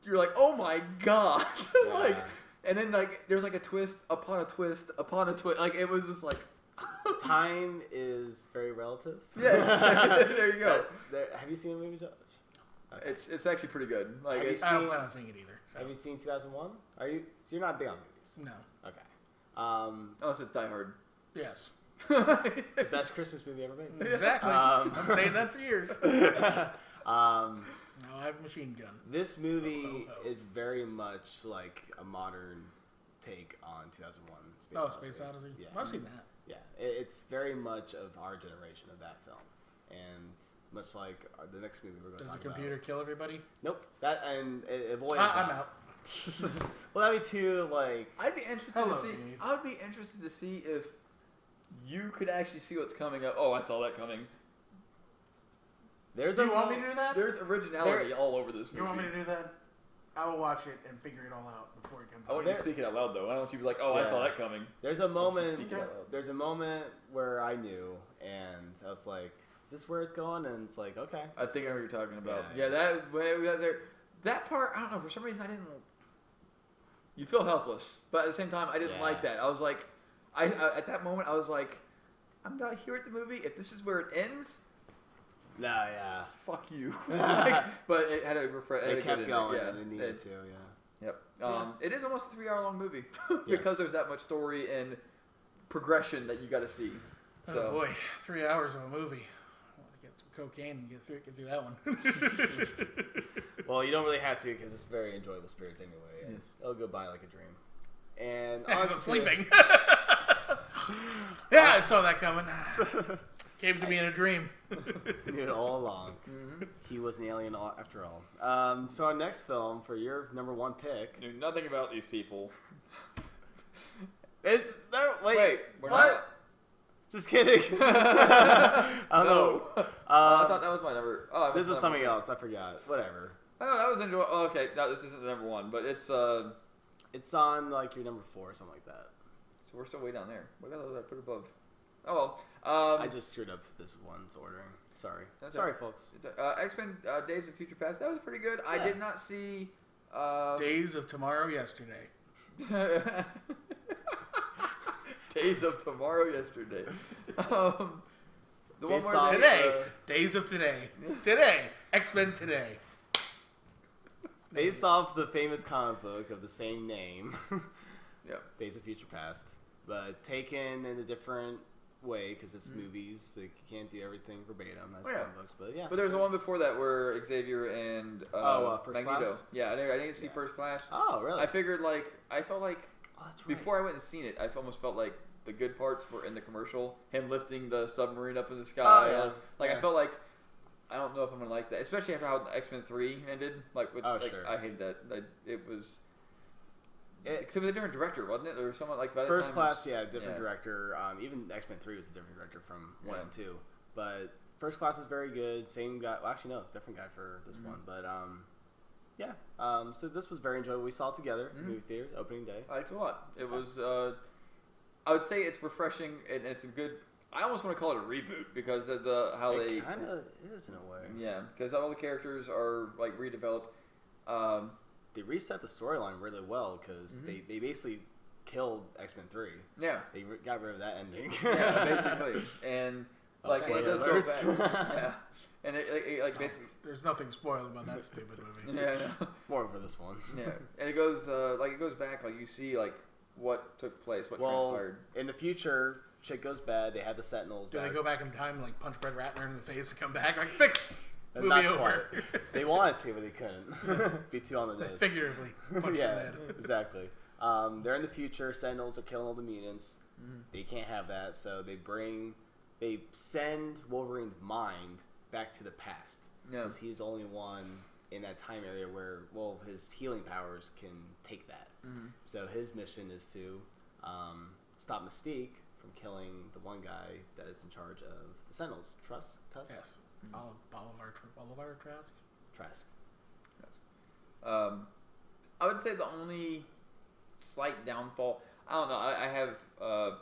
you're like, oh my god. Like, and then like, there's like a twist upon a twist upon a twist. Like, it was just like. Time is very relative. Yes. There you go. Have you seen the movie, Josh? Okay. It's actually pretty good. Like, I don't plan on seeing it either. So, Have you seen 2001? Are you? So you're not big on movies. no. Okay. Unless it's Die Hard. Yes. The best Christmas movie ever made. Exactly. I'm saying that for years. Now I have a machine gun. This movie is very much like a modern take on 2001: Space Odyssey. Space Odyssey. Yeah. I've seen that. Yeah, it's very much of our generation of that film, and much like the next movie we're going to Does talk the computer kill everybody? Nope. That and avoid. I'm out. Well, that'd be too like. I'd be interested Hello, to see. Dave. I would be interested to see if you could actually see what's coming up. Oh, I saw that coming. There's Do you want me to do that? There's originality all over this movie. You want me to do that? I will watch it and figure it all out before it comes I out. want you to speak it out loud though. I don't want you to be like, oh, I saw that coming. There's a moment. speak it out loud. There's a moment where I knew, and I was like, "Is this where it's going?" And it's like, "Okay." I think I know what you're talking about. Yeah. Yeah, that when we got there, that part. I don't know. For some reason, I didn't. You feel helpless, but at the same time, I didn't like that. I was like, I at that moment, I was like, I'm not here at the movie. If this is where it ends, No, yeah. fuck you. Like, but it had a It kept going, Yeah, and it needed to. Yeah. Yep. It is almost a 3-hour long movie because there's that much story and progression that you got to see. So. Oh boy, 3 hours of a movie. I want to get some cocaine and get through that one. Well, you don't really have to because it's very enjoyable spirits anyway. Yes. It'll go by like a dream. And As on I'm to- sleeping. Yeah, I saw that coming. Came to me in a dream. Knew it all along. He was an alien after all. So our next film for your number one pick. Knew nothing about these people. It's wait, we're what? not. Just kidding. I don't know. I thought that was my number. Oh, This was something else. I forgot. Whatever. Oh, that was enjoyable. Oh, okay, no, this isn't the number one, but it's It's on like your number 4 or something like that. So we're still way down there. What else did I put above? Oh well. I just screwed up this one's ordering. Sorry. That's Sorry, it. folks. X-Men Days of Future Past. That was pretty good. I Yeah. did not see. Days of Tomorrow Yesterday. Days of Tomorrow Yesterday. The one Based where on- Today. Days of Today. Today. X-Men Today. Based off the famous comic book of the same name, Yep. Days of Future Past, but taken in a different way because it's movies. Like you can't do everything verbatim. That's comic books, but yeah. But there was a one before that where Xavier and First Magneto. Class? Yeah, I didn't see First Class. Oh, really? I figured I felt like Oh, that's right. before I went and seen it, I almost felt like the good parts were in the commercial. Him lifting the submarine up in the sky. Oh, yeah. I felt like I don't know if I'm gonna like that, especially after how X-Men 3 ended. Sure. I hated that. It was. Except it was a different director, wasn't it? Or someone like by the First time Class, it was, different director. Even X-Men 3 was a different director from 1 Yeah. and 2. But First Class was very good. Same guy. Well, actually, no, different guy for this one. But yeah. So this was very enjoyable. We saw it together in the movie theater opening day. I liked it a lot. It was. I would say it's refreshing and it's a good. I almost want to call it a reboot because of how they It kind of is in a way. Yeah, because all the characters are like redeveloped. They reset the storyline really well because they basically killed X-Men 3. Yeah, They got rid of that ending. yeah, basically, and like when it does go spoiler back, alerts. yeah, and it like basically, There's nothing spoiled about that stupid movie. yeah, More for this one. yeah, and it goes back like you see like what took place, what transpired. In the future, shit goes bad. They have the Sentinels. Do they that- go back in time and like punch Brett Ratner in the face and come back like fixed? Movie Not over. quite. They wanted to, but they couldn't. Be too on the nose. Figuratively punch Yeah, the head. exactly. They're in the future. Sentinels are killing all the mutants. They can't have that, so they send Wolverine's mind back to the past. Yeah. Because he's the only one in that time area where, his healing powers can take that. So his mission is to stop Mystique from killing the one guy that is in charge of the Sentinels. Tusk? Yes. Bolivar Trask. Trask. I would say the only slight downfall. I don't know. I have.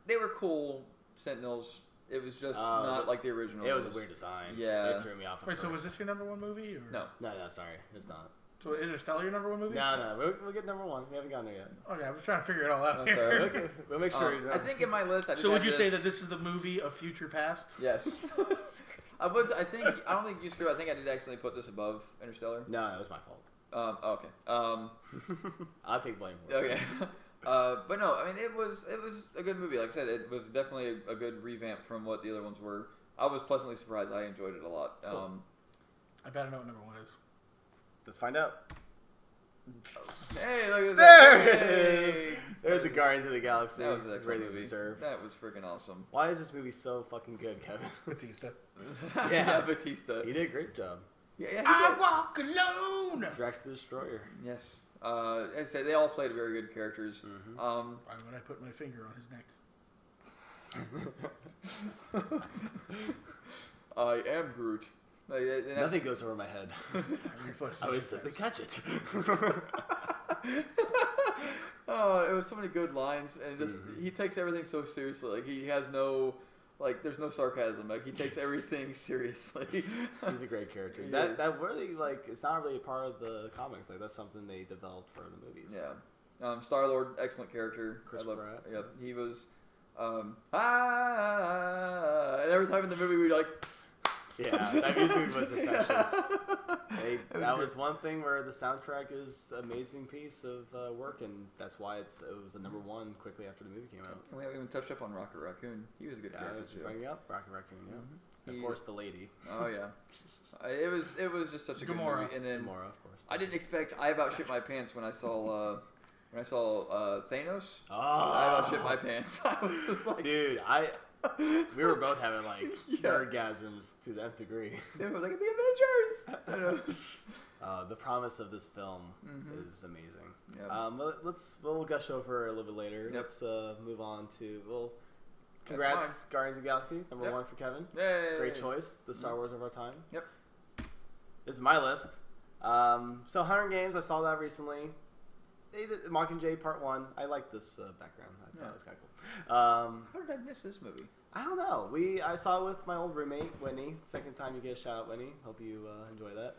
They were cool Sentinels. It was just not like the original. It was a weird design. Yeah. It threw me off. at Wait, so first. was this your number one movie? Or? No. No, sorry. It's not. So Interstellar your number one movie? No. We'll get number 1. We haven't gotten there yet. Okay, I was trying to figure it all out. I'm here. sorry. We'll make sure. I think in my list. I did So would have you say that this is the movie of future past? Yes. I don't think you screwed. I think I did accidentally put this above Interstellar. No, it was my fault. Okay. I'll take blame for it. Okay. But no, I mean, it was a good movie. Like I said, it was definitely a good revamp from what the other ones were. I was pleasantly surprised. I enjoyed it a lot. Cool. I better know what number 1 is. Let's find out. Hey, look at There! that! Hey! There's the Guardians of the Galaxy. That was an excellent Rated movie. Reserve. That was freaking awesome. Why is this movie so fucking good, Kevin? Batista. Yeah, Batista. He did a great job. Yeah, he I did. walk alone. Drax the Destroyer. Yes. As I said, they all played very good characters. Mm-hmm. Why would I put my finger on his neck? I am Groot. Nothing goes over my head. I was the to catch it. Oh, it was so many good lines, and just he takes everything so seriously. Like he has no, like there's no sarcasm. Like he takes everything seriously. He's a great character. Yeah. That really like it's not really a part of the comics. Like that's something they developed for the movies. Yeah. Star-Lord, excellent character. Chris Pratt. Yep, he was. And every time in the movie we like. Yeah, that music was infectious. That was one thing where the soundtrack is an amazing piece of work, and that's why it was a number 1 quickly after the movie came out. And we haven't even touched up on Rocket Raccoon. He was a good Yeah, I character was too. bringing up Rocket Raccoon. Yeah, He- of course the lady. Oh yeah, it was just such a good Gamora. movie. And then Gamora, of course. I didn't expect. I about shit my pants when I saw Thanos. Oh, I about shit my pants. I was just like, dude, we were both having like orgasms to that degree. it was like the Avengers. I know. The promise of this film Mhm. is amazing. Yep. We'll gush over a little bit later. Yep. Let's move on to That's congrats, Guardians of the Galaxy, number Yep. 1 for Kevin. Yay. Great choice, the Star Wars of our time. Yep. This is my list. So Hunger Games, I saw that recently. They did Mockingjay Part 1. I like this background. I thought it was kind of cool. How did I miss this movie? I don't know. I saw it with my old roommate, Whitney. Second time you get a shout out, Whitney. Hope you enjoy that.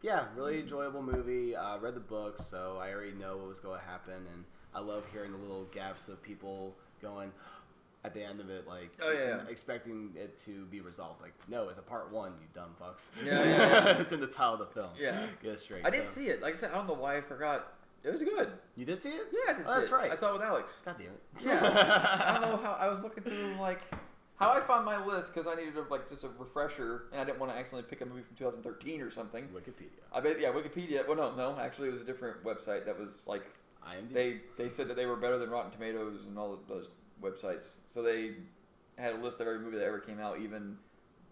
Yeah, really enjoyable movie. Read the books, so I already know what was going to happen, and I love hearing the little gaps of people going at the end of it, like expecting it to be resolved. Like, no, it's a part 1, you dumb fucks. Yeah. It's in the title of the film. Yeah. Get it straight. I did see it. Like I said, I don't know why I forgot. It was good. You did see it? Yeah, I did see that's it. right. I saw it with Alex. God damn it. Yeah. I don't know how I was looking through like how I found my list because I needed just a refresher and I didn't want to accidentally pick a movie from 2013 or something. Wikipedia. Wikipedia. Well, no, actually, it was a different website that was like IMDb. they said that they were better than Rotten Tomatoes and all of those websites. So they had a list of every movie that ever came out, even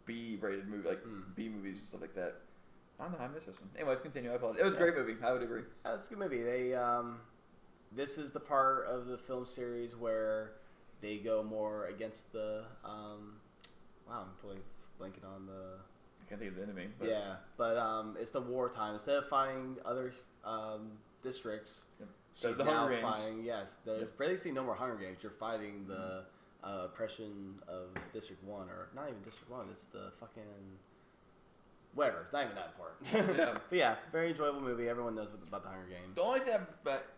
B-rated movie, like B movies and stuff like that. I don't know. I missed this one. Anyways, continue. I apologize. It was a great movie. I would agree. It's a good movie. They this is the part of the film series where they go more against the wow, I'm totally blanking on the I can't think of the enemy. But but it's the wartime. Instead of fighting other districts, she's the now Hunger Games. fighting. Yes, there's basically no more Hunger Games. You're fighting the oppression of District 1, or not even District 1. It's the fucking whatever. It's not even that important. Yeah. But yeah, very enjoyable movie. Everyone knows about the Hunger Games. The only thing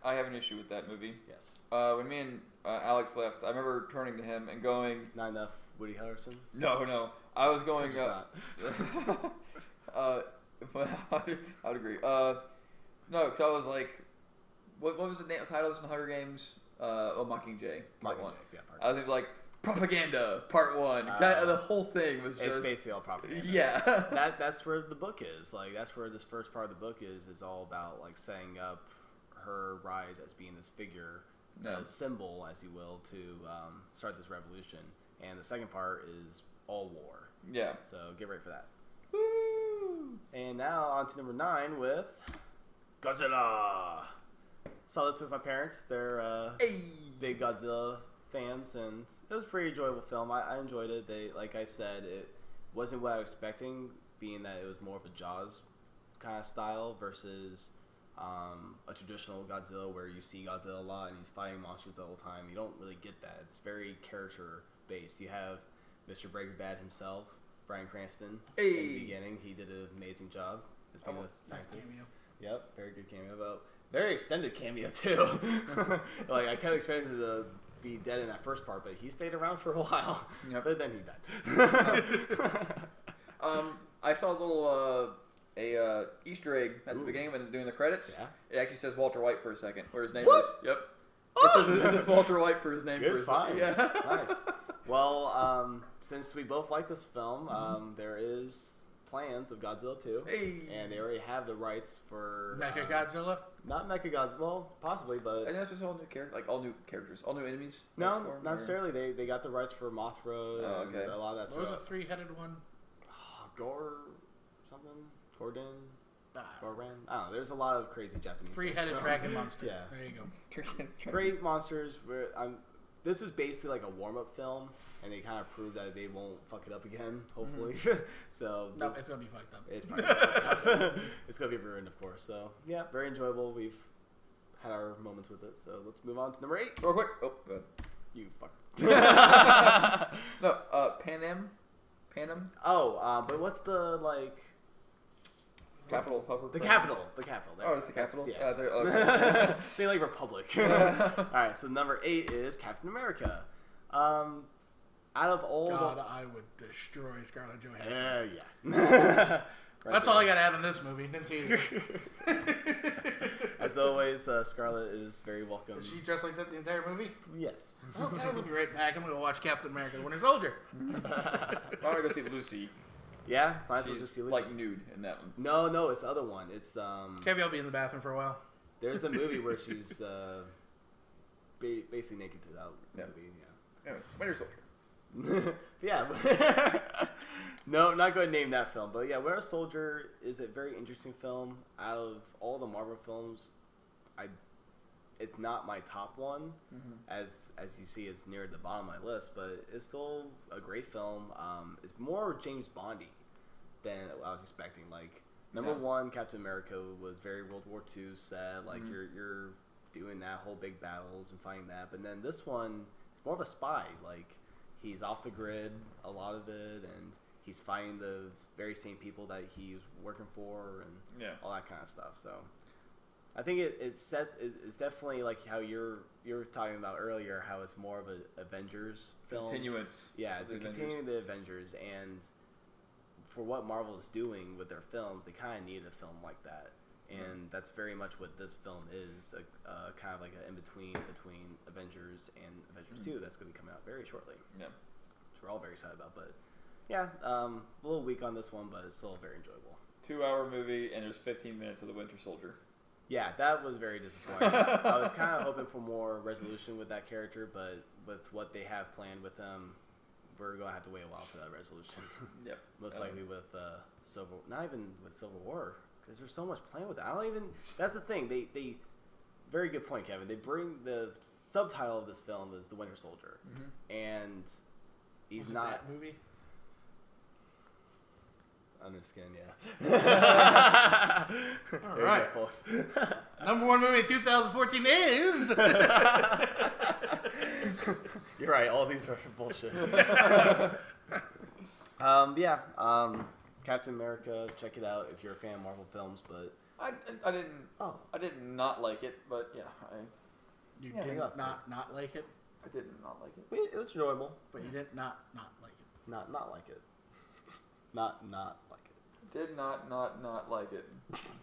I have an issue with that movie, Yes. when me and Alex left, I remember turning to him and going, Not enough Woody Harrelson. No, I was going. This is not. I would agree. No, because I was like, what was the title of this in Hunger Games? Mockingjay. Part 1. Yeah, I was like, propaganda, part 1. The whole thing was just. It's basically all propaganda. Yeah. That's where the book is. Like that's where this first part of the book is all about like setting up her rise as being this figure, symbol, as you will, to start this revolution. And the second part is all war. Yeah. So get ready for that. Woo! And now on to number 9 with Godzilla. Saw this with my parents. They're big Godzilla fans, and it was a pretty enjoyable film. I enjoyed it. Like I said, it wasn't what I was expecting, being that it was more of a Jaws kind of style versus a traditional Godzilla where you see Godzilla a lot and he's fighting monsters the whole time. You don't really get that. It's very character based. You have Mr. Breaking Bad himself, Bryan Cranston. In the beginning, he did an amazing job as being a scientist. Nice cameo. Yep, very good cameo. But very extended cameo too. Like I kept expecting him to be dead in that first part, but he stayed around for a while. Yep. But then he died. I saw a little a Easter egg at the beginning when they're doing the credits. Yeah. It actually says Walter White for a second, where his name What? is. Yep. It says Walter White for his name. Good for his, find. Yeah. Nice. Well, since we both like this film, there is plans of Godzilla 2. Hey. And they already have the rights for... Mecha Godzilla? Not Mechagodzilla. Well, possibly, but... And that's just all new all new characters, all new enemies. No, platform, not necessarily. They got the rights for Mothra and okay. a lot of that What was stuff. a three-headed one? Gore... something? Gordon? Ah, Goran? I don't know. There's a lot of crazy Japanese three-headed things. dragon monster. Yeah. There you go. Great monsters. This was basically like a warm-up film, and they kind of proved that they won't fuck it up again, hopefully. So No, it's gonna be fucked up. it's probably gonna be fucked up. It's gonna be ruined, of course. So yeah, very enjoyable. We've had our moments with it. So let's move on to number 8. Real quick. Oh, go ahead. You fuck. No, Panem. Oh, but what's the like? Capital. Hover. The capital. The capital. There. Oh, it's the capital. Yes. Okay. Say like Republic. All right. So number 8 is Captain America. Out of all God, I would destroy Scarlett Johansson. yeah. That's all I got to add in this movie. Didn't see it. As always, Scarlett is very welcome. Is she dressed like that the entire movie? Yes. Oh, guys, we'll be right back. I'm going to watch Captain America: The Winter Soldier. I want to go see Lucy. Yeah, might as well She's just see Lucy. like nude in that one. No, it's the other one. It's Kevin, I'll be in the bathroom for a while. There's the movie where she's basically naked to that Yeah. movie. Anyway, Winter Soldier. Yeah. No, not going to name that film, but yeah, Winter Soldier is a very interesting film. Out of all the Marvel films, it's not my top one. As you see, it's near the bottom of my list, but it's still a great film. It's more James Bondy than I was expecting. Like number one, Captain America was very World War II set. Like you're doing that whole big battles and fighting that, but then this one, it's more of a spy. Like he's off the grid a lot of it, and he's fighting the very same people that he's working for, and all that kind of stuff. So I think it's definitely like how you were talking about earlier, how it's more of an Avengers film. Continuance. Yeah, it's continuing the Avengers, and for what Marvel is doing with their films, they kind of need a film like that. And that's very much what this film is, kind of like an in-between between Avengers and Avengers 2 that's going to be coming out very shortly. Yeah. Which we're all very excited about. But yeah, a little weak on this one, but it's still very enjoyable. 2-hour movie, and there's 15 minutes of the Winter Soldier. Yeah, that was very disappointing. I was kind of hoping for more resolution with that character, but with what they have planned with him, we're going to have to wait a while for that resolution. Yep. Most likely with not even with Civil War, because there's so much planned with it. That's the thing. They very good point, Kevin. They bring the subtitle of this film is The Winter Soldier, and he's Was it not that movie. under skin. Yeah. All There right, you go, folks. Number one movie in 2014 is. You're right. All these are bullshit. Captain America. Check it out if you're a fan of Marvel films. But I didn't. oh, I did not like it, but yeah, You Yeah, did they got not like it, I did not like it. it was enjoyable. but you did not like it. Not like it. Not like it. Did not like it.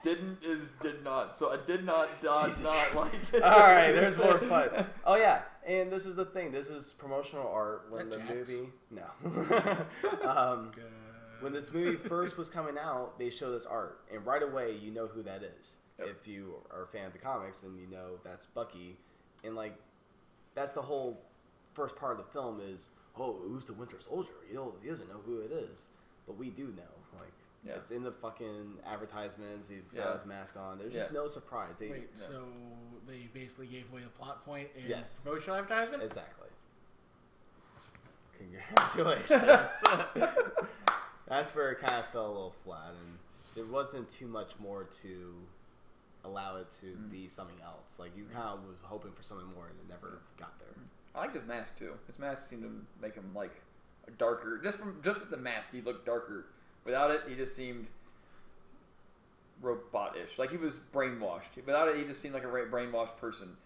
Didn't is did not. So I did not Jesus. not like it. All right, there's more fun. Oh yeah, and this is the thing. This is promotional art when That the Jax? movie. No. When this movie first was coming out, they showed this art, and right away you know who that is. Yep. If you are a fan of the comics, and you know that's Bucky, and like that's the whole first part of the film is, oh, who's the Winter Soldier? He doesn't know who it is, but we do know. Like it's in the fucking advertisements. He's got his mask on. There's just no surprise. So they basically gave away the plot point in Yes. promotional advertisement. Exactly. Congratulations. That's where it kind of fell a little flat, and there wasn't too much more to allow it to be something else. Like you kind of was hoping for something more, and it never got there. I liked his mask too. His mask seemed to make him like a darker. Just with the mask, he looked darker. Without it, he just seemed robot-ish. Like he was brainwashed. Without it, he just seemed like a brainwashed person.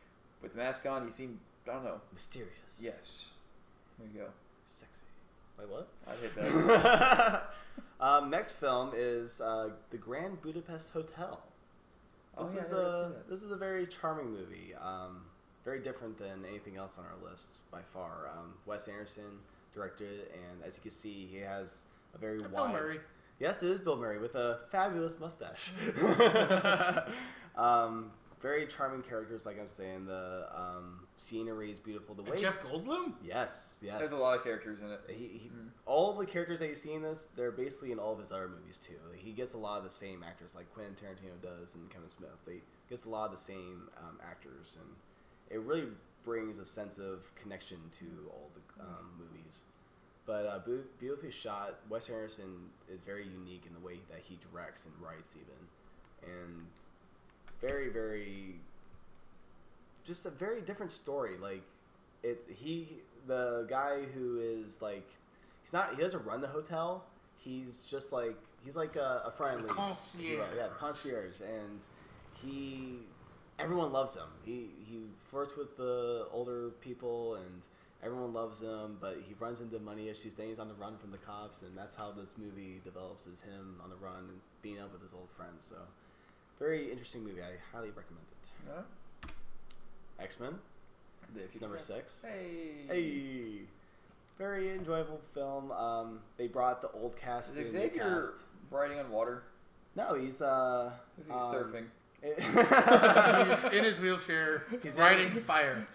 With the mask on, he seemed, I don't know. Mysterious. Yes. There you go. Sexy. Wait, what? I hit that. Next film is The Grand Budapest Hotel. This is a very charming movie. Very different than anything else on our list by far. Wes Anderson directed it, and as you can see, he has a very wide. Bill Murray. Yes, it is Bill Murray with a fabulous mustache. Very charming characters, like I'm saying. The scenery is beautiful. The way Jeff Goldblum? Yes. There's a lot of characters in it. All the characters that you see in this, they're basically in all of his other movies too. He gets a lot of the same actors, like Quentin Tarantino does and Kevin Smith. They gets a lot of the same actors, and it really brings a sense of connection to all the movies. But beautifully shot. Wes Anderson is very unique in the way that he directs and writes, even, and very, very, just a very different story. Like, the guy who is like, he doesn't run the hotel. He's just like, he's like a friendly concierge. Yeah, the concierge, and everyone loves him. He flirts with the older people, and everyone loves him, but he runs into money issues. Then he's on the run from the cops, and that's how this movie develops, is him on the run and being up with his old friends. So, very interesting movie. I highly recommend it. Yeah. X-Men. Number 6. Hey. Very enjoyable film. They brought the old cast. Is Xavier riding on water? No, he's Is he surfing? He's in his wheelchair. He's riding fire.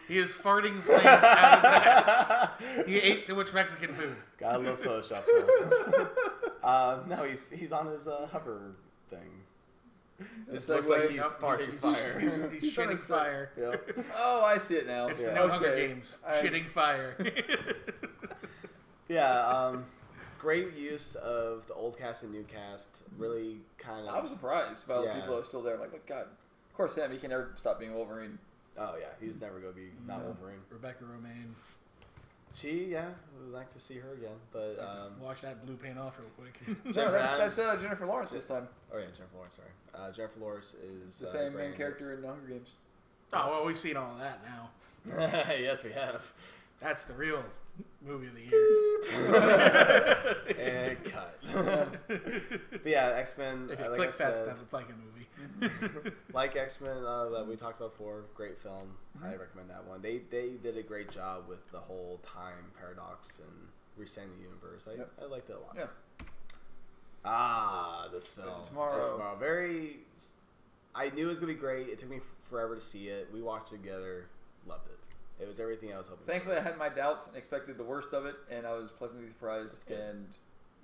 He is farting flames out his ass. He ate too much Mexican food. Gotta love Photoshop films. No, he's on his hover thing. It looks like he's farting fire. He's shitting fire. Yep. Oh, I see it now. It's no Hunger Games. Shitting fire. Yeah, great use of the old cast and new cast. Really kind of. I was surprised by all the people that were still there. Like God, of course, him. He can never stop being Wolverine. Oh yeah, he's never gonna be not Wolverine. Rebecca Romaine. We would like to see her again, but wash that blue paint off real quick. That's Jennifer Lawrence this time. Oh yeah, Jennifer Lawrence. Sorry, Jennifer Lawrence is the same main character in the Hunger Games. Oh well, we've seen all of that now. Yes, we have. That's the real movie of the year. And cut. But yeah, X-Men. If you like click I that said, stuff, it's like a movie. like X-Men that we talked about before, great film. I recommend that one. They did a great job with the whole time paradox and resetting the universe. I liked it a lot. Yeah. This film. Tomorrow. I knew it was gonna be great. It took me forever to see it. We watched it together. Loved it. It was everything I was hoping. Thankfully, I had my doubts and expected the worst of it, and I was pleasantly surprised. And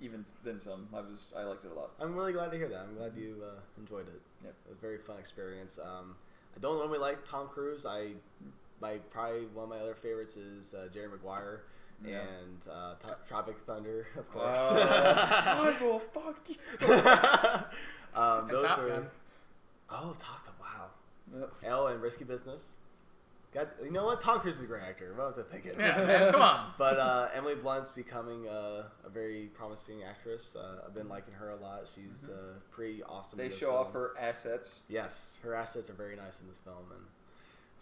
even then some. I liked it a lot. I'm really glad to hear that. I'm glad you enjoyed it. Yep. It was a very fun experience. I don't normally like Tom Cruise. Probably one of my other favorites is Jerry Maguire and Tropic Thunder, of course. I will fuck you. Those Top are. Gun. Oh, Top Gun! Wow. Yep. Elle and Risky Business. God, you know what? Tom Cruise is a great actor. What was I thinking? Yeah, man, come on. But Emily Blunt's becoming a very promising actress. I've been liking her a lot. She's pretty awesome. They in this show film. off her assets. Yes, her assets are very nice in this film, and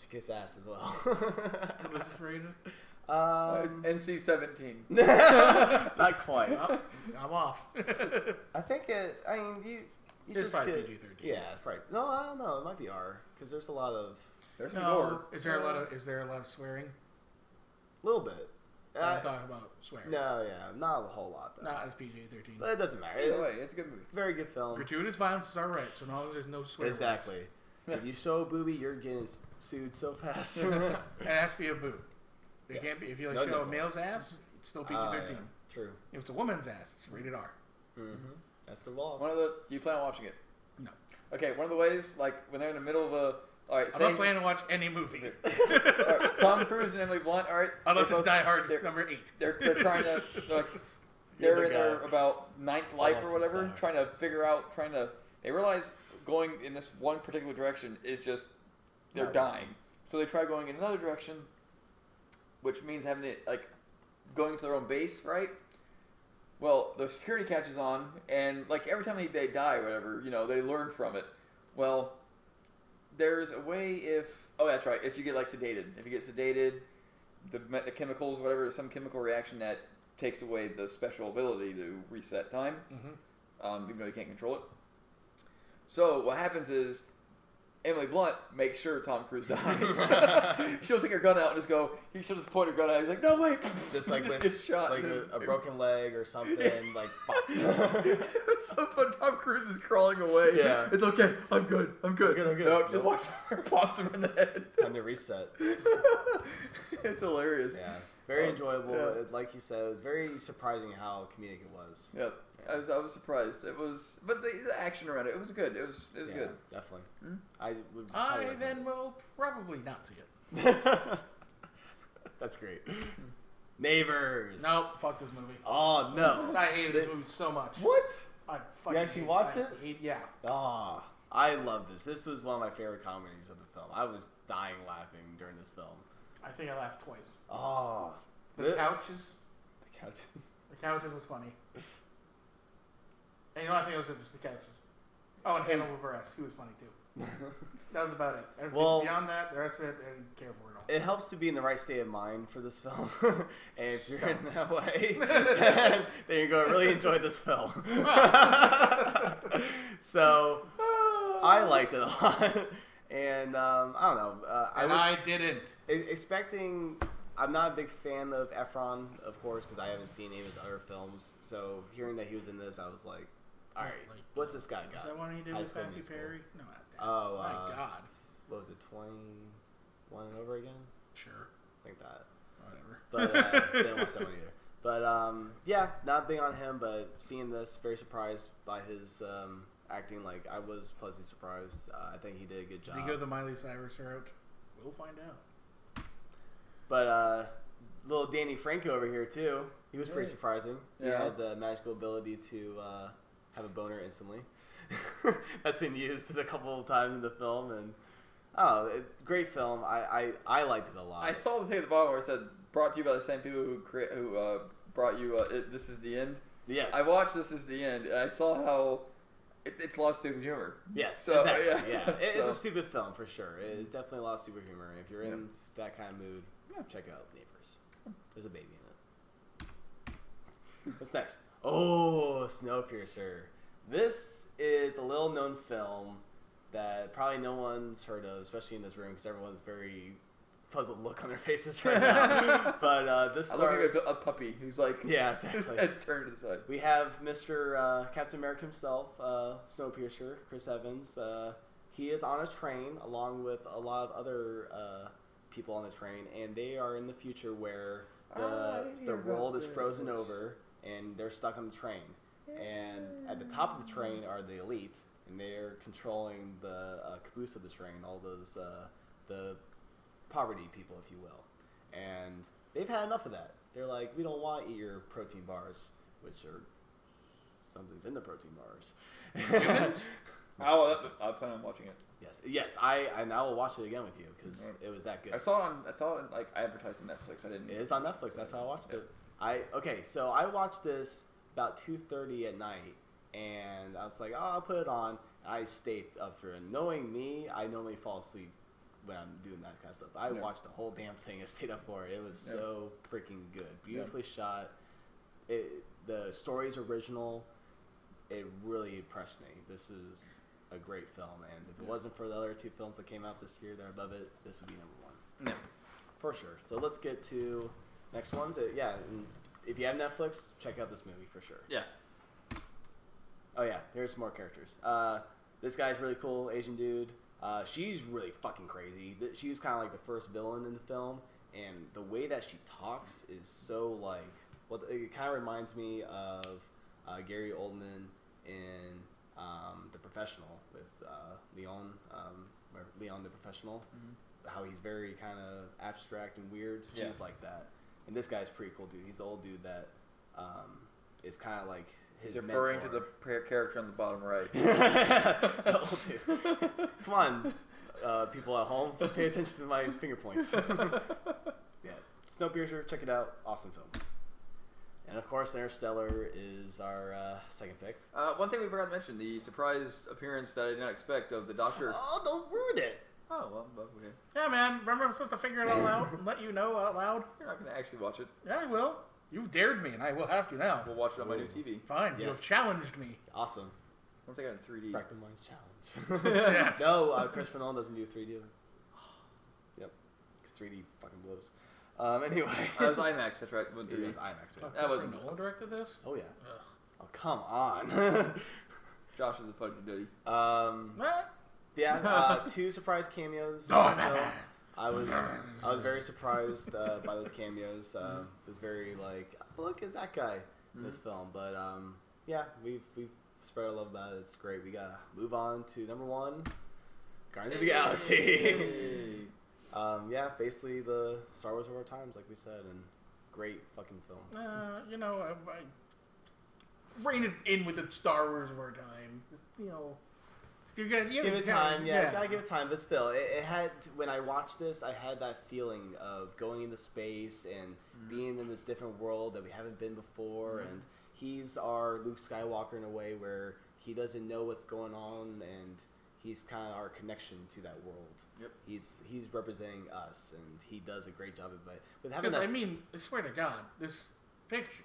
she kicks ass as well. What was this rated? NC-17. Not quite. Oh, I'm off. I think it. I mean, you It's just probably could. PG-13. Yeah, it's probably. No, I don't know. It might be R because there's a lot of. There's more. Is there a lot of swearing? A little bit. I'm talking about swearing. No, yeah, not a whole lot though. Not as PG-13. But it doesn't matter. Either way, it's a good movie. Very good film. Gratuitous violence is all right, so long as there's no swear. Exactly. If you show a booby, you're getting sued so fast. It has to be a boob. It Yes. can't be if you No show nipple. a male's ass, it's still PG-13. Yeah, true. If it's a woman's ass, it's rated R. Mm-hmm. That's the laws. Do you plan on watching it? No. Okay, one of the ways, like when they're in the middle of a. All right, I'm not planning to watch any movie. All right, Tom Cruise and Emily Blunt. All right, Unless it's Die Hard they're- number 8. They're trying to. You're They're the in their guy. about ninth life or watch whatever, this trying to figure out, They realize going in this one particular direction is just they're Not dying. So they try going in another direction, which means having to going to their own base, right? Well, the security catches on, and every time they die or whatever, they learn from it. Well, there's a way that's right. If you get sedated, the chemicals, whatever, some chemical reaction that takes away the special ability to reset time, even though you can't control it. So what happens is Emily Blunt makes sure Tom Cruise dies. She'll take her gun out and just go. She'll just point her gun out. He's like, "No, wait!" Just like with gets shot. like a broken leg or something. Like, fuck. It's so fun. Tom Cruise is crawling away. Yeah. It's okay. I'm good. I'm good. I'm good. No, just walks over, pops him in the head. Time to reset. It's hilarious. Yeah. Very enjoyable. Yeah. Like you said, it was very surprising how comedic it was. Yeah. I was surprised. It was, but the action around it was good. It was good. Definitely. Hmm? I would. I then will probably not see it. That's great. Neighbors. Nope, fuck this movie. Oh no. I hated this movie so much. What? I fucking actually watched it? Yeah. Ah, I love this. This was one of my favorite comedies of the film. I was dying laughing during this film. I think I laughed twice. Oh, The couches. The couches. The couches was funny. And you know, I think it was just the couches. Oh, and Hannibal Buress. He was funny too. That was about it. Everything beyond that, the rest of it, I didn't care for it all. It helps to be in the right state of mind for this film. And if you're in that way, then you're going to really enjoy this film. So, I liked it a lot. And, I don't know. I didn't. Expecting... I'm not a big fan of Efron, of course, because I haven't seen any of his other films. So, hearing that he was in this, I was like, all right, what's this guy got? Is that one he did with Matthew Perry? No, not that. Oh, my God. What was it, 21 and over again? Sure. I think that. Whatever. But didn't watch that one either. But yeah, not big on him, but seeing this, very surprised by his acting. Like, I was pleasantly surprised. I think he did a good job. Did he go the Miley Cyrus route? We'll find out. But little Danny Franco over here too. He was pretty surprising. Yeah. He had the magical ability to have a boner instantly. That's been used a couple of times in the film, and great film. I liked it a lot. I saw the thing at the bottom where it said brought to you by the same people who brought you This Is the End. Yes. I watched This Is the End, and I saw how it's lost stupid humor. Yes, So, exactly. yeah. It's a stupid film for sure. It is definitely a lot of stupid humor. If you're in that kind of mood, check out Neighbors. There's a baby in it. What's next? Oh, Snowpiercer. This is a little known film that probably no one's heard of, especially in this room, because everyone's very puzzled look on their faces right now. But this stars... I look like a puppy who's like... Yeah, exactly. It's turned to the side. We have Mr. Captain America himself, Snowpiercer, Chris Evans. He is on a train along with a lot of other people on the train, and they are in the future where the world is frozen over, and they're stuck on the train. And at the top of the train are the elite, and they're controlling the caboose of the train, all those the poverty people, if you will. And they've had enough of that. They're like, we don't want to eat your protein bars, which are something's in the protein bars. I plan on watching it. Yes. I will watch it again with you because it was that good. I saw it like advertised on Netflix. I didn't. It is on Netflix. That's how I watched it. So I watched this about 2:30 at night, and I was like, oh, I'll put it on. I stayed up through it. Knowing me, I normally fall asleep when I'm doing that kind of stuff. I watched the whole damn thing and stayed up for it. It was so freaking good. Beautifully shot. The story's original. It really impressed me. This is a great film, and if it wasn't for the other two films that came out this year that are above it, this would be number one. Yeah. For sure. So let's get to next ones. And if you have Netflix, check out this movie for sure. Yeah. Oh yeah, there's some more characters. This guy's really cool, Asian dude. She's really fucking crazy. She's kind of like the first villain in the film, and the way that she talks is so like... Well, it kind of reminds me of Gary Oldman in The Professional with Leon the Professional. Mm-hmm. How he's very kind of abstract and weird. She's like that. And this guy's pretty cool dude. He's the old dude that is kind of like his referring mentor. to the character on the bottom right. The old dude. Come on, people at home, pay attention to my finger points. Yeah, Snowpiercer, check it out. Awesome film. And of course, Interstellar is our second pick. One thing we forgot to mention: the surprise appearance that I did not expect of the Doctor. Oh, don't ruin it! Oh well, okay. Yeah, man. Remember, I'm supposed to figure it all out and let you know out loud. You're not going to actually watch it. Yeah, I will. You've dared me, and I will have to now. We'll watch it on my new TV. Fine, Yes. you've challenged me. Awesome. Once I got in 3D. Fractal Minds Challenge. Yes. No, Christopher Nolan doesn't do 3D. Yep. Because 3D fucking blows. Anyway. That was IMAX, that's right. It wasn't It 3D. is IMAX. Oh, Yeah. That Christopher was- Nolan directed this? Oh, yeah. Ugh. Oh, come on. Josh is a fucking ditty. What? Yeah, 2 surprise cameos. in Oh, this man. film. I was very surprised by those cameos. It was very like, oh, look, it's that guy in this film. But yeah, we've spread our love about it. It's great. We gotta move on to number 1, Guardians of the Galaxy. Hey. Yeah, basically the Star Wars of our times, like we said, and great fucking film. You know, I rein it in with the Star Wars of our time. You know, you're gonna Give it time, yeah, gotta give it time. But still, it had, when I watched this, I had that feeling of going into space and being in this different world that we haven't been before. And he's our Luke Skywalker in a way where he doesn't know what's going on, and he's kind of our connection to that world. Yep. He's representing us, and he does a great job of it. With having Because that, I mean, I swear to God, this picture.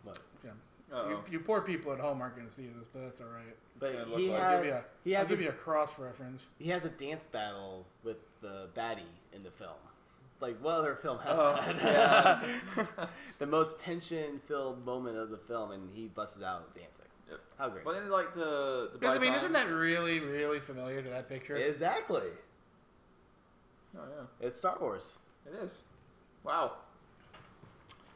what? Yeah. Uh-oh. You poor people at home aren't going to see this, but that's all right. But gonna look he like- I'll give you had, a, he I'll has give a, you a cross reference. he has a dance battle with the baddie in the film. Like, what other film has Oh, that? yeah. The most tension-filled moment of the film, and he busted out dancing. Yep. How great! But then, like, the Because, I mean, Bryton- isn't that really, really familiar to that picture? Exactly. Oh, yeah. It's Star Wars. It is. Wow.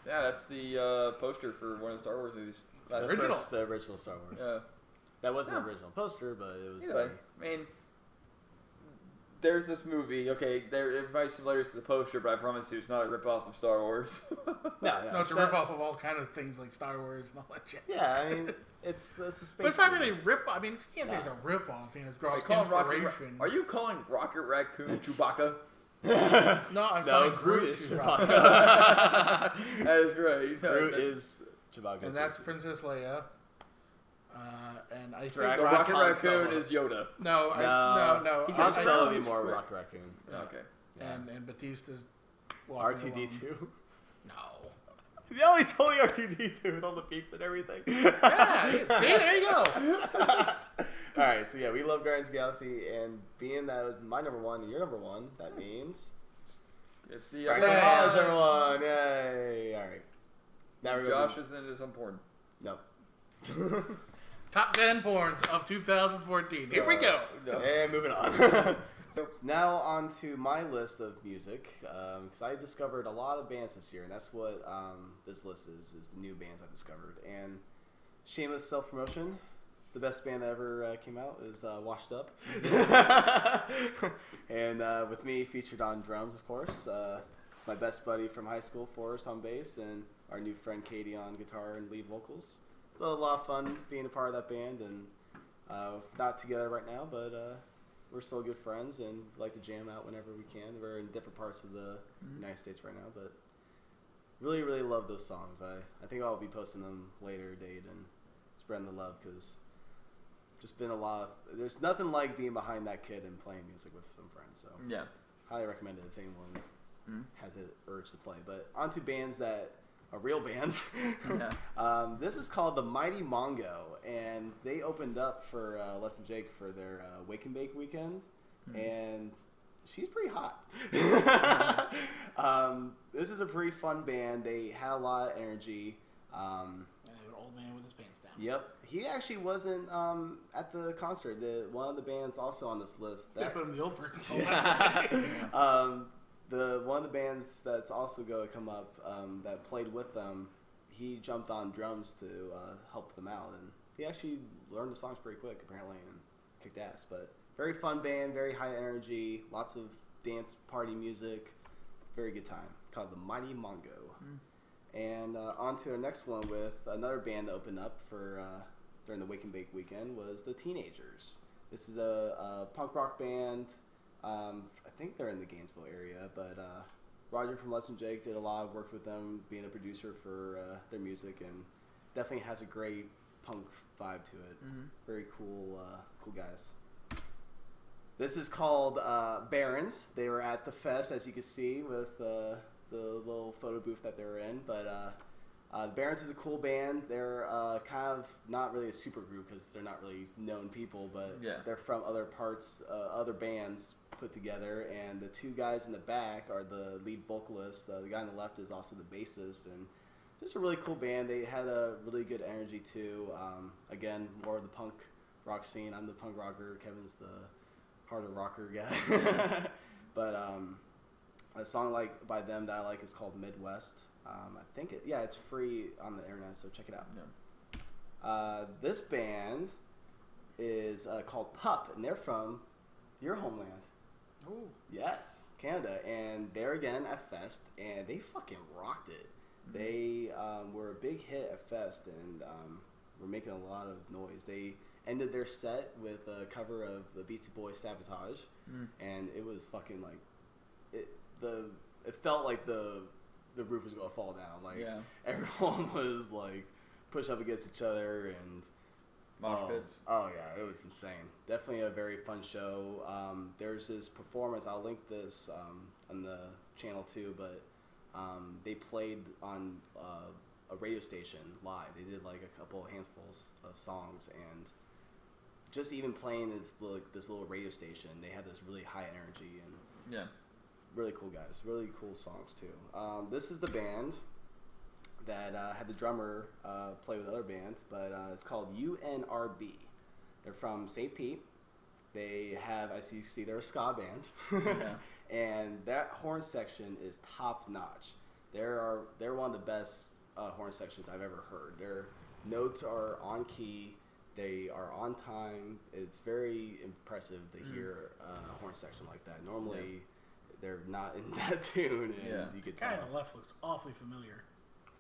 Yeah, that's the poster for one of the Star Wars movies. The Original. the original Star Wars. Yeah. That wasn't Yeah. the original poster, but it was. Either way, I mean, there's this movie. Okay, it might similarities to the poster, but I promise you, it's not a ripoff of Star Wars. No, it's a that- ripoff of all kind of things like Star Wars and all that shit. Yeah, I mean, it's a space. But it's not movie. really rip. I mean, you can't say it's a ripoff. You know, it's draws Calling inspiration. Are you calling Rocket Raccoon Chewbacca? No, I'm No, calling Groot Groot is Chewbacca. That is right. Groot is Chewbacca. And too. that's Princess Leia. And I think Drax So is Rocket Han Raccoon Solo. is Yoda. no, no. He I- can solo I- be more Rocket Raccoon. Okay. Yeah. And Batista's walking R2D2. along. No. No, he's only R2D2 with all the peeps and everything. Yeah. See, there you go. Alright, so yeah, we love Guardians of the Galaxy, and being that it was my number 1 and your number 1, that means It's the Frank Yeah. Oz, everyone! Yay! Alright. Now we're Josh going is into some porn. No. Top 10 porns of 2014. Here we go. No. And moving on. So now on to my list of music, because I discovered a lot of bands this year, and that's what this list is the new bands I discovered. And shameless self-promotion, the best band that ever came out is Washed Up. And with me featured on drums, of course, my best buddy from high school, Forrest, on bass, and our new friend Katie on guitar and lead vocals. It's a lot of fun being a part of that band, and not together right now, but we're still good friends and like to jam out whenever we can. We're in different parts of the United States right now, but really, really love those songs. I think I'll be posting them later date and spreading the love, because just been a lot of, there's nothing like being behind that kid and playing music with some friends. So Yeah. highly recommend it if anyone has an urge to play. But on to bands that are real bands. Yeah. This is called the Mighty Mongo, and they opened up for Les and Jake for their Wake and Bake weekend, and she's pretty hot. This is a pretty fun band. They had a lot of energy. And an old man with his pants down. Yep, he actually wasn't at the concert. One of the bands also on this list. They put him in the old person. So that's okay. One of the bands that's also going to come up that played with them, he jumped on drums to help them out, and he actually learned the songs pretty quick apparently and kicked ass. But very fun band, very high energy, lots of dance party music, very good time. Called the Mighty Mongo. And on to our next one with another band that opened up for during the Wake and Bake weekend was the Teenagers. This is a punk rock band. I think they're in the Gainesville area, but Roger from Let's and Jake did a lot of work with them, being a producer for their music, and definitely has a great punk vibe to it. Very cool, cool guys. This is called Barons. They were at the fest, as you can see, with the little photo booth that they were in. But the Barons is a cool band. They're kind of not really a super group because they're not really known people, but they're from other parts, other bands put together. And the two guys in the back are the lead vocalists. The guy on the left is also the bassist, and just a really cool band. They had a really good energy too. Again, more of the punk rock scene. I'm the punk rocker. Kevin's the harder rocker guy. But a song by them that I like is called Midwest. I think it's free on the internet, so check it out. Yeah. This band is called Pup, and they're from your homeland. Oh. Yes, Canada, and they're again at Fest, and they fucking rocked it. Mm-hmm. They were a big hit at Fest, and were making a lot of noise. They ended their set with a cover of the Beastie Boys' Sabotage, and it was fucking like it felt like the roof was gonna fall down. Like everyone was like pushed up against each other and mosh pits. Oh yeah, it was insane. Definitely a very fun show. There's this performance. I'll link this on the channel too. But they played on a radio station live. They did like a couple handfuls of songs, and just even playing this little radio station, they had this really high energy and really cool guys, really cool songs too. This is the band that had the drummer play with another band, but it's called UNRB. They're from St. Pete. They have, as you see, they're a ska band, and that horn section is top notch. They're one of the best horn sections I've ever heard. Their notes are on key. They are on time. It's very impressive to hear a horn section like that. Normally, they're not in that tune, and you could tell. The guy on the left looks awfully familiar.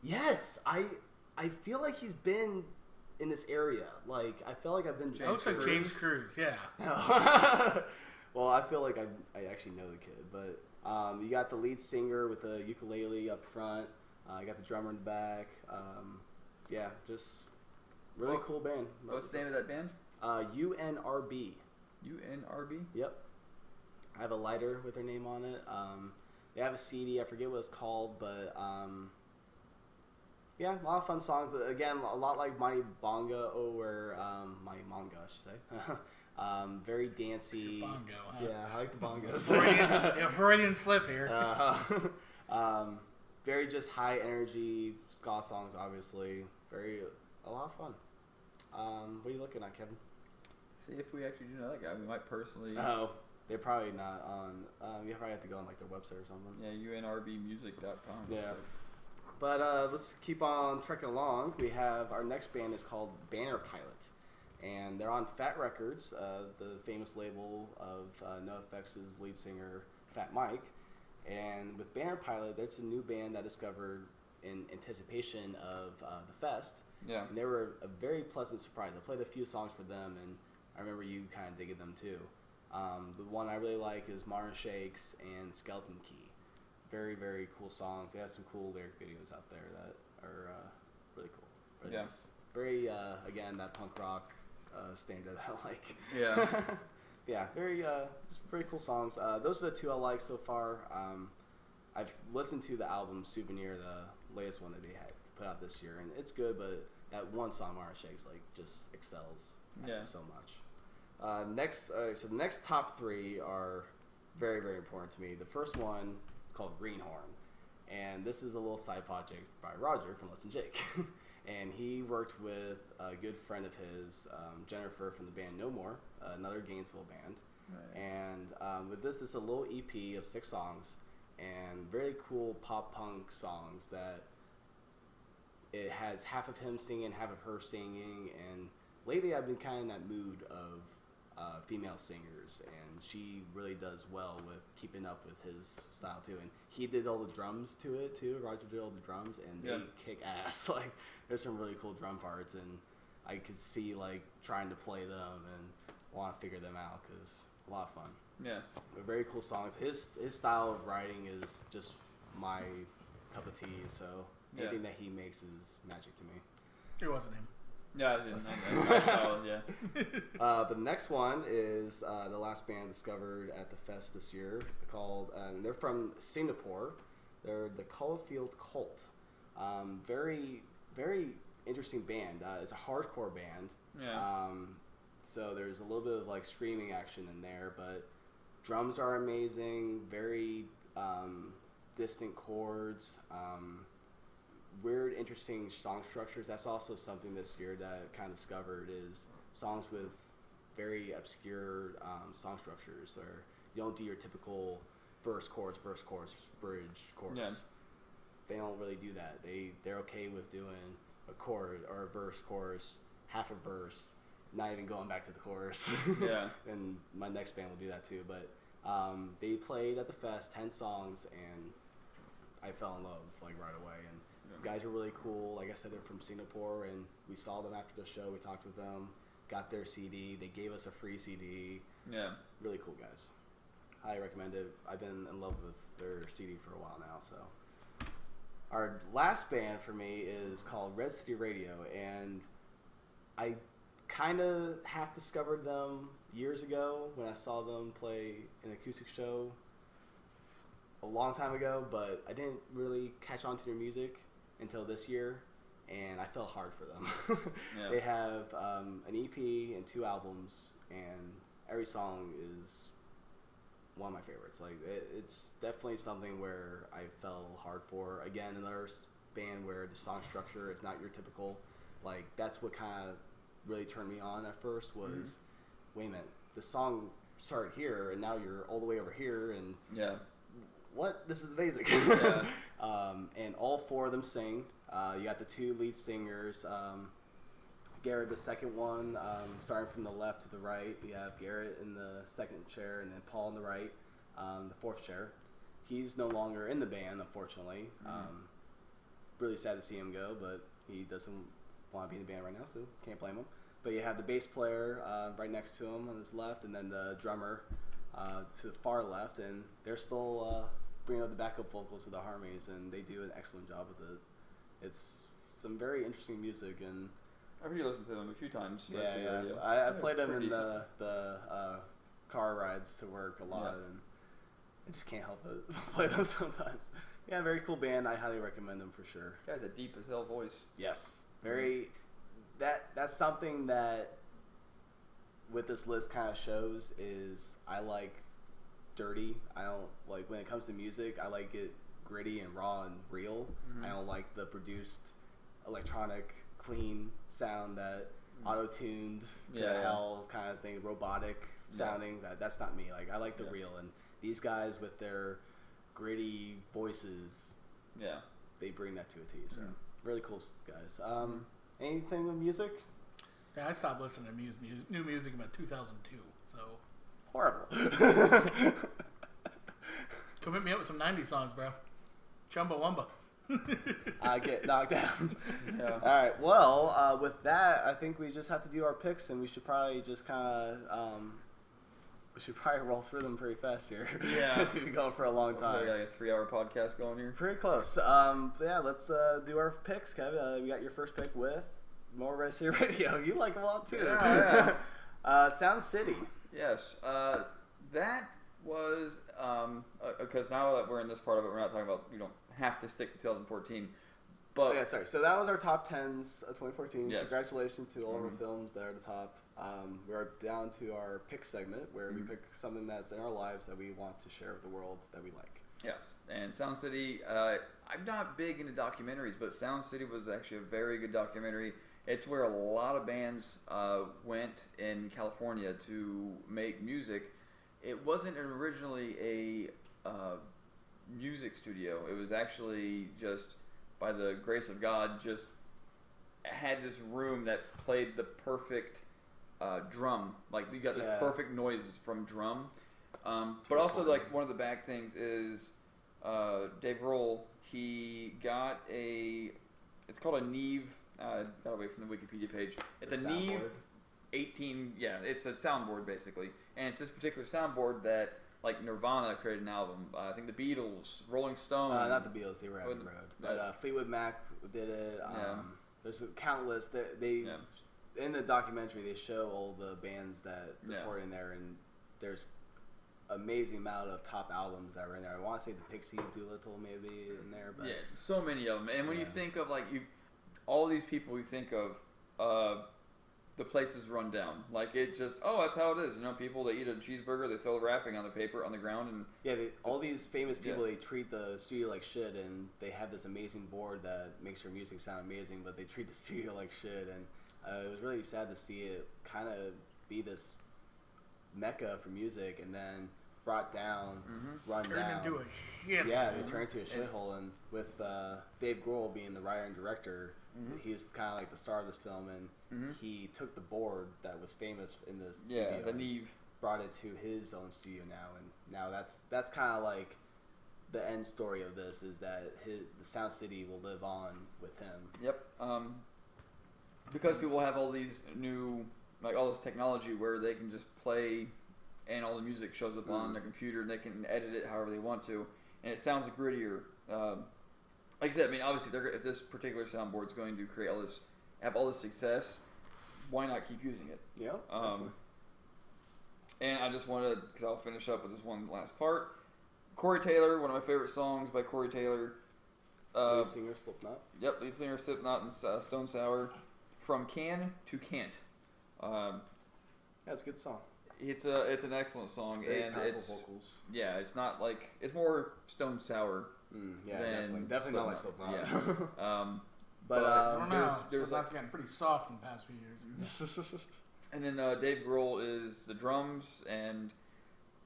Yes, I feel like he's been in this area. Like, I feel like I've been... It looks like James Cruz, yeah. Well, I feel like I actually know the kid, but you got the lead singer with the ukulele up front. You got the drummer in the back. Just really cool band. What's the name of that band? UNRB. UNRB? Yep. I have a lighter with their name on it. They have a CD. I forget what it's called, but a lot of fun songs. Again, a lot like Mighty Bongo, or Mighty Manga, I should say. Very dancey. Bongo, huh? Yeah, I like the bongos. Freudian slip here. Very just high energy ska songs, obviously. A lot of fun. What are you looking at, Kevin? See if we actually do know that guy. We might personally. Oh, they're probably not on. You probably have to go on like their website or something. Yeah, unrbmusic.com. Yeah. But let's keep on trekking along. We have our next band is called Banner Pilot, and they're on Fat Records, the famous label of NoFX's lead singer Fat Mike. And with Banner Pilot, there's a new band that I discovered in anticipation of the fest. Yeah. And they were a very pleasant surprise. I played a few songs for them, and I remember you kind of digging them too. The one I really like is Modern Shakes and Skeleton Key. Very, very cool songs. They have some cool lyric videos out there that are really cool. Very nice. Very, again, that punk rock standard I like. Yeah. Yeah, just very cool songs. Those are the two I like so far. I've listened to the album Souvenir, the latest one that they had put out this year, and it's good, but that one song, Modern Shakes, like, just excels so much. So the next top three are very, very important to me. The first one is called Greenhorn, and this is a little side project by Roger from Less Than Jake. And he worked with a good friend of his, Jennifer, from the band No More, another Gainesville band. Right. And with this is a little EP of 6 songs, and very cool pop punk songs that it has half of him singing, half of her singing. And lately I've been kind of in that mood of female singers, and she really does well with keeping up with his style too. And he did all the drums to it too. Roger did all the drums, and they kick ass. Like, there's some really cool drum parts, and I could see like trying to play them and want to figure them out because a lot of fun. Yeah, but very cool songs. His style of writing is just my cup of tea. So anything that he makes is magic to me. It wasn't him. Yeah, I didn't know that. Solid, yeah. But the next one is the last band discovered at the fest this year called, and they're from Singapore. They're the Caulfield Cult. Very, very interesting band. It's a hardcore band. Yeah. So there's a little bit of like screaming action in there, but drums are amazing. Very distant chords. Weird, interesting song structures. That's also something this year that I kind of discovered is songs with very obscure song structures, or you don't do your typical verse, chorus, bridge, chorus. Yeah. They don't really do that. They're okay with doing a chord or a verse, chorus, half a verse, not even going back to the chorus. Yeah. And my next band will do that too. But they played at the fest 10 songs, and I fell in love like right away. And the guys were really cool. Like I said, they're from Singapore, and we saw them after the show. We talked with them, got their CD. They gave us a free CD. Yeah. Really cool guys. Highly recommend it. I've been in love with their CD for a while now. So our last band for me is called Red City Radio, and I kind of half discovered them years ago when I saw them play an acoustic show a long time ago, but I didn't really catch on to their music until this year, and I fell hard for them. Yeah. They have an EP and 2 albums, and every song is one of my favorites. Like it's definitely something where I fell hard for. Again, another band where the song structure is not your typical. Like that's what kind of really turned me on at first was, wait a minute, the song started here and now you're all the way over here, and Yeah. what? This is amazing. Yeah. And all 4 of them sing. You got the 2 lead singers. Garrett, the second one, starting from the left to the right. You have Garrett in the second chair, and then Paul in the right, the 4th chair. He's no longer in the band, unfortunately. Really sad to see him go, but he doesn't want to be in the band right now, so can't blame him. But you have the bass player right next to him on his left, and then the drummer to the far left, and they're still bringing up the backup vocals with the harmonies, and they do an excellent job with it. It's some very interesting music, and I've already listened to them a few times. yeah. I played them in the car rides to work a lot, and I just can't help it play them sometimes. Yeah, very cool band. I highly recommend them for sure. Guy's a deep as hell voice. Yes, very. That's something that with this list kind of shows is I like dirty. I don't like when it comes to music. I like it gritty and raw and real. I don't like the produced electronic clean sound that auto-tuned to hell kind of thing, robotic sounding. That's not me. Like I like the real, and these guys with their gritty voices, they bring that to a T. So really cool guys. Anything with music? Yeah, I stopped listening to new music about 2002. So Horrible. come hit me up with some 90s songs, bro. Chumbawamba. I get knocked down. All right. Well, with that, I think we just have to do our picks, and we should probably just kind of we should probably roll through them pretty fast here. Yeah, because we've been going for a long time. We got a 3-hour podcast going here. Pretty close. Yeah, let's do our picks, Kevin. We got your first pick with more Red City Radio. You like them a lot too. Yeah. Sound City. Yes. That was because now that we're in this part of it, we're not talking about you don't have to stick to 2014. But yeah, sorry. So that was our top 10s of 2014. Yes. Congratulations to all of our films that are at the top. We're down to our pick segment where we pick something that's in our lives that we want to share with the world that we like. Yes, and Sound City, I'm not big into documentaries, but Sound City was actually a very good documentary. It's where a lot of bands went in California to make music. It wasn't originally a music studio. It was actually just, by the grace of God, just had this room that played the perfect drum. Like, you got the perfect noises from drum. But also, like, one of the bad things is Dave Grohl, he got it's called a Neve, got away from the Wikipedia page. It's a Neve 18, it's a soundboard, basically. And it's this particular soundboard that, like, Nirvana created an album. I think the Beatles, Rolling Stone. Not the Beatles, they were Abbey Road. But Fleetwood Mac did it. There's countless. In the documentary, they show all the bands that recorded in there, and there's amazing amount of top albums that were in there. I want to say the Pixies, Doolittle maybe in there, but yeah, so many of them. And when you think of like all these people, you think of the place is run down. Like it just, that's how it is. You know, people, they eat a cheeseburger, they throw the wrapping on the paper on the ground, and all these famous people, they treat the studio like shit, and they have this amazing board that makes your music sound amazing, but they treat the studio like shit, and it was really sad to see it kind of be this mecca for music, and then brought down, run Turned down. into a shit. Yeah, they turned into a shithole, and with Dave Grohl being the writer and director, he's kind of like the star of this film, and he took the board that was famous in the studio, the Neve, brought it to his own studio now, and now that's kind of like the end story of this, is that the Sound City will live on with him. Yep. Because people have all these new, like all this technology where they can just play and all the music shows up on their computer and they can edit it however they want to, and it sounds grittier. Like I said, I mean, obviously, if this particular soundboard is going to create have all this success, why not keep using it? Yeah. And I just wanted, because I'll finish up with this one last part. Corey Taylor, one of my favorite songs by Corey Taylor. Lead singer Slipknot. Yep, lead singer Slipknot and Stone Sour. From Can to Can't. That's a good song. It's an excellent song, Very and powerful it's vocals. yeah, it's not like, it's more Stone Sour. Yeah, than definitely not like Slipknot. Yeah. But I don't know. there's Slipknot's gotten pretty soft in the past few years. And then Dave Grohl is the drums, and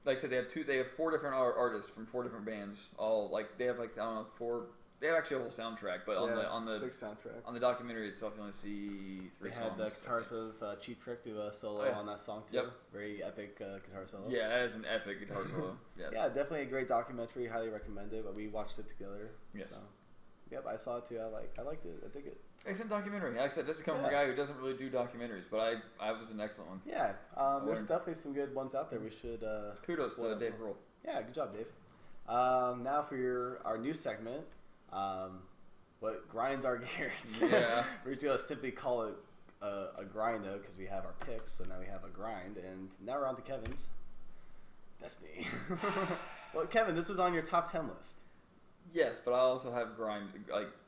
like I said, they have 4 different artists from 4 different bands. All like they have like, I don't know, 4. They have actually a whole soundtrack, but on the big soundtrack. On the documentary itself, you only see 3 songs. They had the guitarist of Cheap Trick do a solo on that song too. Yep. Very epic guitar solo. Yeah, that is an epic guitar solo. Yes. Yeah, definitely a great documentary. Highly recommend it. But we watched it together. Yes. So. Yep, I saw it too. I liked it. I dig it. Excellent documentary. Like I said, this is coming from a guy who doesn't really do documentaries, but I was an excellent one. Yeah, there's definitely some good ones out there. We should kudos to Dave Grohl. Yeah, good job, Dave. Now for our new segment, what grinds our gears. Yeah. We're just gonna simply call it a grind though, because we have our picks, so now we have a grind, and now we're on to Kevin's Destiny. Well, Kevin, this was on your top 10 list. Yes, but I also have grind.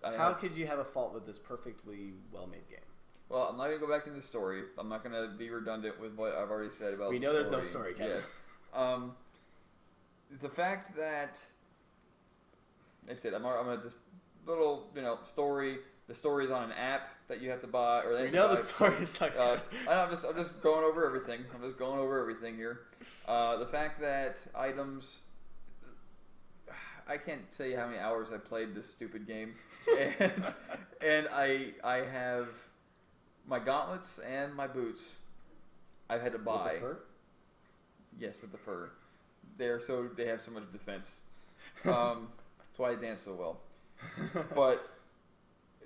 How could you have a fault with this perfectly well-made game? Well, I'm not gonna go back into the story. I'm not gonna be redundant with what I've already said about. We know there's no story, Kevin. Yes. The fact that, like I said, I'm gonna this little story. The story's on an app that you have to buy, or we know the story sucks. I'm just going over everything. I'm just going over everything here. The fact that items. I can't tell you how many hours I played this stupid game, and I have my gauntlets and my boots. I've had to buy. With the fur? Yes, with the fur. They have so much defense. That's why I dance so well. But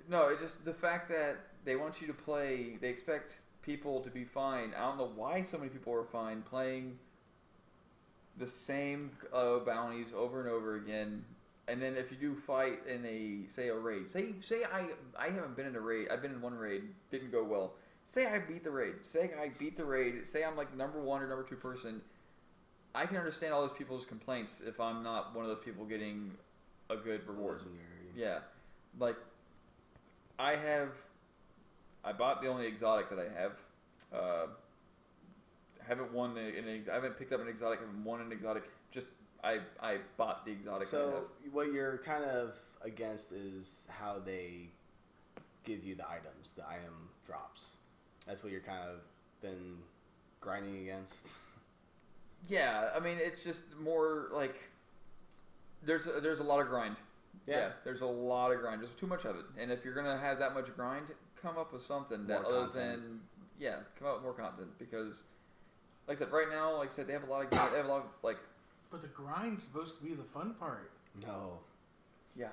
no, it's just the fact that they want you to play. They expect people to be fine. I don't know why so many people are fine playing the same bounties over and over again, and then if you do fight in a raid, say I haven't been in a raid, I've been in one raid, didn't go well. Say I beat the raid, say I'm like number 1 or number 2 person. I can understand all those people's complaints if I'm not one of those people getting a good reward. Legendary. Yeah, like I bought the only exotic that I have. I haven't picked up an exotic. I haven't won an exotic. Just I bought the exotic. So what you're kind of against is how they give you the items, the item drops. That's what you're kind of been grinding against. Yeah, I mean it's just more like there's a lot of grind. Yeah, there's a lot of grind. There's too much of it, and if you're gonna have that much grind, come up with something that more other content. than come up with more content because. Like I said, right now, they have a lot of But the grind's supposed to be the fun part. No. Yeah,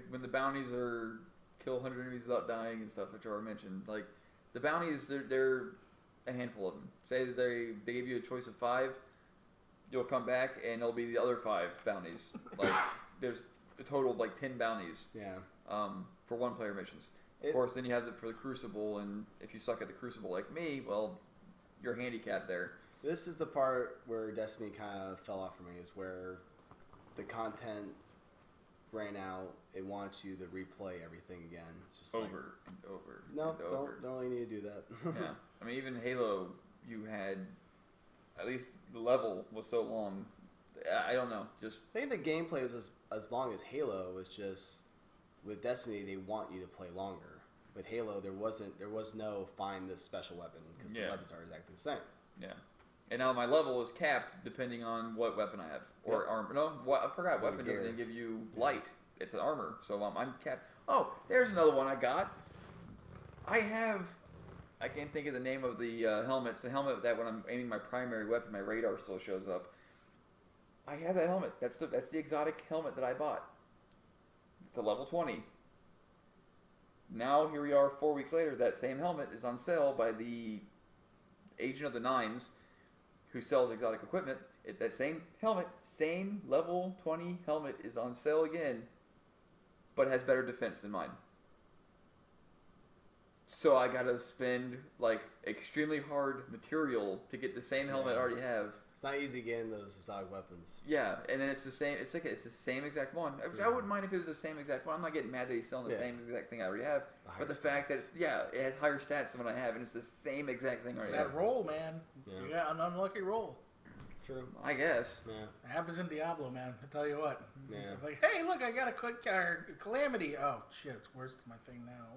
when the bounties are kill 100 enemies without dying and stuff, which are mentioned. Like the bounties, they're a handful of them. Say that they give you a choice of 5, you'll come back and it'll be the other 5 bounties. Like there's a total of like 10 bounties. Yeah. For 1-player missions. Of course, then you have it for the Crucible, and if you suck at the Crucible like me, well, you're handicapped there. This is the part where Destiny kind of fell off for me, is where the content ran out. It wants you to replay everything again. It's just Over and over. No, and over. don't really need to do that. Yeah. I mean, even Halo, you had, at least the level was so long. I don't know. Just I think the gameplay is as long as Halo. It's just with Destiny they want you to play longer. With Halo, there was no find this special weapon because the weapons are exactly the same. Yeah. And now my level is capped depending on what weapon I have or armor. No, I forgot. Weapon doesn't give you light. It's an armor, so I'm capped. Oh, there's another one I got. I can't think of the name of the helmet. It's the helmet that when I'm aiming my primary weapon, my radar still shows up. I have that helmet. That's the exotic helmet that I bought. It's a level 20. Now here we are 4 weeks later. That same helmet is on sale by the Agent of the Nines, who sells exotic equipment. That same helmet, same level 20 helmet is on sale again, but has better defense than mine. So I gotta spend like extremely hard material to get the same helmet I already have. It's not easy getting those exotic weapons. Yeah, and then it's the same. It's the same exact one. I wouldn't mind if it was the same exact one. I'm not getting mad that he's selling the same exact thing I already have. But the fact that it has higher stats than what I have, and it's the same exact thing I already have. It's that roll, man. Yeah. You got an unlucky roll. True. I guess. Yeah. It happens in Diablo, man. I tell you what. Yeah. Like, hey, look, I got a calamity. Oh shit, it's worse than my thing now.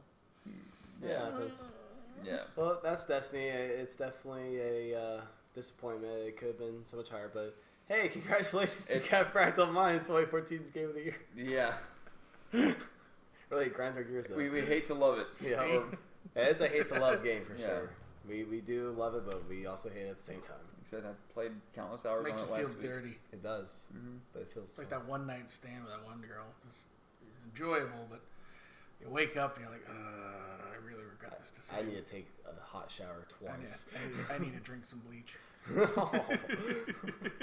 Yeah. Well, that's Destiny. It's definitely a disappointment. It could have been so much higher, but hey, congratulations to Cat Fractal Minds, 2014's Game of the Year. Yeah. Really grinds our gears though. We hate to love it. Yeah. It's a hate to love game for sure. We do love it, but we also hate it at the same time. Like I said, I played countless hours on it last week. Makes you feel dirty. It does, but it feels like that one night stand with that one girl. It's enjoyable, but you wake up and you're like, I really regret this decision. I need to take a hot shower twice. I need to drink some bleach.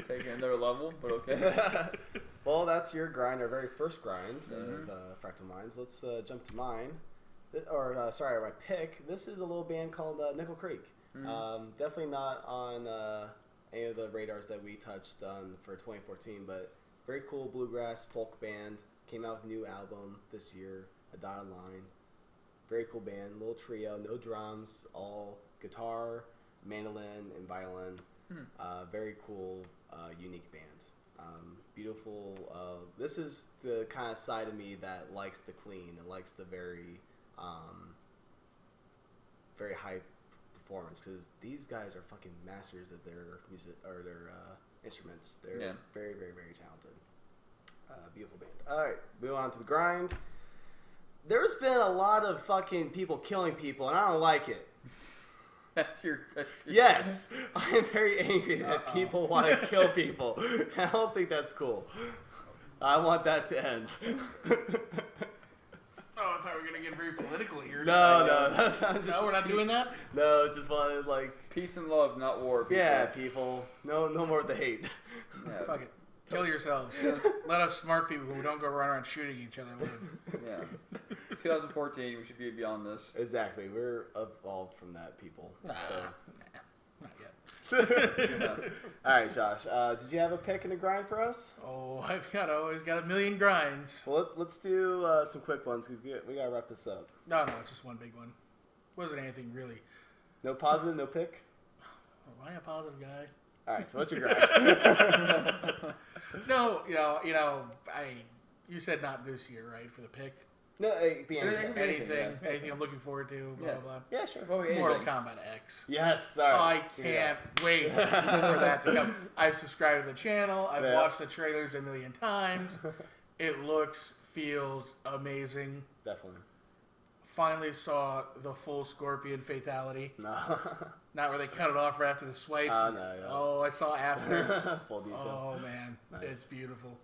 Taking another level, but okay. Well, that's your grind, our very first grind of Fractal Minds. Let's jump to mine. My pick. This is a little band called Nickel Creek. Definitely not on any of the radars that we touched on for 2014, but very cool bluegrass folk band. Came out with a new album this year, A Dotted Line. Very cool band, little trio, no drums, all guitar, mandolin, and violin. Very cool, unique band. Beautiful. This is the kind of side of me that likes the clean and likes the very high performance, because these guys are fucking masters at their music or their instruments. They're very, very, very talented. Beautiful band. All right, moving on to the grind. There's been a lot of fucking people killing people, and I don't like it. That's your Yes, I am very angry that people want to kill people. I don't think that's cool. I want that to end. Oh, I thought we were going to get very political here. No, we're not doing that? No, just wanted, like... Peace and love, not war, people. Yeah, people. No more of the hate. Yeah. Fuck it. Kill yourselves. Let us smart people who don't go run around shooting each other live. Yeah. 2014, we should be beyond this. Exactly. We're evolved from that, people. Not yet. All right, Josh. Did you have a pick and a grind for us? Oh, I've always got a million grinds. Well, let's do some quick ones because we got to wrap this up. No, it's just one big one. Wasn't anything really. No positive, no pick? Am I a positive guy? All right, so what's your grind? No, you said not this year, right, for the pick? No, it be anything I'm looking forward to, blah, blah, blah. Yeah, sure. Mortal Kombat X. Yes, sorry. I can't wait for that to come. I've subscribed to the channel. I've watched the trailers a million times. It looks, feels amazing. Definitely. Finally saw the full Scorpion fatality. No. Not where they cut it off right after the swipe. Oh, I saw after. Full detail. Oh, man. Nice. It's beautiful.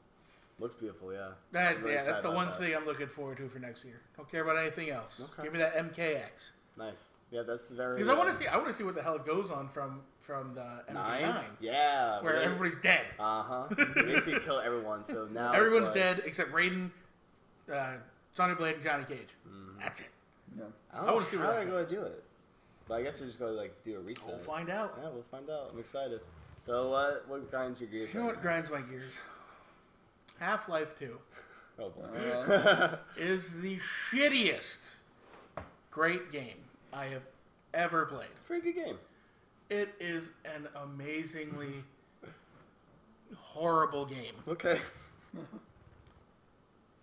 Looks beautiful, yeah. That's the one thing I'm looking forward to for next year. Don't care about anything else. Okay. Give me that MKX. Nice. Yeah, that's very. Because I want to see what the hell goes on from the MK9. Yeah. Where everybody's dead. You basically kill everyone, so now everyone's dead except Raiden, Sonya Blade, and Johnny Cage. That's it. No. I want to see how they're going to do it. But I guess we're just going to like do a reset. We'll find out. Yeah, we'll find out. I'm excited. So what grinds your gears? You know right what now? grinds my gears? Half-Life 2 Oh boy. is the shittiest great game I have ever played. It's a pretty good game. It is an amazingly horrible game. Okay.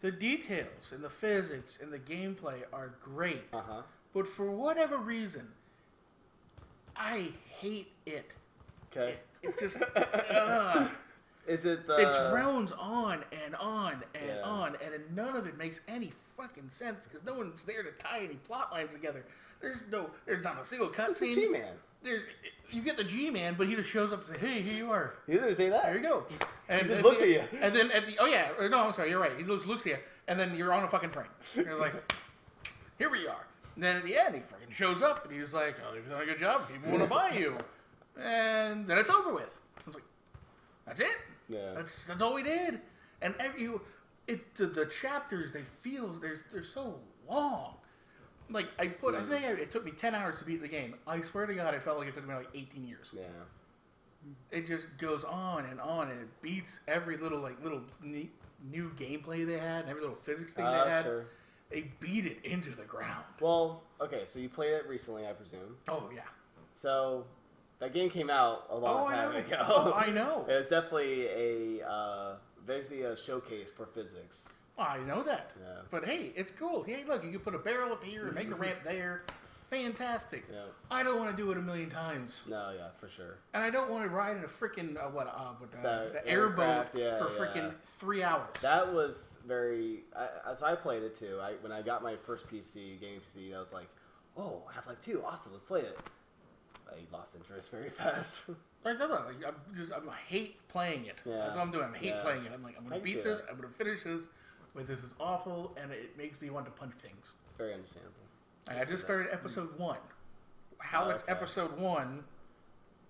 The details and the physics and the gameplay are great, Uh-huh. but for whatever reason, I hate it. Okay. It just Is it the... it drones on and on and Yeah. on, and none of it makes any fucking sense because no one's there to tie any plot lines together. There's not a single It's a cutscene. G-Man. You get the G-Man, but he just shows up and says, "Hey, here you are. He doesn't say that. There you go." And He just looks at you. And then I'm sorry, you're right. He looks at you, and then you're on a fucking train. And you're like, "Here we are." And then at the end, he fucking shows up, and he's like, "Oh, you've done a good job. People want to buy you." And then it's over with. I was like, "That's it. Yeah. That's all we did." And the chapters they're so long. Like I think it took me 10 hours to beat the game. I swear to God, it felt like it took me like 18 years. Yeah. It just goes on, and it beats every little neat, new gameplay they had, and every little physics thing they had. Sure. They beat it into the ground. Well, okay, so you played it recently, I presume. Oh yeah. So that game came out a long time ago. Oh, I know. It was definitely basically a showcase for physics. I know that. Yeah. But hey, it's cool. Hey, look, you can put a barrel up here and make a ramp there. Fantastic. Yeah. I don't want to do it a million times. No, yeah, for sure. And I don't want to ride in a freaking the airboat aircraft, for yeah. freaking 3 hours. That was very. So I played it too. When I got my first gaming PC, I was like, "Oh, Half-Life 2, awesome! Let's play it." I lost interest very fast. I hate playing it. Yeah. That's what I'm doing. I hate Yeah. playing it. I'm like, I'm I gonna can beat see this. that. I'm gonna finish this. But this is awful, and it makes me want to punch things. It's very understandable. And I just started episode 1. How it's Okay. episode 1,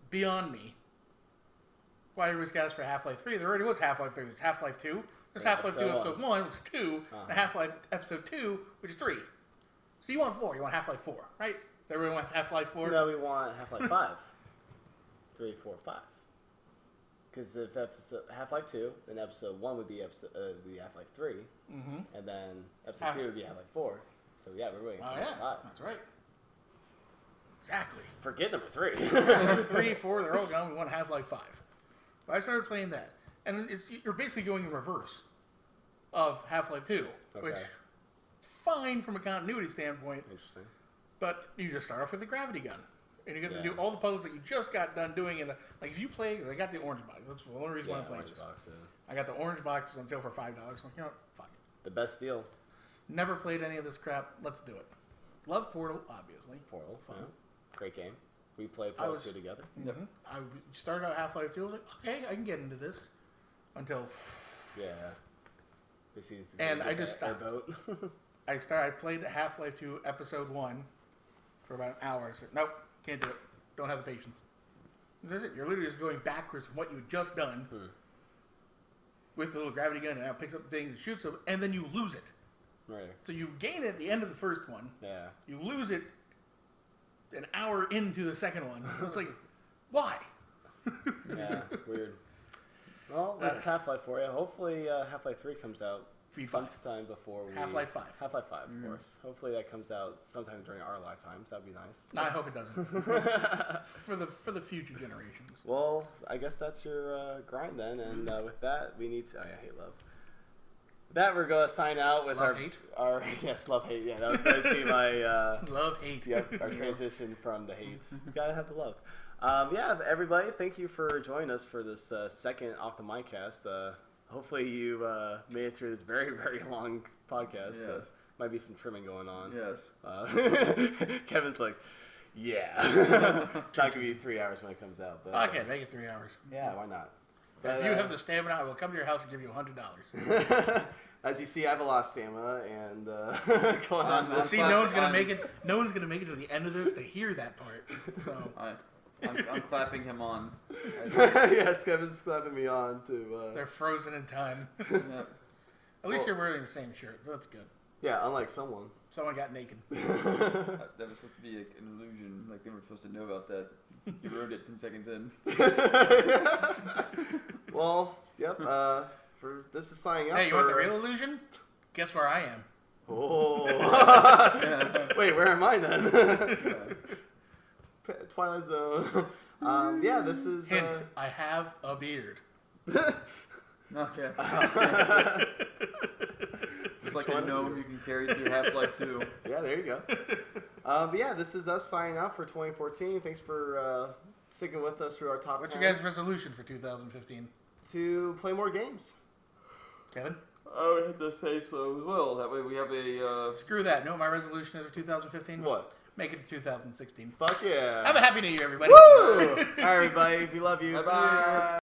beyond me. Why everybody's got us for Half-Life 3? There already was Half-Life 3. There's Half-Life 2. There's Yeah, Half-Life 2 episode 1, which is 2. Uh-huh. And Half-Life episode 2, which is 3. So you want 4. You want Half-Life 4, right? Everyone wants Half-Life 4? No, we want Half-Life 5. 3, 4, 5. Because if Half-Life 2, then episode 1 would be Half-Life 3, Mm-hmm. and then episode 2 would be Half-Life 4. So yeah, we're waiting for Oh, Half-Life yeah. 5. That's right. Exactly. Forget number 3. There's 3, 4, they're all gone. We want Half-Life 5. But I started playing that. And you're basically going in reverse of Half-Life 2, which, Okay. fine from a continuity standpoint, Interesting. but you just start off with a gravity gun. And you get to Yeah. do all the puzzles that you just got done doing. Like, if you play, I got the orange box. That's the only reason why I'm playing orange this. box, I got the orange box on sale for $5. I'm like, you know what? Fuck it. the best deal. Never played any of this crap. Let's do it. Love Portal, obviously. Portal, Fun. yeah. Great game. We played I Portal was- 2 together. Mm-hmm. I started out Half-Life 2. I was like, okay, I can get into this. Until Yeah. We see it's And get I just that stopped. airboat. I played Half-Life 2 Episode 1 for about an hour. I said, nope, can't do it. Don't have the patience. That's it. You're literally just going backwards from what you had just done with the little gravity gun, and now it picks up things and shoots them, and then you lose it. Right. So you gain it at the end of the first one. Yeah. You lose it an hour into the second one. It's like, why? Yeah. Weird. Well, that's Half-Life for you. Hopefully, Half-Life 3 comes out V5. sometime before we... Half-Life 5. Half-Life 5, of course. Hopefully that comes out sometime during our lifetimes. That'd be nice. No, I hope it doesn't. for the future generations. Well, I guess that's your grind then. And with that, we need to... I hate love. With that, we're going to sign out with Love, hate? our... Yes, love, hate. Yeah, that was basically my... Love, hate. Yep, our transition from the hates. Gotta have the love. Yeah, everybody, thank you for joining us for this second Off the Miccast. Hopefully you made it through this very, very long podcast. Yes. Might be some trimming going on. Yes. Kevin's like, yeah. It's not going to be 3 hours when it comes out. But, Fuck it, make it 3 hours. Yeah, why not? If you have the stamina, I will come to your house and give you $100. As you see, I have a lot of stamina and going on. Well, see, no one's gonna make it. No one's gonna make it to the end of this to hear that part. So. I'm clapping him on. Yes, Kevin's clapping me on to. They're frozen in time. Yeah. At least you're wearing the same shirt, so that's good. Yeah, unlike someone. Someone got naked. That was supposed to be like an illusion. Like they were supposed to know about that. You ruined it 10 seconds in. Well, yep. For this is signing up. Hey, you want the real illusion? Guess where I am. Oh. Wait, where am I then? Twilight Zone. Yeah, this is. Hint: I have a beard. Okay. It's like a gnome you can carry through Half-Life 2. Yeah, there you go. But yeah, this is us signing out for 2014. Thanks for sticking with us through our top. What's your guys' resolution for 2015? To play more games. Kevin? I would have to say so as well. That way we have a... Screw that. You know what my resolution is for 2015? What? Make it to 2016. Fuck yeah. Have a happy new year, everybody. Woo! All right, everybody. We love you. Bye-bye. Bye.